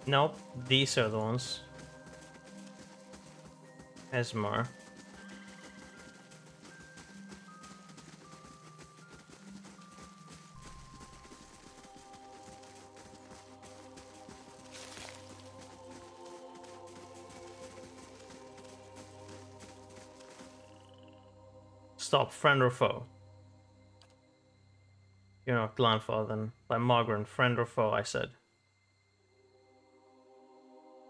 [SPEAKER 1] Nope, these are the ones. Esmar. Stop, friend or foe? You're not Glanfall then. By Margaret, friend or foe, I said.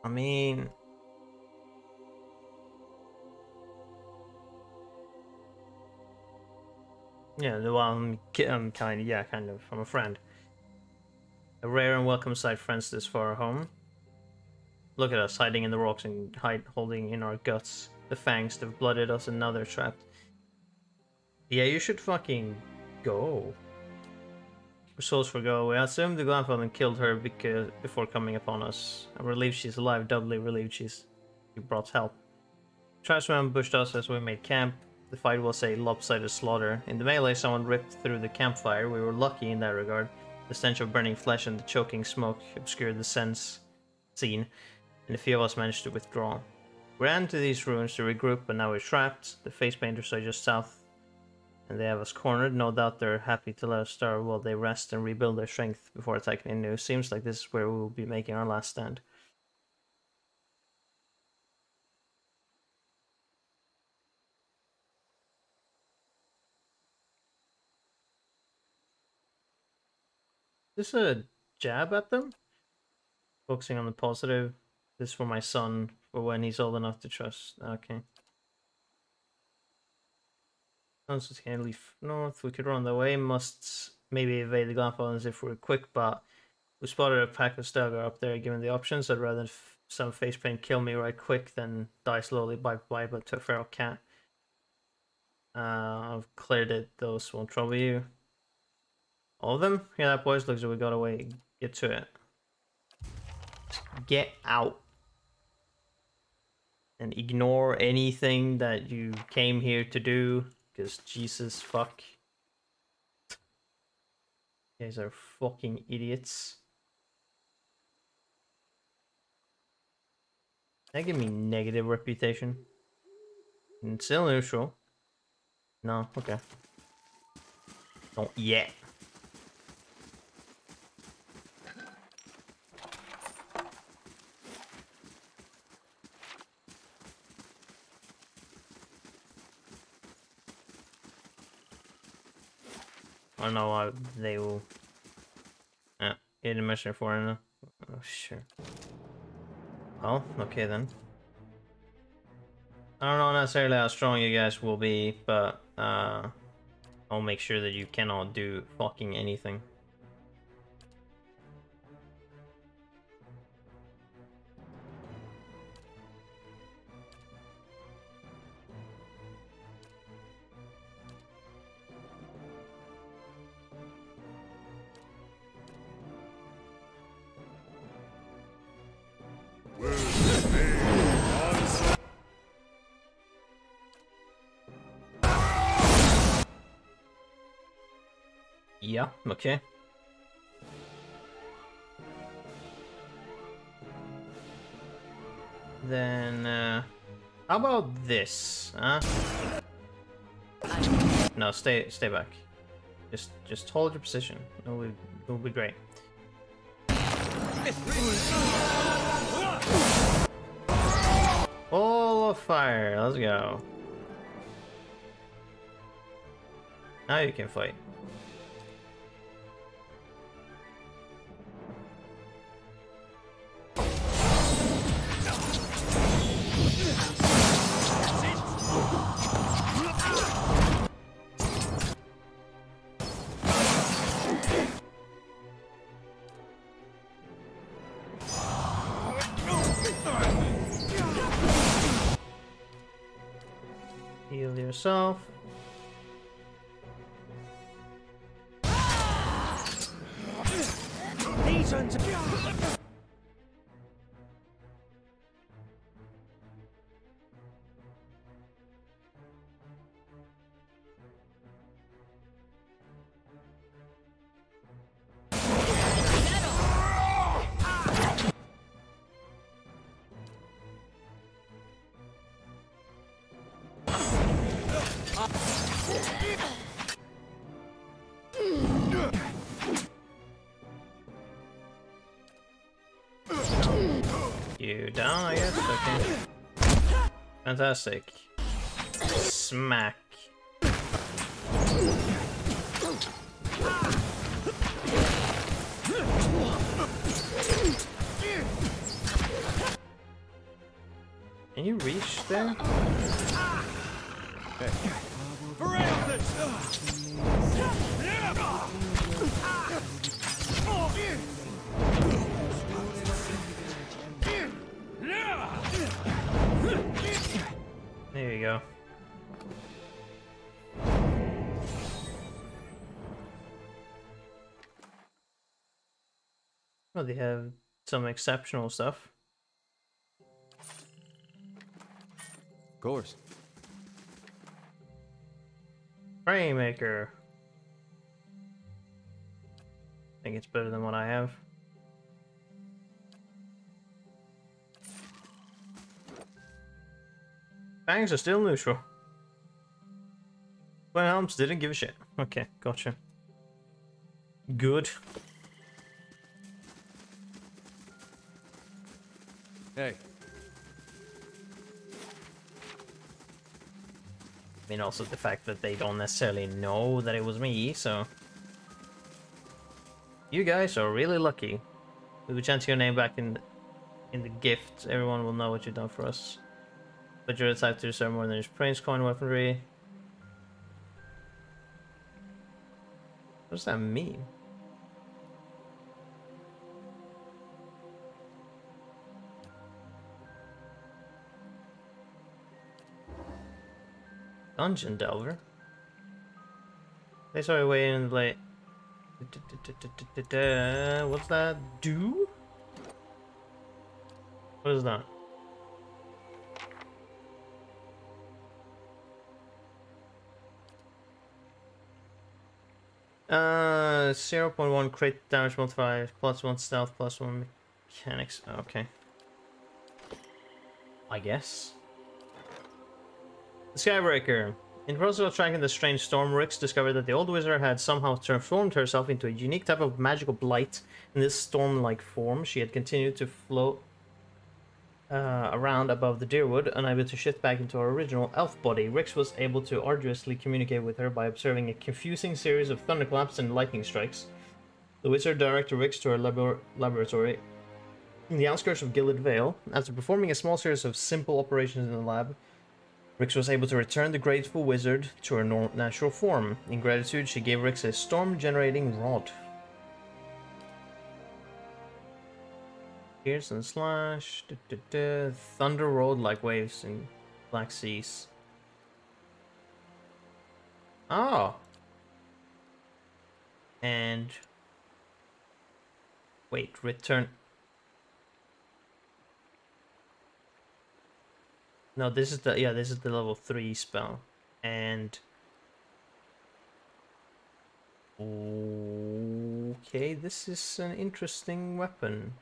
[SPEAKER 1] I mean... Yeah, well, I'm kind of, yeah, kind of. I'm a friend. A rare and welcome sight, friends this far home. Look at us, hiding in the rocks and holding in our guts. The fangs that have blooded us and now they're trapped. Yeah, you should fucking go. Souls for go. We assumed the grandfather killed her before coming upon us. I'm relieved she's alive, doubly relieved she brought help. Trashman ambushed us as we made camp. The fight was a lopsided slaughter. In the melee, someone ripped through the campfire. We were lucky in that regard. The stench of burning flesh and the choking smoke obscured the scene, and a few of us managed to withdraw. We ran to these ruins to regroup, but now we're trapped. The face painters are just south, and they have us cornered. No doubt they're happy to let us starve while they rest and rebuild their strength before attacking anew. Seems like this is where we will be making our last stand. Is this a jab at them? Focusing on the positive. This is for my son, for when he's old enough to trust. Okay. Once we can leave north, we could run the way. Must maybe evade the Glanfallons if we're quick, but we spotted a pack of Stelgar up there. Given the options, I'd rather some face paint kill me right quick than die slowly by but to a feral cat. I've cleared it. Those won't trouble you. All of them? Yeah, that boys. Looks like we got away. Get to it. Get out. And ignore anything that you came here to do. Because Jesus fuck. You guys are fucking idiots. That give me negative reputation. And still neutral. No, okay. Not yet. I don't know why they will. Get a mission for it. Oh, sure. Well, okay then. I don't know necessarily how strong you guys will be, but I'll make sure that you cannot do fucking anything. Yeah, okay. Then, how about this, huh? No, stay back. Just hold your position. It'll be great. Full of fire, let's go. Now you can fight. Heal yourself. You down, I guess? Okay. Fantastic. Smack. Can you reach there?
[SPEAKER 2] Hey.
[SPEAKER 1] There you go. Well, they have some exceptional stuff.
[SPEAKER 2] Of course.
[SPEAKER 1] Praymaker. I think it's better than what I have. Bangs are still neutral. Well, Helms didn't give a shit. Okay, gotcha. Good.
[SPEAKER 2] Hey.
[SPEAKER 1] I mean, also the fact that they don't necessarily know that it was me, so... You guys are really lucky. If we chant your name back in the gift, everyone will know what you've done for us. But you're type to serve more than just praise coin weaponry. What does that mean? Dungeon Delver. They started way in late. What's that? Do? What is that? 0.1 crit damage multiplier, +1 stealth, +1 mechanics. Okay. I guess. The Skybreaker. In the process of tracking the strange storm, Rix discovered that the old wizard had somehow transformed herself into a unique type of magical blight. In this storm-like form, she had continued to float around above the Deerwood, unable to shift back into her original elf body. Rix was able to arduously communicate with her by observing a confusing series of thunderclaps and lightning strikes. The wizard directed Rix to her laboratory in the outskirts of Gilded Vale. After performing a small series of simple operations in the lab, Rix was able to return the grateful wizard to her natural form. In gratitude, she gave Rix a storm-generating rod. Pierce and slash. Thunder rolled like waves in black seas. Oh. And wait, return. No, this is the level 3 spell. And okay, this is an interesting weapon.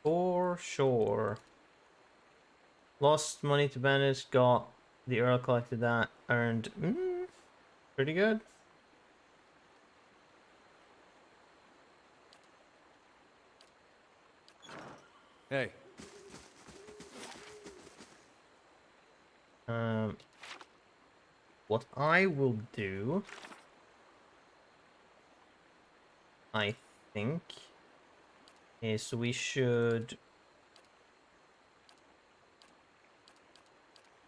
[SPEAKER 1] For sure. Lost money to bandits, got the Earl, collected that, earned pretty good.
[SPEAKER 2] Hey.
[SPEAKER 1] What I will do, I think, is we should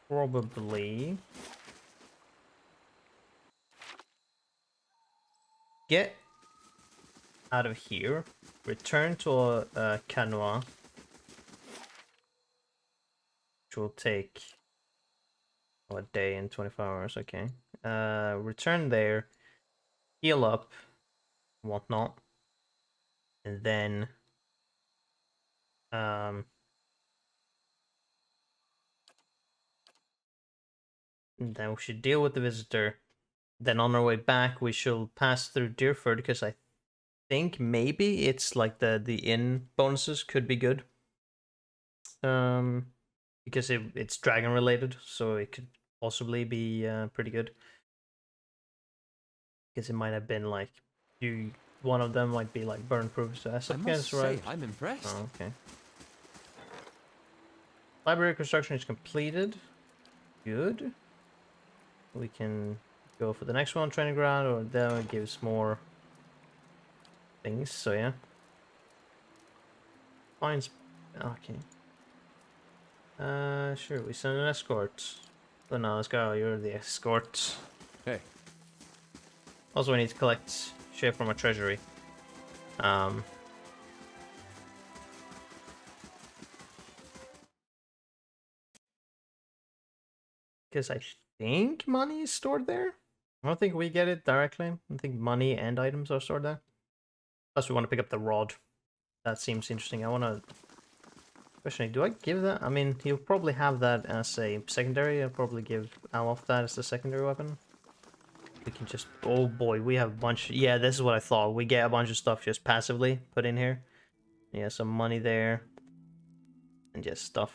[SPEAKER 1] probably get out of here, return to Canoa, which will take a day and 24 hours, okay. Return there, heal up, whatnot, and then we should deal with the visitor. Then on our way back, we shall pass through Deerford, because I think maybe it's like the inn bonuses could be good. Because it's dragon related, so it could possibly be pretty good. Because it might have been like one of them might be like burn proof, so that's
[SPEAKER 2] I must say, I'm impressed.
[SPEAKER 1] Oh, okay. Library construction is completed. Good. We can go for the next one, training ground, or that gives more things, so yeah. Fine. Okay. Sure, we send an escort. Oh no, let's go, you're the escort.
[SPEAKER 2] Hey.
[SPEAKER 1] Also, we need to collect shit from our treasury. Because I think money is stored there. I don't think we get it directly. I think money and items are stored there. Plus, we want to pick up the rod. That seems interesting. I want to... Question, do I give that? I mean, he'll probably have that as a secondary. I'll probably give Alof that as the secondary weapon. We can just... Oh boy, we have a bunch... Yeah, this is what I thought. We get a bunch of stuff just passively put in here. Yeah, some money there. And just stuff.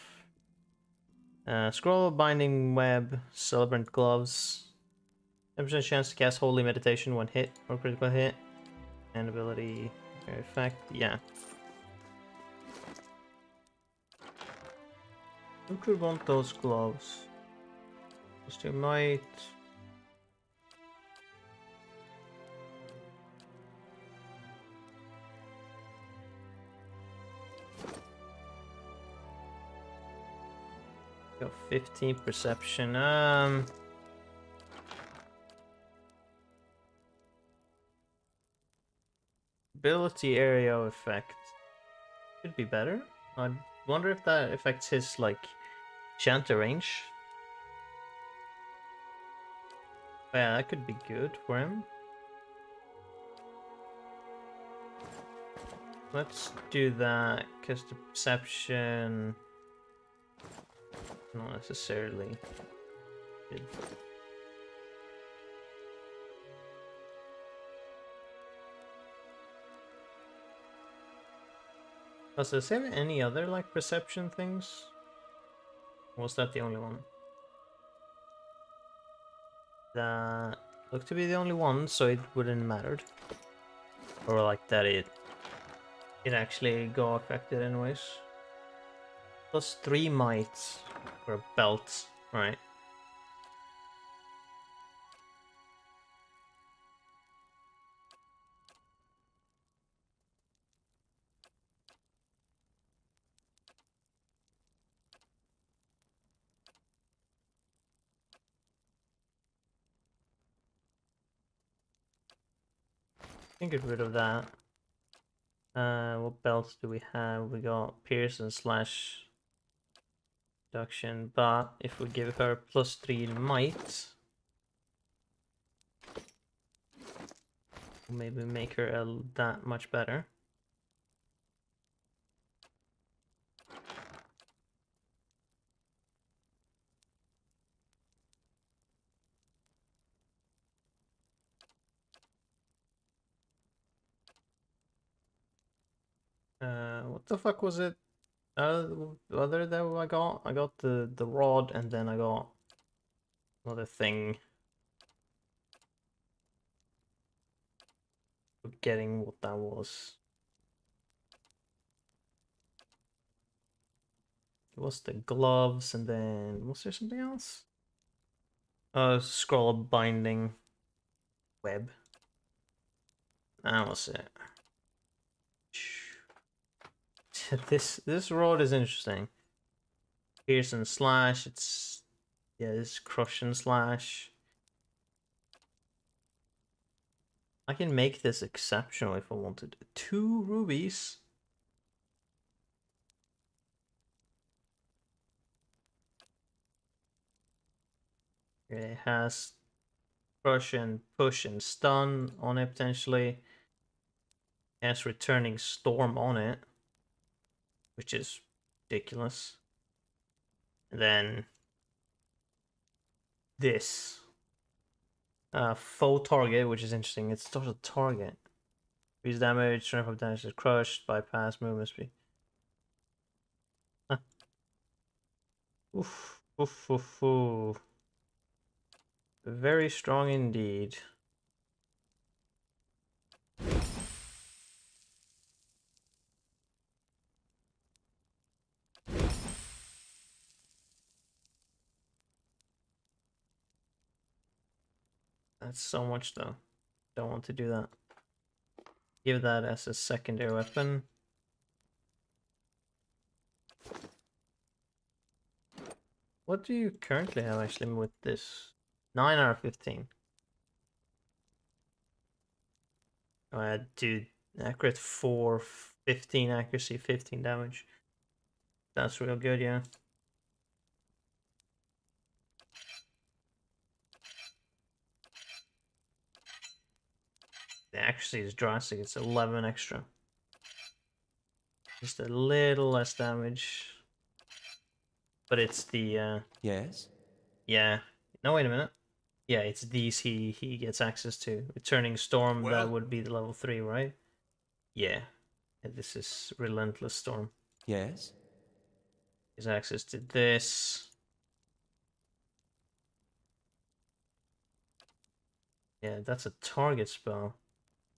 [SPEAKER 1] Scroll, binding web, celebrant gloves. 10% chance to cast holy meditation when hit or critical hit. And ability effect, yeah. Who could want those gloves? Just you might. Go 15 perception. Ability area effect could be better. I wonder if that affects his like chanter range. Yeah, that could be good for him. Let's do that because the perception not necessarily good. Does this have any other like perception things? Or was that the only one? That looked to be the only one, so it wouldn't mattered. Or like that it actually got affected anyways. Plus 3 might for a belt, right? can get rid of that. What belts do we have? We got Pierce and Slash reduction, but if we give her +3 in might, maybe make her that much better. What the fuck was it? Other that I got? I got the rod, and then I got another thing. Forgetting what that was. It was the gloves, and then was there something else? Scroll binding web. That was it. This rod is interesting. Pierce and Slash. It's this Crush and Slash. I can make this exceptional if I wanted. 2 rubies. It has Crush and Push and Stun on it potentially. It has Returning Storm on it, which is ridiculous. And then this faux target, which is interesting. It's still a target. Increase damage, strength of damage is crushed, bypass movement speed. Huh. Oof, oof, oof, oof. Very strong indeed. That's so much though. Don't want to do that. Give that as a secondary weapon. What do you currently have actually with this? 9 out of 15. Dude, accurate 4, 15 accuracy, 15 damage. That's real good, yeah. The accuracy is drastic, it's 11 extra. Just a little less damage. But it's the
[SPEAKER 2] Yes?
[SPEAKER 1] yeah. No, wait a minute. Yeah, it's these he gets access to. Returning Storm,
[SPEAKER 9] Well,
[SPEAKER 1] that would be the level 3, right? Yeah. And this is Relentless Storm.
[SPEAKER 2] Yes?
[SPEAKER 1] He has access to this. Yeah, that's a target spell.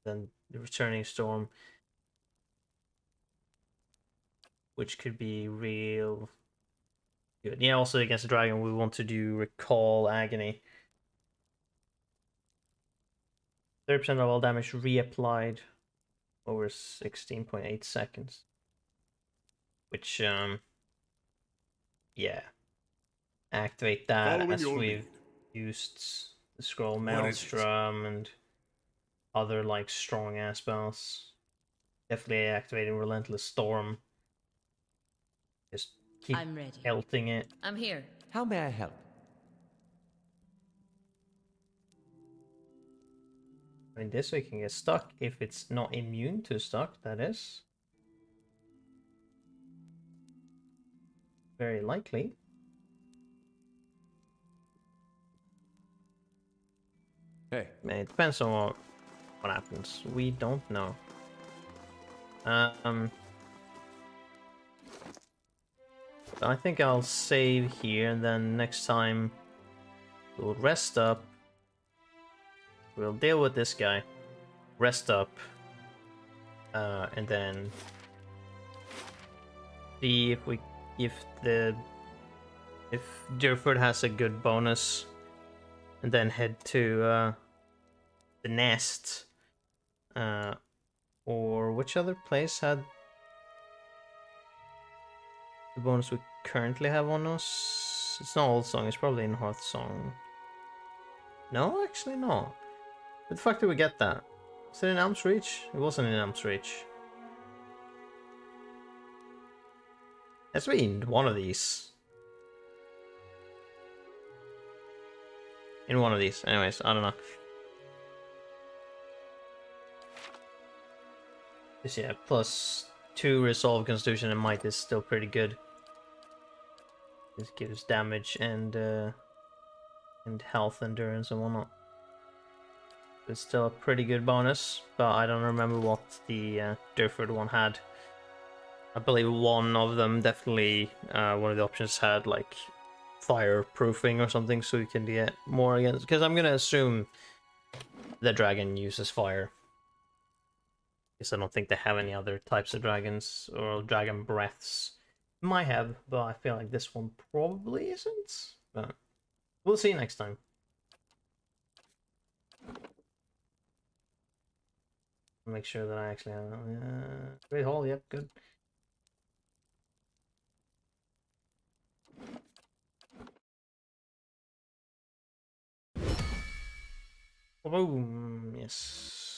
[SPEAKER 1] Then the Returning Storm, which could be real good. Yeah, also against the dragon, we want to do Recall Agony. 30% of all damage reapplied over 16.8 seconds. Which, yeah. Activate that
[SPEAKER 9] Following
[SPEAKER 1] as
[SPEAKER 9] your
[SPEAKER 1] we've
[SPEAKER 9] lead.
[SPEAKER 1] used the scroll
[SPEAKER 9] What is it?
[SPEAKER 1] Maelstrom and other like strong ass spells. Definitely activating Relentless Storm. Just keep
[SPEAKER 5] I'm ready.
[SPEAKER 1] pelting it.
[SPEAKER 3] I'm here.
[SPEAKER 2] How may I help?
[SPEAKER 1] I mean, this way can get stuck if it's not immune to stuck, that is. Very likely.
[SPEAKER 2] Hey.
[SPEAKER 1] I mean, it depends on what happens. We don't know. I think I'll save here, and then next time we'll rest up. We'll deal with this guy. Rest up. And then see if Durford has a good bonus, and then head to the nest. Or which other place had the bonus we currently have on us? It's not Old Song, it's probably in Hearth Song. No, actually not. Where the fuck did we get that? Was it in arm's reach? It wasn't in arm's reach. Has to be in one of these. In one of these. Anyways, I don't know. This, yeah, +2 resolve, constitution, and might is still pretty good. This gives damage and health, endurance, and whatnot. It's still a pretty good bonus, but I don't remember what the Durford one had. I believe one of them definitely, one of the options had like fireproofing or something, so you can get more against. Because I'm gonna assume the dragon uses fire. Because I don't think they have any other types of dragons or dragon breaths. Might have, but I feel like this one probably isn't. But we'll see next time. Make sure that I actually have great hole. Yep, good. Boom. Yes.